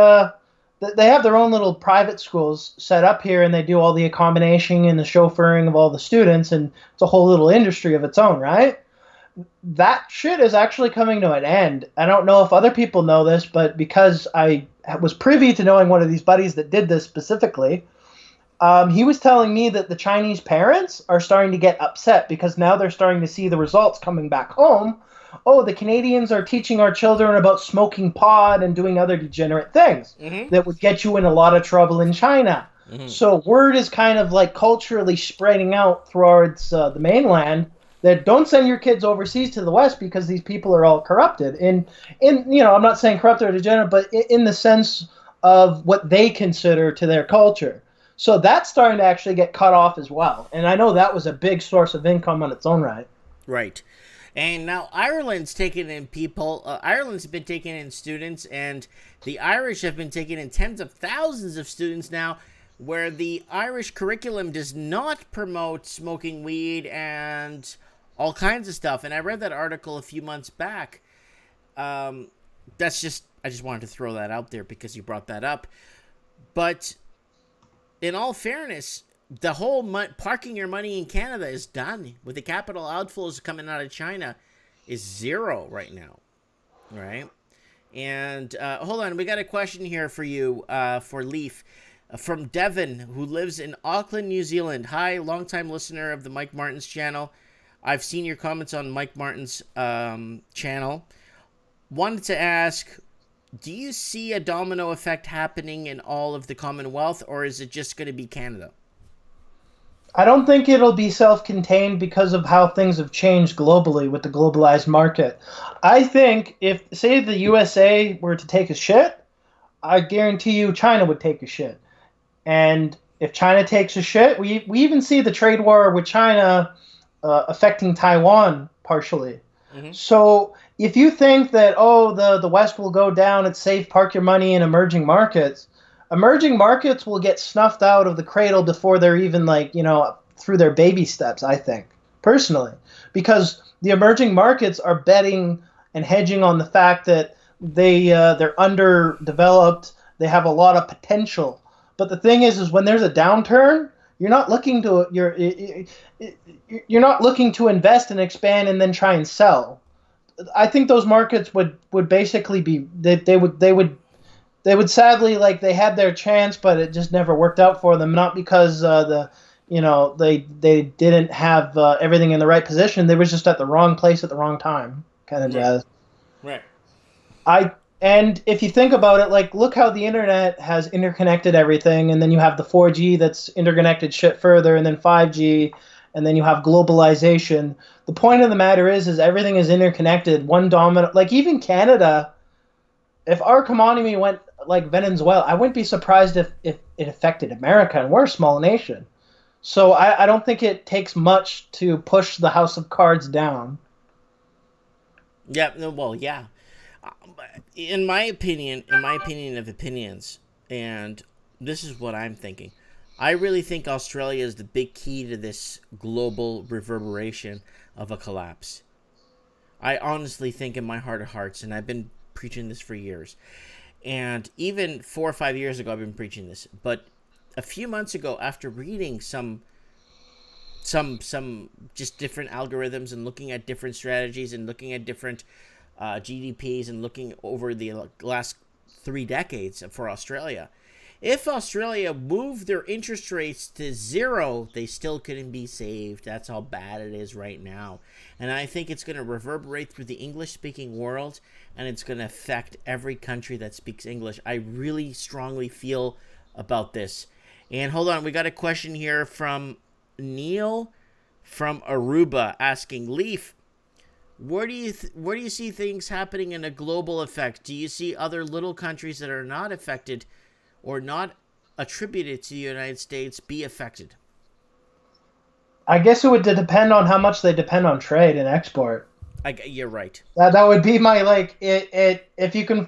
they have their own little private schools set up here, and they do all the accommodation and the chauffeuring of all the students, and it's a whole little industry of its own, right? That shit is actually coming to an end. I don't know if other people know this, but because I was privy to knowing one of these buddies that did this specifically, He was telling me that the Chinese parents are starting to get upset because now they're starting to see the results coming back home. Oh, the Canadians are teaching our children about smoking pot and doing other degenerate things that would get you in a lot of trouble in China. So word is kind of like culturally spreading out towards the mainland that don't send your kids overseas to the West because these people are all corrupted. And I'm not saying corrupted or degenerate, but in the sense of what they consider to their culture. So that's starting to actually get cut off as well. And I know that was a big source of income on its own right. Right. And now Ireland's taking in people. Ireland's been taking in students, and the Irish have been taking in tens of thousands of students now, where the Irish curriculum does not promote smoking weed and all kinds of stuff. And I read that article a few months back. I just wanted to throw that out there because you brought that up. But in all fairness, the whole parking your money in Canada is done. With the capital outflows coming out of China is zero right now, right? And hold on, we got a question here for you, for Leaf, from Devon, who lives in Auckland, New Zealand. Hi, longtime listener of the Mike Martins channel. I've seen your comments on Mike Martins' channel. Wanted to ask, do you see a domino effect happening in all of the Commonwealth, or is it just going to be Canada? I don't think it'll be self-contained because of how things have changed globally with the globalized market. I think if, say, the USA were to take a shit, I guarantee you China would take a shit. And if China takes a shit, we even see the trade war with China affecting Taiwan partially. So if you think that, the West will go down, it's safe, park your money in emerging markets will get snuffed out of the cradle before they're even through their baby steps, I think, personally. Because the emerging markets are betting and hedging on the fact that they're underdeveloped, they have a lot of potential. But the thing is when there's a downturn, you're not looking to invest and expand and then try and sell. I think those markets would basically be they would sadly, they had their chance, but it just never worked out for them. Not because they didn't have everything in the right position. They was just at the wrong place at the wrong time, kind of jazz. Right. And if you think about it, look how the internet has interconnected everything, and then you have the 4G that's interconnected shit further, and then 5G, and then you have globalization. The point of the matter is everything is interconnected. One domino, even Canada. If our economy went like Venezuela, I wouldn't be surprised if it affected America, and we're a small nation. So I don't think it takes much to push the house of cards down. Yeah, well, yeah. In my opinion of opinions, and this is what I'm thinking, I really think Australia is the big key to this global reverberation of a collapse. I honestly think in my heart of hearts, and I've been preaching this for years, and even 4 or 5 years ago I've been preaching this, but a few months ago, after reading some just different algorithms and looking at different strategies and looking at different GDPs and looking over the last 3 decades for Australia, if Australia moved their interest rates to zero, they still couldn't be saved. That's how bad it is right now. And I think it's going to reverberate through the English-speaking world, and it's going to affect every country that speaks English. I really strongly feel about this. And hold on, we got a question here from Neil from Aruba asking, Leaf, where do you see things happening in a global effect? Do you see other little countries that are not affected or not attributed to the United States be affected? I guess it would depend on how much they depend on trade and export. You're right. That would be my if you can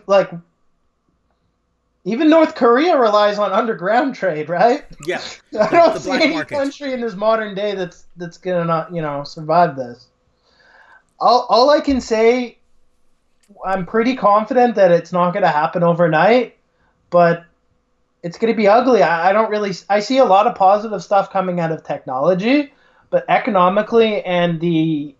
even North Korea relies on underground trade, right? Yeah. I don't see any country in this modern day that's gonna not survive this. All I can say, I'm pretty confident that it's not gonna happen overnight, but it's gonna be ugly. I see a lot of positive stuff coming out of technology, but economically and the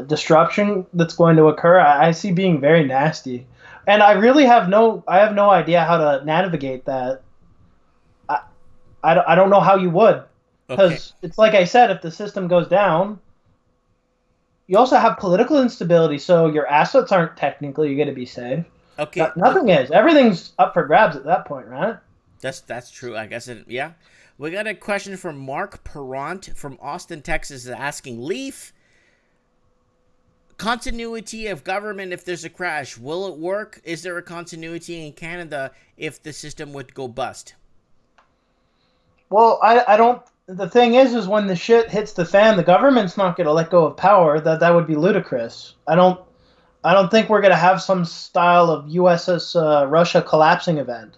disruption that's going to occur, I see being very nasty. And I really have no idea how to navigate that. I don't know how you would. Okay. Because it's like I said, if the system goes down, you also have political instability, so your assets aren't technically going to be safe. Okay. Nothing is. Everything's up for grabs at that point, right? That's true. I guess yeah. We got a question from Mark Perrant from Austin, Texas, asking Leaf. Continuity of government if there's a crash. Will it work? Is there a continuity in Canada if the system would go bust? Well, I don't. The thing is when the shit hits the fan, the government's not going to let go of power. That would be ludicrous. I don't think we're going to have some style of USS Russia collapsing event.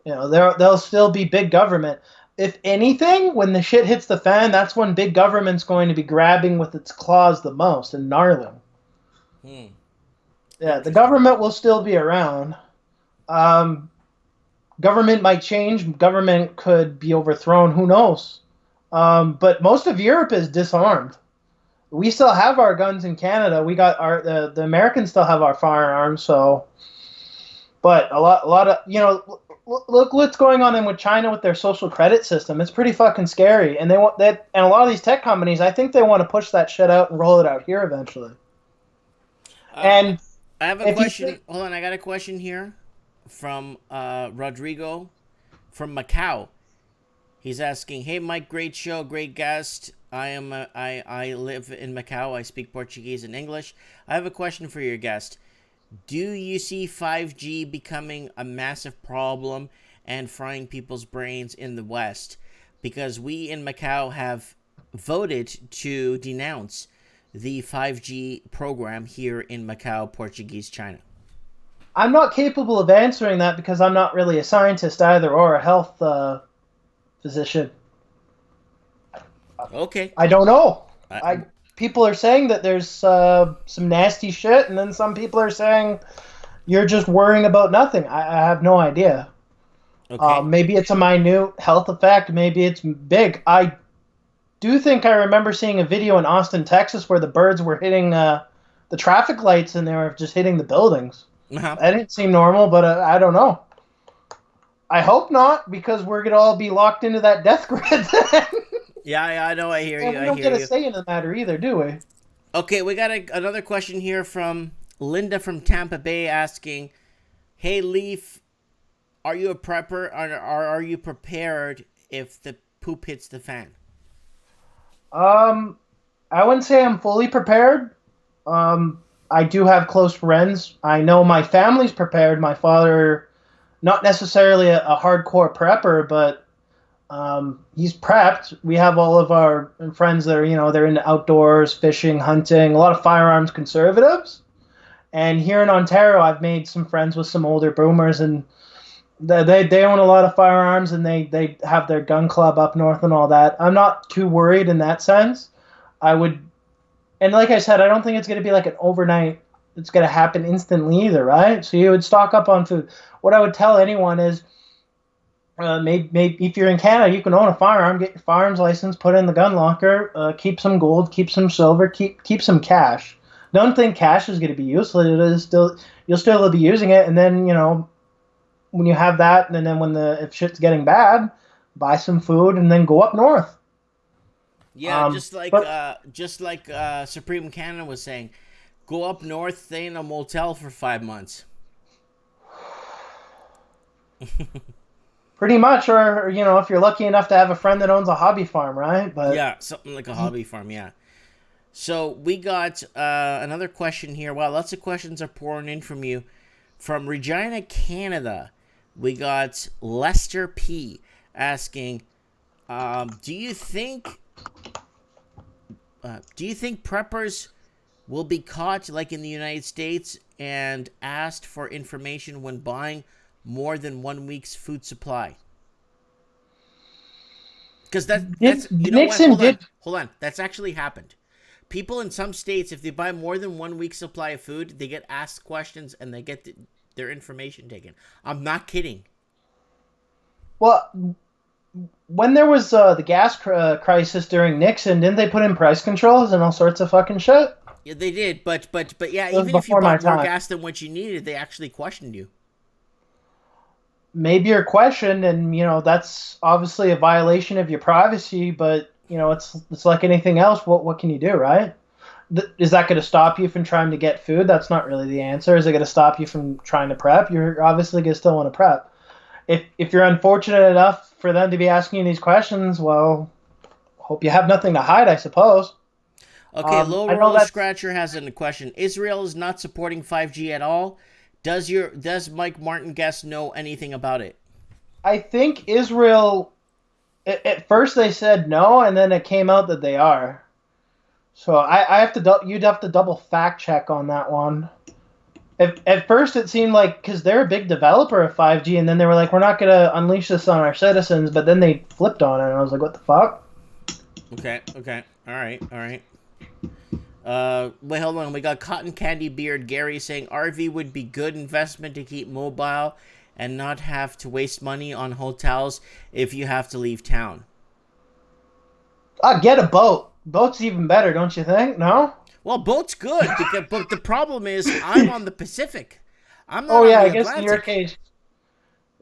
You know, there'll still be big government. If anything, when the shit hits the fan, that's when big government's going to be grabbing with its claws the most and gnarling. Yeah, the government will still be around. Government might change. Government could be overthrown. Who knows? But most of Europe is disarmed. We still have our guns in Canada. We got the Americans still have our firearms. So, but a lot of look what's going on with China with their social credit system. It's pretty fucking scary. And they want that. And a lot of these tech companies, I think they want to push that shit out and roll it out here eventually. And I have a question. Hold on, I got a question here from Rodrigo from Macau. He's asking, "Hey Mike, great show, great guest. I live in Macau. I speak Portuguese and English. I have a question for your guest. Do you see 5G becoming a massive problem and frying people's brains in the West? Because we in Macau have voted to denounce the 5G program here in Macau, Portuguese, China." I'm not capable of answering that because I'm not really a scientist either or a health physician. Okay. I don't know. People are saying that there's some nasty shit, and then some people are saying you're just worrying about nothing. I have no idea. Okay. Maybe it's a minute health effect. Maybe it's big. I do think I remember seeing a video in Austin, Texas, where the birds were hitting the traffic lights, and they were just hitting the buildings. Uh-huh. That didn't seem normal, but I don't know. I hope not, because we're going to all be locked into that death grid then. Yeah, I know. I hear you. And we don't get a say in the matter either, do we? Okay, we got another question here from Linda from Tampa Bay asking, "Hey Leaf, are you a prepper or are you prepared if the poop hits the fan?" I wouldn't say I'm fully prepared. I do have close friends. I know my family's prepared. My father, not necessarily a hardcore prepper, but he's prepped. We have all of our friends that are, they're into outdoors, fishing, hunting, a lot of firearms conservatives. And here in Ontario, I've made some friends with some older boomers, and they own a lot of firearms, and they have their gun club up north and all that. I'm not too worried in that sense. And like I said, I don't think it's going to be like an overnight, it's going to happen instantly either, right? So you would stock up on food. What I would tell anyone is, maybe if you're in Canada, you can own a firearm, get your firearms license, put it in the gun locker, keep some gold, keep some silver, keep some cash. Don't think cash is going to be useless. It is you'll still be using it, and then when you have that, and then if shit's getting bad, buy some food and then go up north. Yeah, just like Supreme Canada was saying, go up north, stay in a motel for 5 months. Pretty much, or if you're lucky enough to have a friend that owns a hobby farm, right? But yeah, something like a hobby farm, yeah. So we got another question here. Wow, lots of questions are pouring in from you. From Regina, Canada, we got Lester P. asking, do you think preppers will be caught like in the United States and asked for information when buying more than 1 week's food supply? Because that's hold on, that's actually happened. People in some states, if they buy more than 1 week's supply of food, they get asked questions and they get their information taken. I'm not kidding. Well, when there was the gas crisis during Nixon, didn't they put in price controls and all sorts of fucking shit? Yeah, they did, but yeah, even if you bought more gas than what you needed, they actually questioned you. maybe you're questioned, and that's obviously a violation of your privacy. But it's like anything else. What can you do, right? Is that going to stop you from trying to get food? That's not really the answer. Is it going to stop you from trying to prep? You're obviously going to still want to prep. If you're unfortunate enough for them to be asking you these questions, well, hope you have nothing to hide, I suppose. Okay, Low Roller Scratcher has a question. Israel is not supporting 5G at all. Does Mike Martin guest know anything about it? I think Israel, at first they said no, and then it came out that they are. So you'd have to double fact check on that one. At first it seemed like, because they're a big developer of 5G, and then they were like, we're not going to unleash this on our citizens, but then they flipped on it, and I was like, what the fuck? Okay. All right. Wait, hold on. We got Cotton Candy Beard Gary saying RV would be good investment to keep mobile and not have to waste money on hotels if you have to leave town. Get a boat. Boat's even better, don't you think? No? Well, boat's good, but the problem is I'm on the Pacific. I'm not on the Atlantic. I guess in your case.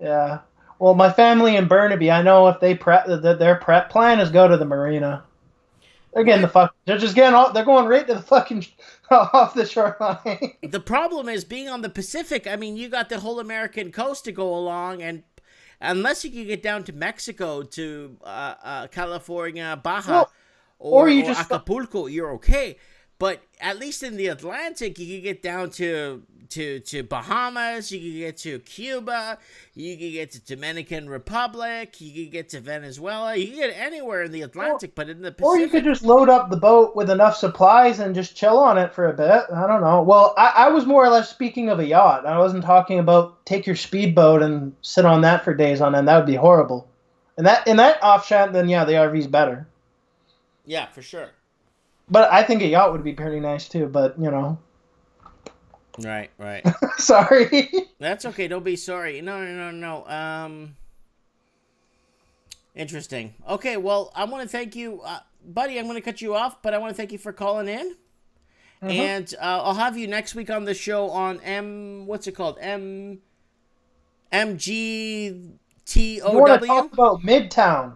Yeah. Well, my family in Burnaby, I know if they prep, their prep plan is go to the marina. They're getting they're just getting they're going right to the fucking off the shoreline. The problem is being on the Pacific. I mean, you got the whole American coast to go along, and unless you can get down to Mexico, to California, Baja, or Acapulco, you're okay. But at least in the Atlantic, you can get down to Bahamas, you can get to Cuba, you can get to Dominican Republic, you can get to Venezuela, you can get anywhere in the Atlantic, but in the Pacific... Or you could just load up the boat with enough supplies and just chill on it for a bit. I don't know. Well, I was more or less speaking of a yacht. I wasn't talking about take your speedboat and sit on that for days on end. That would be horrible. And in that off chance, then yeah, the RV's better. Yeah, for sure. But I think a yacht would be pretty nice too, but Right. Sorry. That's okay, don't be sorry. No. Interesting. Okay, well, I want to thank you, buddy, I'm going to cut you off, but I want to thank you for calling in. Mm-hmm. And I'll have you next week on the show on MGTOW? You want to talk about Midtown.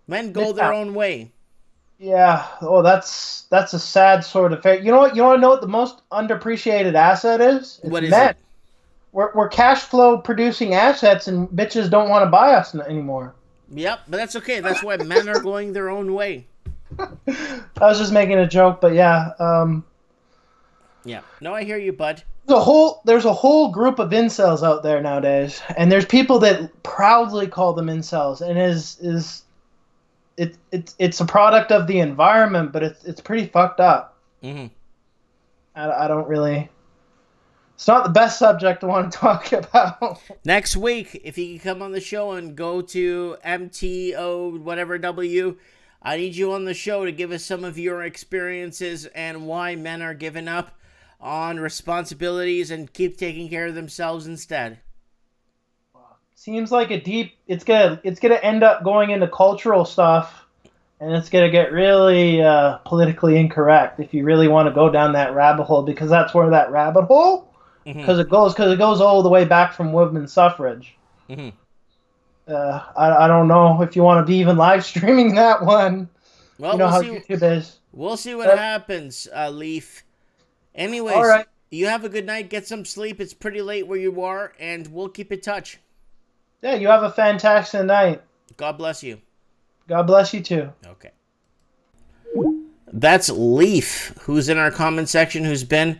Men go their own way. Yeah. Oh, that's a sad sort of affair. You know what? You want to know what the most underappreciated asset is? What is it? We're cash flow producing assets, and bitches don't want to buy us anymore. Yep, but that's okay. That's why men are going their own way. I was just making a joke, but yeah. Yeah. No, I hear you, bud. There's a whole group of incels out there nowadays, and there's people that proudly call them incels, and it's a product of the environment, but it's pretty fucked up. Mm-hmm. I don't really. It's not the best subject to want to talk about. Next week, if you can come on the show and go to MTO whatever W, I need you on the show to give us some of your experiences and why men are giving up on responsibilities and keep taking care of themselves instead. Seems like it's gonna end up going into cultural stuff, and it's gonna get really politically incorrect if you really want to go down that rabbit hole, because that's where that rabbit hole, because it goes all the way back from women's suffrage. Mm-hmm. I don't know if you want to be even live streaming that one. Well, you know how YouTube is. We'll see what happens, Leaf. Anyways, all right. You have a good night. Get some sleep. It's pretty late where you are, and we'll keep in touch. Yeah, you have a fantastic night. God bless you. God bless you too. Okay. That's Leaf, who's in our comment section, who's been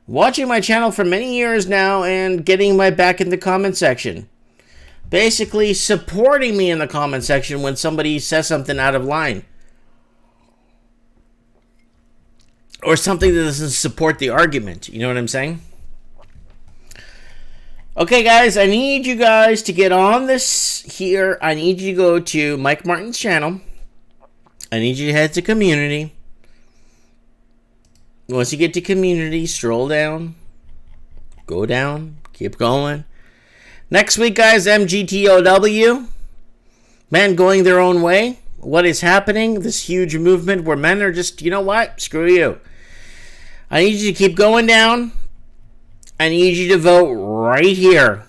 watching my channel for many years now and getting my back in the comment section. Basically supporting me in the comment section when somebody says something out of line. Or something that doesn't support the argument. You know what I'm saying? Okay, guys, I need you guys to get on this here. I need you to go to Mike Martin's channel. I need you to head to community. Once you get to community, stroll down. Go down. Keep going. Next week, guys, MGTOW. Men going their own way. What is happening? This huge movement where men are just, you know what? Screw you. I need you to keep going down. I need you to vote right here.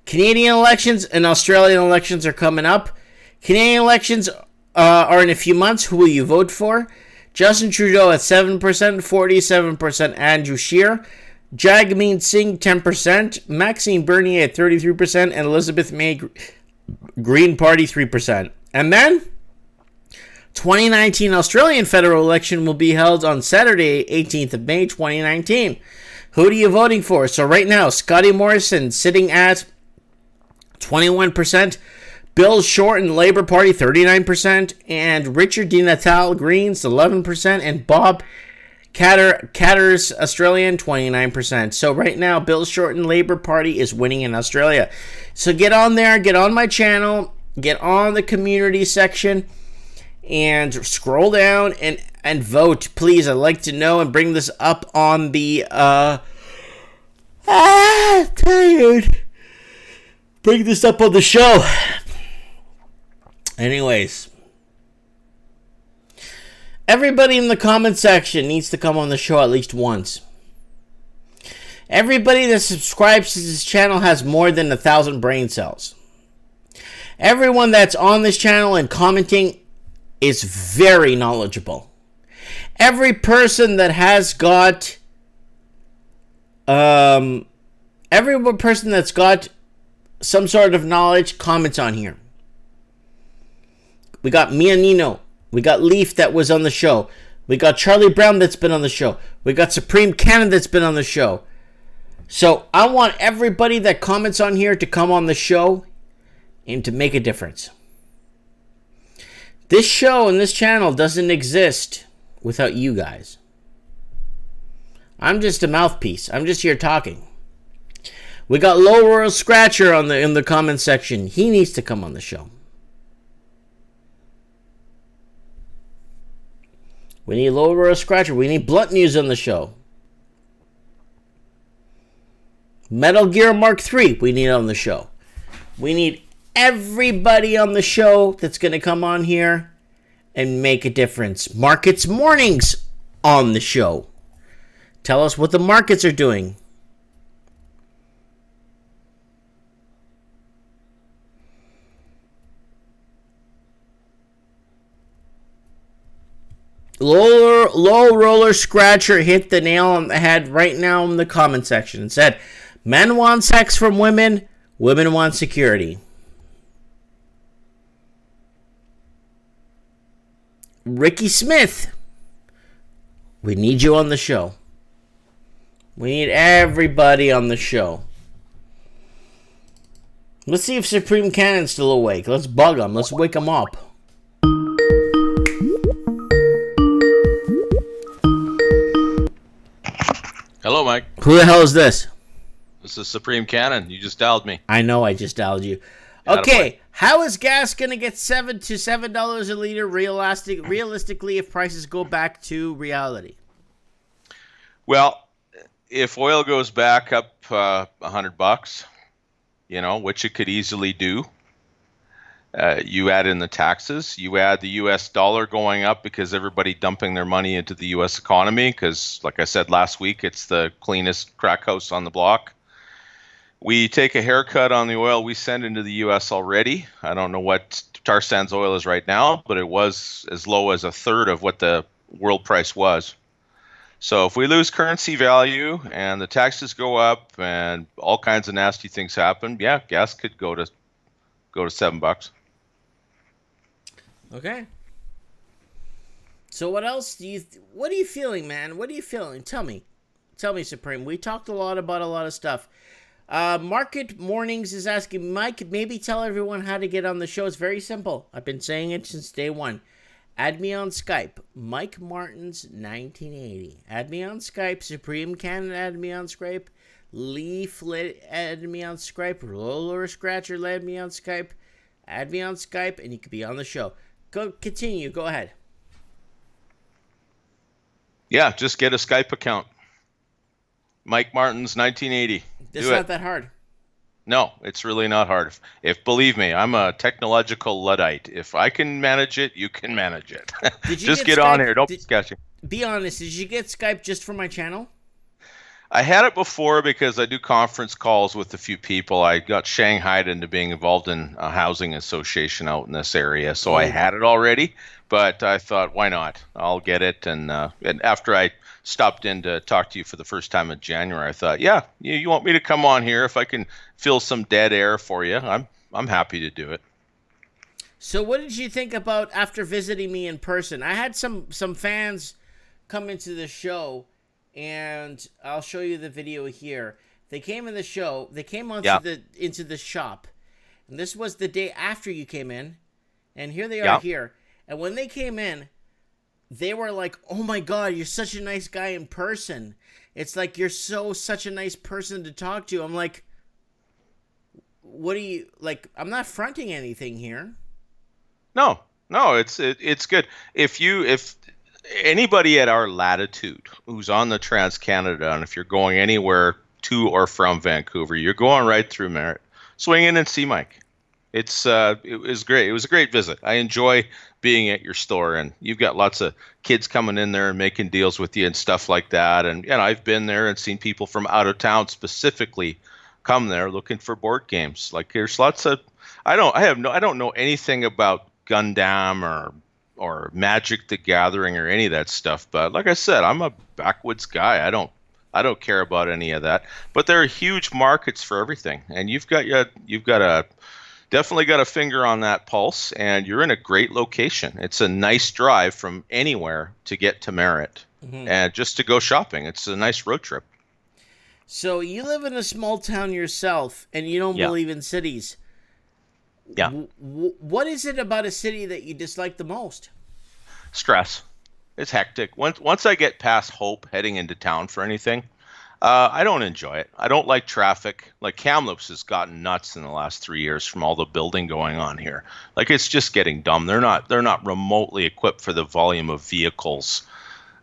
Canadian elections and Australian elections are coming up. Canadian elections are in a few months. Who will you vote for? Justin Trudeau at 7%, 47% Andrew Scheer, Jagmeet Singh 10%, Maxime Bernier at 33%, and Elizabeth May Green Party 3%. And then 2019 Australian federal election will be held on Saturday, 18th of May, 2019. Who are you voting for? So right now, Scotty Morrison sitting at 21%, Bill Shorten, Labour Party, 39%, and Richard Di Natale, Greens, 11%, and Bob Catter's Australian, 29%. So right now, Bill Shorten, Labour Party is winning in Australia. So get on there, get on my channel, get on the community section, and scroll down and vote, please. I'd like to know and bring this up on the, tired. Bring this up on the show. Anyways, everybody in the comment section needs to come on the show at least once. Everybody that subscribes to this channel has more than 1,000 brain cells. Everyone that's on this channel and commenting is very knowledgeable. Every person that has got every person that's got some sort of knowledge comments on here. We got Mia Nino. We got Leaf that was on the show. We got Charlie Brown that's been on the show. We got Supreme Cannon that's been on the show. So I want everybody that comments on here to come on the show and to make a difference. This show and this channel doesn't exist without you guys. I'm just a mouthpiece. I'm just here talking. We got Low Royal Scratcher in the comment section. He needs to come on the show. We need Low Royal Scratcher. We need Blunt News on the show. Metal Gear Mark III, we need on the show. We need everybody on the show that's going to come on here and make a difference. Markets Mornings on the show. Tell us what the markets are doing. Low Roller Scratcher hit the nail on the head right now in the comment section and said, men want sex from women, women want security. Ricky Smith, we need you on the show. We need everybody on the show. Let's see if Supreme Cannon's still awake. Let's bug him. Let's wake him up. Hello, Mike. Who the hell is this? This is Supreme Cannon. You just dialed me. I know I just dialed you. Okay, how is gas going to get $7 a liter realistically if prices go back to reality? Well, if oil goes back up $100, which it could easily do, you add in the taxes, you add the U.S. dollar going up because everybody dumping their money into the U.S. economy because, like I said last week, it's the cleanest crack house on the block. We take a haircut on the oil we send into the U.S. already. I don't know what tar sands oil is right now, but it was as low as a third of what the world price was. So if we lose currency value and the taxes go up and all kinds of nasty things happen, yeah, gas could go to $7. Okay. So what else what are you feeling, man? What are you feeling? Tell me, Supreme. We talked a lot about a lot of stuff. Market Mornings is asking, Mike, maybe tell everyone how to get on the show. It's very simple. I've been saying it since day one. Add me on Skype. Mike Martins 1980. Add me on Skype. Supreme Cannon, add me on Skype. Leaf, add me on Skype. Roller Scratcher, add me on Skype. Add me on Skype, and you could be on the show. Continue. Go ahead. Yeah, just get a Skype account. Mike Martins 1980. It's not that hard. No, it's really not hard. If believe me, I'm a technological Luddite. If I can manage it, you can manage it. Just get on here. Don't be sketchy. Be honest. Did you get Skype just for my channel? I had it before because I do conference calls with a few people. I got shanghaied into being involved in a housing association out in this area, so I had it already. But I thought, why not? I'll get it. And after I stopped in to talk to you for the first time in January, I thought, yeah, you want me to come on here if I can fill some dead air for you? I'm happy to do it. So what did you think about after visiting me in person? I had some fans come into the show, and I'll show you the video here. They came in the show. They came into the shop, and this was the day after you came in, and here they are here. And when they came in, they were like, "Oh my God, you're such a nice guy in person. It's like you're such a nice person to talk to." I'm like, "What do you like? I'm not fronting anything here." No, it's good. If anybody at our latitude who's on the Trans-Canada, and if you're going anywhere to or from Vancouver, you're going right through Merritt. Swing in and see Mike. It was great. It was a great visit. I enjoy being at your store, and you've got lots of kids coming in there and making deals with you and stuff like that. And I've been there and seen people from out of town specifically come there looking for board games. Like there's lots of I don't know anything about Gundam or Magic the Gathering or any of that stuff, but like I said, I'm a backwoods guy. I don't care about any of that. But there are huge markets for everything, and you've definitely got a finger on that pulse, and you're in a great location. It's a nice drive from anywhere to get to Merritt, and just to go shopping. It's a nice road trip. So you live in a small town yourself, and you don't believe in cities. Yeah. What is it about a city that you dislike the most? Stress. It's hectic. Once I get past Hope heading into town for anything, I don't enjoy it. I don't like traffic. Like Kamloops has gotten nuts in the last 3 years from all the building going on here. Like it's just getting dumb. They're not remotely equipped for the volume of vehicles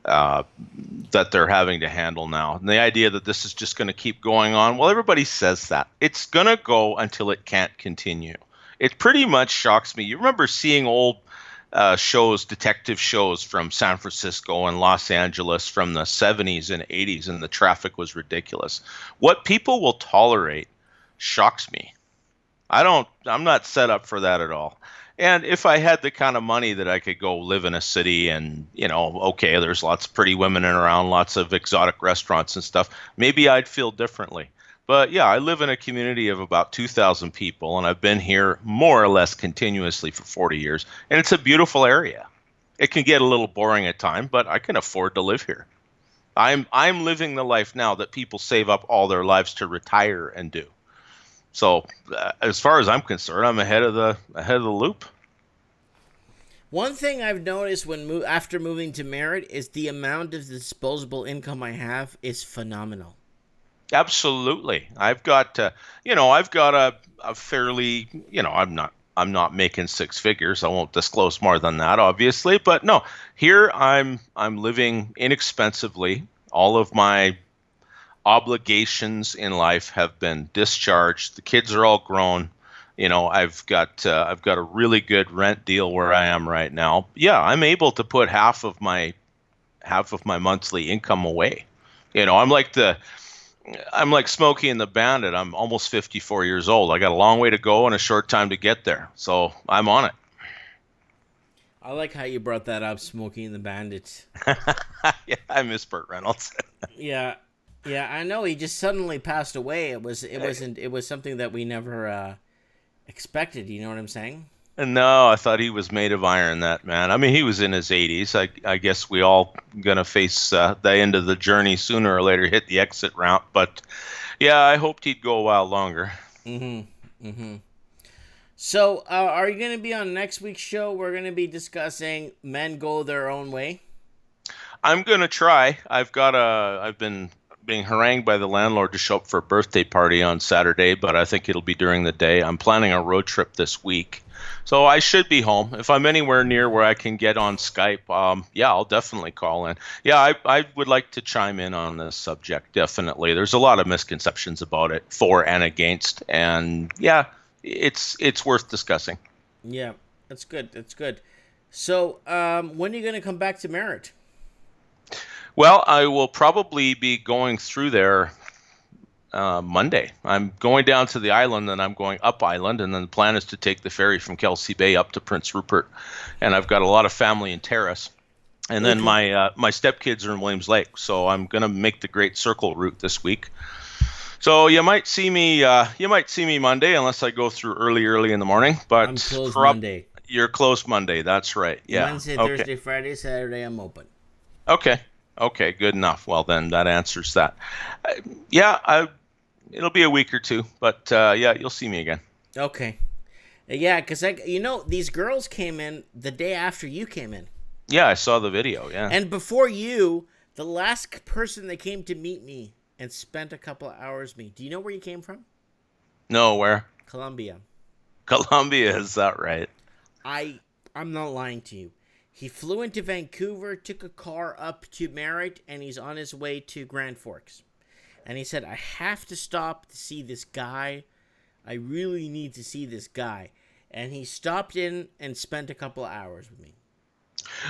that they're having to handle now. And the idea that this is just going to keep going on, well, everybody says that. It's going to go until it can't continue. It pretty much shocks me. You remember seeing old detective shows from San Francisco and Los Angeles from the 70s and 80s, and the traffic was ridiculous. What people will tolerate shocks me. I'm not set up for that at all. And if I had the kind of money that I could go live in a city and, okay, there's lots of pretty women around, lots of exotic restaurants and stuff, maybe I'd feel differently. But yeah, I live in a community of about 2,000 people, and I've been here more or less continuously for 40 years, and it's a beautiful area. It can get a little boring at times, but I can afford to live here. I'm living the life now that people save up all their lives to retire and do. So, as far as I'm concerned, I'm ahead of the loop. One thing I've noticed after moving to Merritt is the amount of disposable income I have is phenomenal. Absolutely. I've got a fairly, I'm not making six figures. I won't disclose more than that, obviously, but no, here I'm living inexpensively. All of my obligations in life have been discharged. The kids are all grown. I've got a really good rent deal where I am right now. Yeah, I'm able to put half of my monthly income away. I'm like Smokey and the Bandit. I'm almost 54 years old. I got a long way to go and a short time to get there. So I'm on it. I like how you brought that up, Smokey and the Bandit. Yeah, I miss Burt Reynolds. Yeah, I know. He just suddenly passed away. It was something that we never expected. You know what I'm saying? No, I thought he was made of iron, that man. I mean, he was in his 80s. I guess we all going to face the end of the journey sooner or later, hit the exit ramp. But, yeah, I hoped he'd go a while longer. So, are you going to be on next week's show? We're going to be discussing men go their own way. I'm going to try. I've been being harangued by the landlord to show up for a birthday party on Saturday, but I think it'll be during the day. I'm planning a road trip this week. So I should be home. If I'm anywhere near where I can get on Skype, I'll definitely call in. Yeah, I would like to chime in on this subject, definitely. There's a lot of misconceptions about it, for and against, and yeah, it's worth discussing. Yeah, that's good. So when are you going to come back to Merritt? Well, I will probably be going through there Monday. I'm going down to the island, and I'm going up island, and then the plan is to take the ferry from Kelsey Bay up to Prince Rupert. And I've got a lot of family in Terrace. And then my stepkids are in Williams Lake, so I'm gonna make the Great Circle route this week. So you might see me Monday, unless I go through early in the morning. But I'm closed Monday. You're closed Monday. That's right. Yeah. Wednesday, okay. Thursday, Friday, Saturday, I'm open. Okay. Okay. Good enough. Well, then that answers that. It'll be a week or two, but you'll see me again. Okay. Yeah, because these girls came in the day after you came in. Yeah, I saw the video. Yeah. And before you, the last person that came to meet me and spent a couple of hours with me. Do you know where you came from? No, where? Colombia. Colombia, is that right? I'm not lying to you. He flew into Vancouver, took a car up to Merritt, and he's on his way to Grand Forks. And he said, I have to stop to see this guy. I really need to see this guy. And he stopped in and spent a couple of hours with me.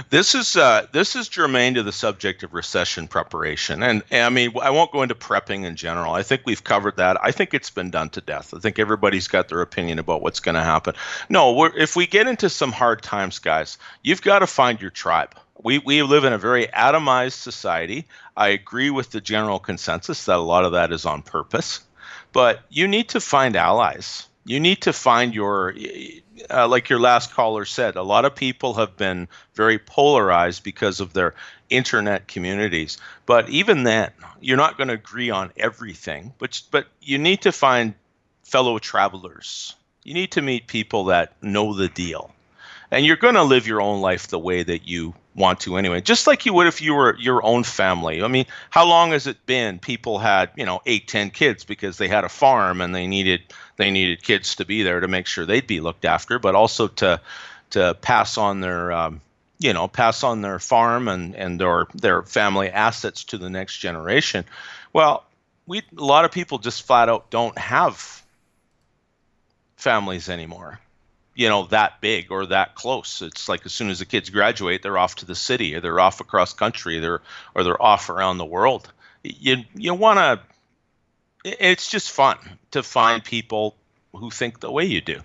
This is germane to the subject of recession preparation, and I mean, I won't go into prepping in general. I think we've covered that. I think it's been done to death. I think everybody's got their opinion about what's going to happen. No, if we get into some hard times, guys, you've got to find your tribe. We live in a very atomized society. I agree with the general consensus that a lot of that is on purpose, but you need to find allies. You need to find your, like your last caller said, a lot of people have been very polarized because of their internet communities. But even then, you're not going to agree on everything. But you need to find fellow travelers. You need to meet people that know the deal. And you're going to live your own life the way that you want to anyway, just like you would if you were your own family. I mean, how long has it been people had, 8, 10 kids because they had a farm and they needed kids to be there to make sure they'd be looked after, but also to pass on their farm and their family assets to the next generation. Well, a lot of people just flat out don't have families anymore, that big or that close. It's like as soon as the kids graduate, they're off to the city, or they're off across country, or they're off around the world. You want to. It's just fun to find people who think the way you do.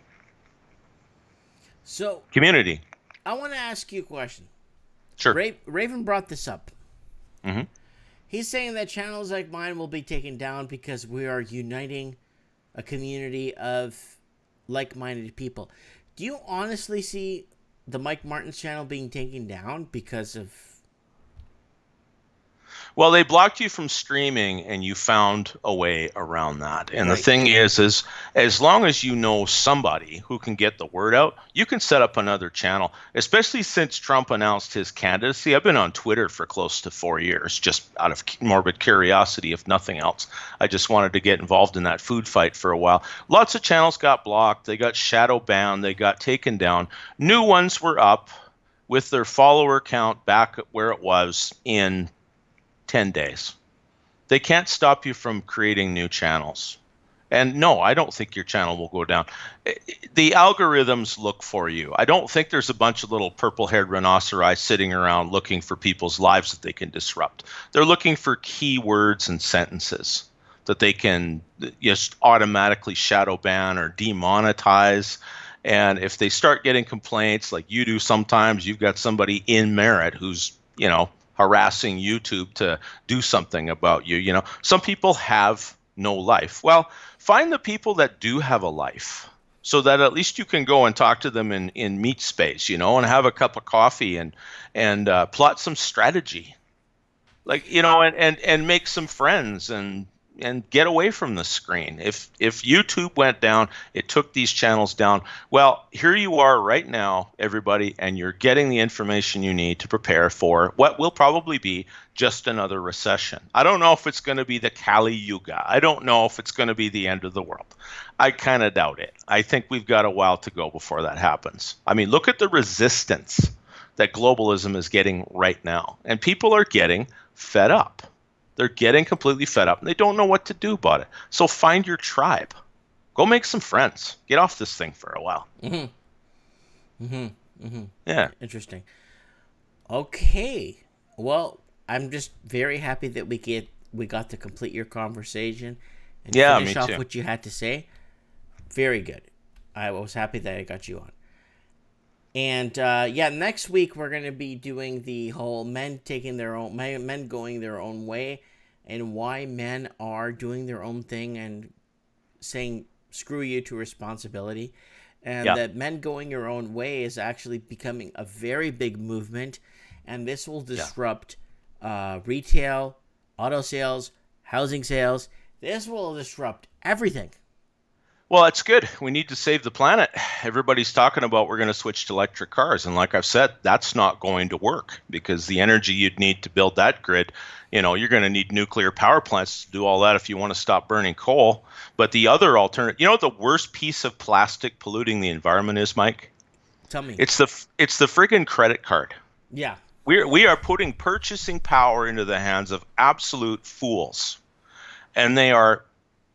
So community. I want to ask you a question. Sure. Raven brought this up. Mm-hmm. He's saying that channels like mine will be taken down because we are uniting a community of like-minded people. Do you honestly see the Mike Martin's channel being taken down because of... Well, they blocked you from streaming, and you found a way around that. And right. The thing is as long as you know somebody who can get the word out, you can set up another channel, especially since Trump announced his candidacy. I've been on Twitter for close to 4 years, just out of morbid curiosity, if nothing else. I just wanted to get involved in that food fight for a while. Lots of channels got blocked. They got shadow banned. They got taken down. New ones were up with their follower count back where it was in 10 days. They can't stop you from creating new channels. And no, I don't think your channel will go down. The algorithms look for you. I don't think there's a bunch of little purple-haired rhinoceri sitting around looking for people's lives that they can disrupt. They're looking for keywords and sentences that they can just automatically shadow ban or demonetize. And if they start getting complaints like you do sometimes, you've got somebody in Merritt who's, harassing YouTube to do something about you. Some people have no life. Well, find the people that do have a life so that at least you can go and talk to them in meat space, and have a cup of coffee and plot some strategy, and make some friends and get away from the screen. If YouTube went down, it took these channels down. Well, here you are right now, everybody, and you're getting the information you need to prepare for what will probably be just another recession. I don't know if it's going to be the Kali Yuga. I don't know if it's going to be the end of the world. I kind of doubt it. I think we've got a while to go before that happens. I mean, look at the resistance that globalism is getting right now, and people are getting fed up. They're getting completely fed up, and they don't know what to do about it. So find your tribe. Go make some friends. Get off this thing for a while. Mm-hmm. Mm-hmm. Mm-hmm. Yeah. Interesting. Okay. Well, I'm just very happy that we got to complete your conversation and Yeah, finish me off too. what you had to say. Very good. I was happy that I got you on. And next week we're going to be doing the whole men going their own way, and why men are doing their own thing and saying screw you to responsibility. And Yeah. that men going your own way is actually becoming a very big movement, and this will disrupt retail, auto sales, housing sales. This will disrupt everything. Well, it's good. We need to save the planet. Everybody's talking about we're going to switch to electric cars. And like I've said, that's not going to work because the energy you'd need to build that grid, you're going to need nuclear power plants to do all that if you want to stop burning coal. But the other alternative, what the worst piece of plastic polluting the environment is, Mike? Tell me. It's the friggin' credit card. Yeah. We are putting purchasing power into the hands of absolute fools. And they are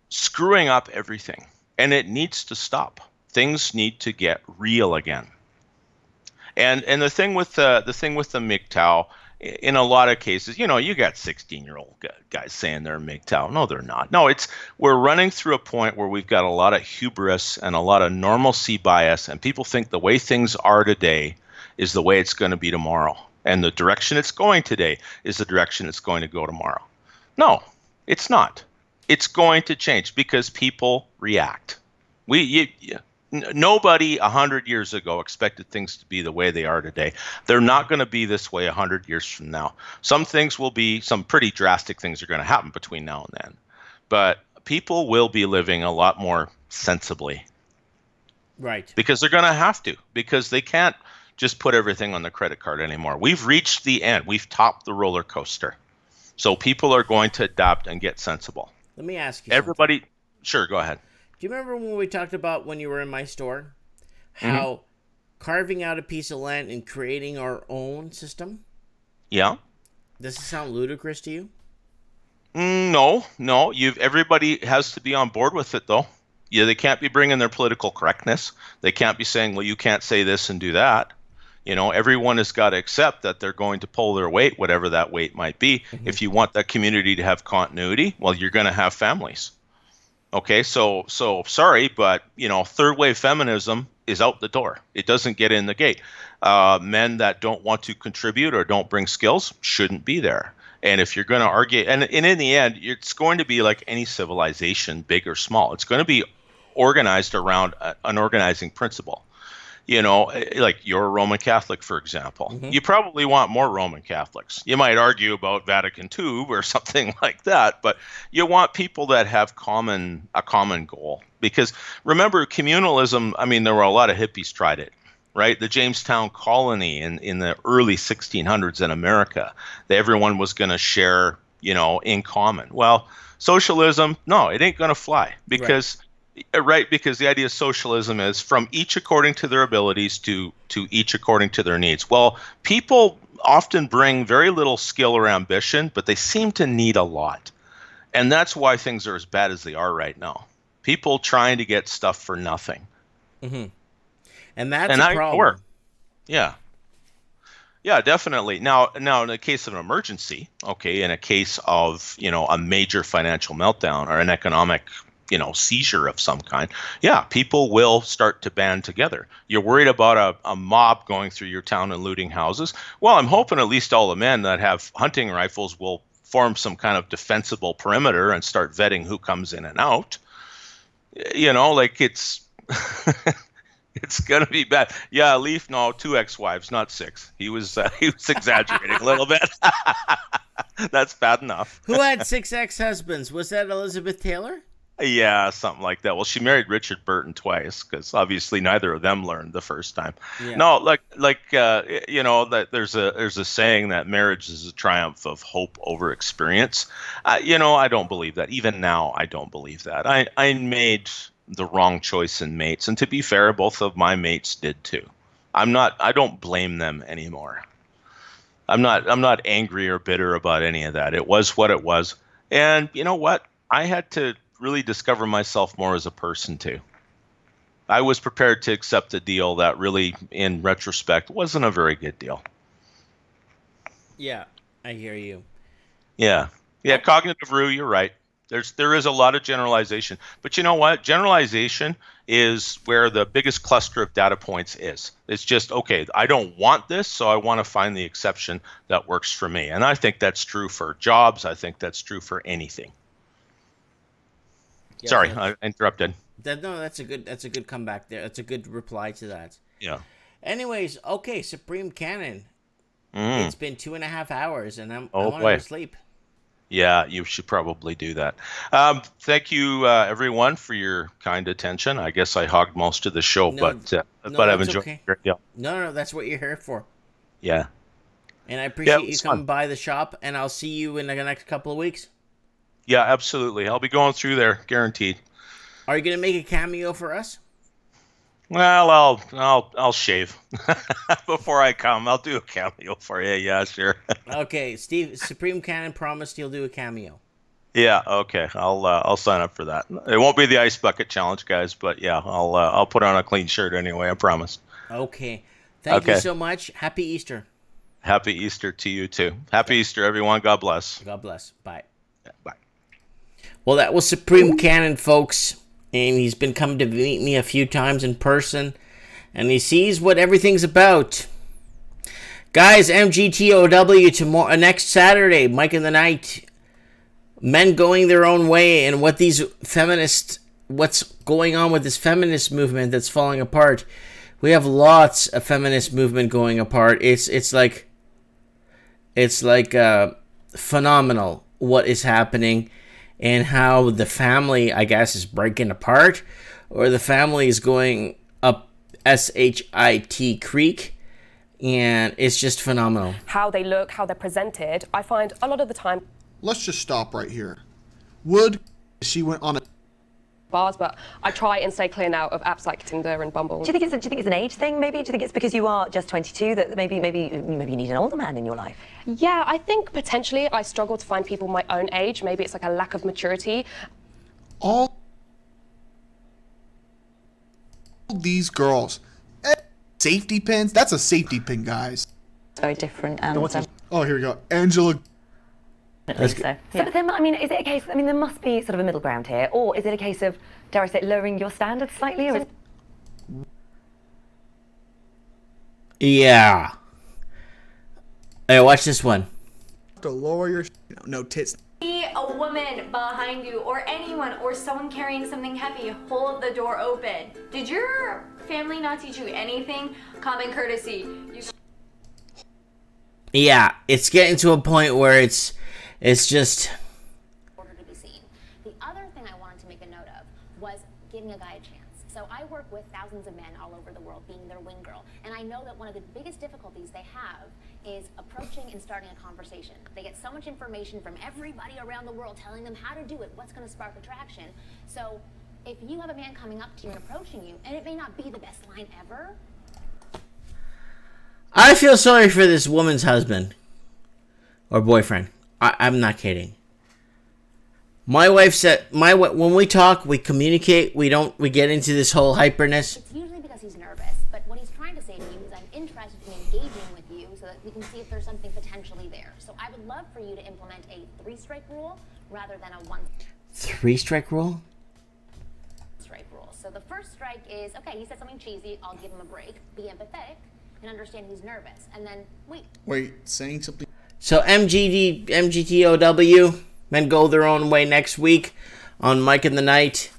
screwing up everything. And it needs to stop. Things need to get real again. And the thing with the MGTOW, in a lot of cases, you got 16-year-old guys saying they're MGTOW. No, they're not. No, we're running through a point where we've got a lot of hubris and a lot of normalcy bias, and people think the way things are today is the way it's going to be tomorrow, and the direction it's going today is the direction it's going to go tomorrow. No, it's not. It's going to change because people react. Nobody 100 years ago expected things to be the way they are today. They're not going to be this way 100 years from now. Some pretty drastic things are going to happen between now and then. But people will be living a lot more sensibly. Right. Because they're going to have to, because they can't just put everything on the credit card anymore. We've reached the end. We've topped the roller coaster. So people are going to adapt and get sensible. Let me ask you something. Sure, go ahead. Do you remember when we talked about when you were in my store, how carving out a piece of land and creating our own system? Yeah. Does it sound ludicrous to you? No. Everybody has to be on board with it, though. Yeah, they can't be bringing their political correctness. They can't be saying, well, you can't say this and do that. Everyone has got to accept that they're going to pull their weight, whatever that weight might be. Mm-hmm. If you want that community to have continuity, well, you're going to have families. Okay, so sorry, but third wave feminism is out the door. It doesn't get in the gate. Men that don't want to contribute or don't bring skills shouldn't be there. And if you're going to argue, and in the end, it's going to be like any civilization, big or small. It's going to be organized around an organizing principle. Like you're a Roman Catholic, for example. Mm-hmm. You probably want more Roman Catholics. You might argue about Vatican II or something like that, but you want people that have a common goal. Because remember, communalism, there were a lot of hippies tried it, right? The Jamestown colony in the early 1600s in America, everyone was going to share, in common. Well, socialism, no, it ain't going to fly because... Right, because the idea of socialism is from each according to their abilities to each according to their needs. Well, people often bring very little skill or ambition, but they seem to need a lot. And that's why things are as bad as they are right now. People trying to get stuff for nothing. Mm-hmm. And that's a problem. Yeah. Yeah, definitely. Now, in a case of an emergency, in a case of, a major financial meltdown or an economic seizure of some kind, people will start to band together. You're worried about a mob going through your town and looting houses. Well, I'm hoping at least all the men that have hunting rifles will form some kind of defensible perimeter and start vetting who comes in and out. It's it's gonna be bad. Yeah, Leaf, no, 2 ex-wives, not 6. He was exaggerating a little bit. That's bad enough. Who had 6 ex-husbands? Was that Elizabeth Taylor? Yeah, something like that. Well, she married Richard Burton twice because obviously neither of them learned the first time. Yeah. No, that there's a saying that marriage is a triumph of hope over experience. I don't believe that. Even now, I don't believe that. I made the wrong choice in mates, and to be fair, both of my mates did too. I don't blame them anymore. I'm not angry or bitter about any of that. It was what it was, and you know what? I had to really discover myself more as a person too. I was prepared to accept a deal that really, in retrospect, wasn't a very good deal. Yeah. I hear you. Yeah. Yeah, cognitive rue, you're right. There is a lot of generalization. But you know what? Generalization is where the biggest cluster of data points is. It's just, okay, I don't want this, so I want to find the exception that works for me. And I think that's true for jobs. I think that's true for anything. Yeah, Sorry, I interrupted. No, that's a good comeback there. That's a good reply to that. Yeah. Anyways, okay, Supreme Cannon. It's been 2.5 hours, and I want to sleep. Yeah, you should probably do that. Thank you, everyone, for your kind attention. I guess I hogged most of the show, but I've enjoyed it. Okay. No, that's what you're here for. Yeah. And I appreciate you coming by the shop, and I'll see you in the next couple of weeks. Yeah, absolutely. I'll be going through there, guaranteed. Are you going to make a cameo for us? Well, I'll shave before I come. I'll do a cameo for you. Yeah, sure. Okay, Steve, Supreme Cannon promised he'll do a cameo. Yeah, okay. I'll sign up for that. It won't be the ice bucket challenge, guys, but yeah, I'll put on a clean shirt anyway. I promise. Okay. Thank you so much. Happy Easter. Happy Easter to you too. Happy Easter, everyone. God bless. God bless. Bye. Yeah, bye. Well, that was Supreme Cannon, folks. And he's been coming to meet me a few times in person. And he sees what everything's about. Guys, MGTOW tomorrow, next Saturday, Mike in the Night. Men going their own way, and what's going on with this feminist movement that's falling apart. We have lots of feminist movement going apart. It's like phenomenal what is happening. And how the family, I guess, is breaking apart, or the family is going up SHIT Creek, and it's just phenomenal. How they look, how they're presented, I find a lot of the time. Let's just stop right here. She went on a bars, but I try and stay clear now of apps like Tinder and Bumble. Do you think it's an age thing? Maybe? Do you think it's because you are just 22 that maybe you need an older man in your life? Yeah, I think potentially I struggle to find people my own age. Maybe it's like a lack of maturity. all these girls. Safety pins? That's a safety pin, guys. It's very different. And Oh, here we go. Angela. so, but then, I mean, is it a case? I mean, there must be sort of a middle ground here, or is it a case of, dare I say, lowering your standards slightly? Or Yeah. Hey, watch this one. To lower your no tits. See a woman behind you, or anyone, or someone carrying something heavy, hold the door open. Did your family not teach you anything? Common courtesy. Yeah, it's getting to a point where it's just. Order to be seen. The other thing I wanted to make a note of was giving a guy a chance. So I work with thousands of men all over the world, being their wing girl, and I know that one of the biggest difficulties they have is approaching and starting a conversation. They get so much information from everybody around the world telling them how to do it, what's going to spark attraction. So if you have a man coming up to you and approaching you, and it may not be the best line ever. I feel sorry for this woman's husband or boyfriend. I'm not kidding. My wife said, when we talk, we communicate. We get into this whole hyperness. It's usually because he's nervous, but what he's trying to say to you is, I'm interested in engaging with you so that we can see if there's something potentially there. So I would love for you to implement a 3-strike rule rather than a 1. 3-strike rule? Strike rule. So the first strike is, okay, he said something cheesy, I'll give him a break, be empathetic, and understand he's nervous, and then wait, saying something. So MGTOW, men go their own way next week on Mike in the Night.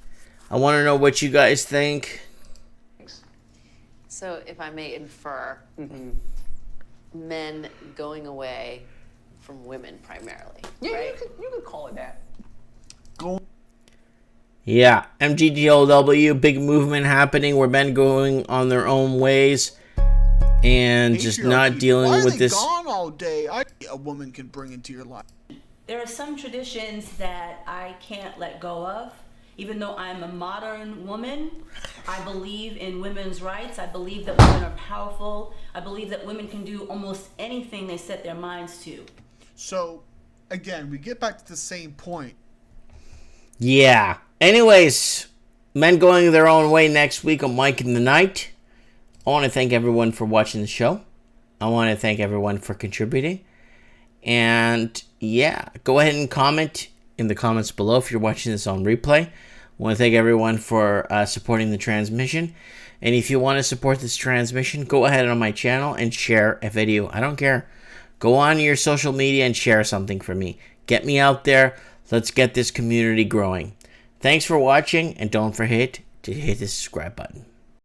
I want to know what you guys think. So if I may infer, men going away from women primarily, right? You could call it that. Yeah, MGTOW, big movement happening where men going on their own ways and just not dealing with this. Gone all day. A woman can bring into your life. There are some traditions that I can't let go of. Even though I'm a modern woman, I believe in women's rights. I believe that women are powerful. I believe that women can do almost anything they set their minds to. So, again, we get back to the same point. Yeah. Anyways, men going their own way next week on Mike in the Night. I want to thank everyone for watching the show. I want to thank everyone for contributing. And yeah, go ahead and comment in the comments below if you're watching this on replay. I want to thank everyone for supporting the transmission. And if you want to support this transmission, go ahead on my channel and share a video. I don't care. Go on your social media and share something for me. Get me out there. Let's get this community growing. Thanks for watching, and don't forget to hit the subscribe button.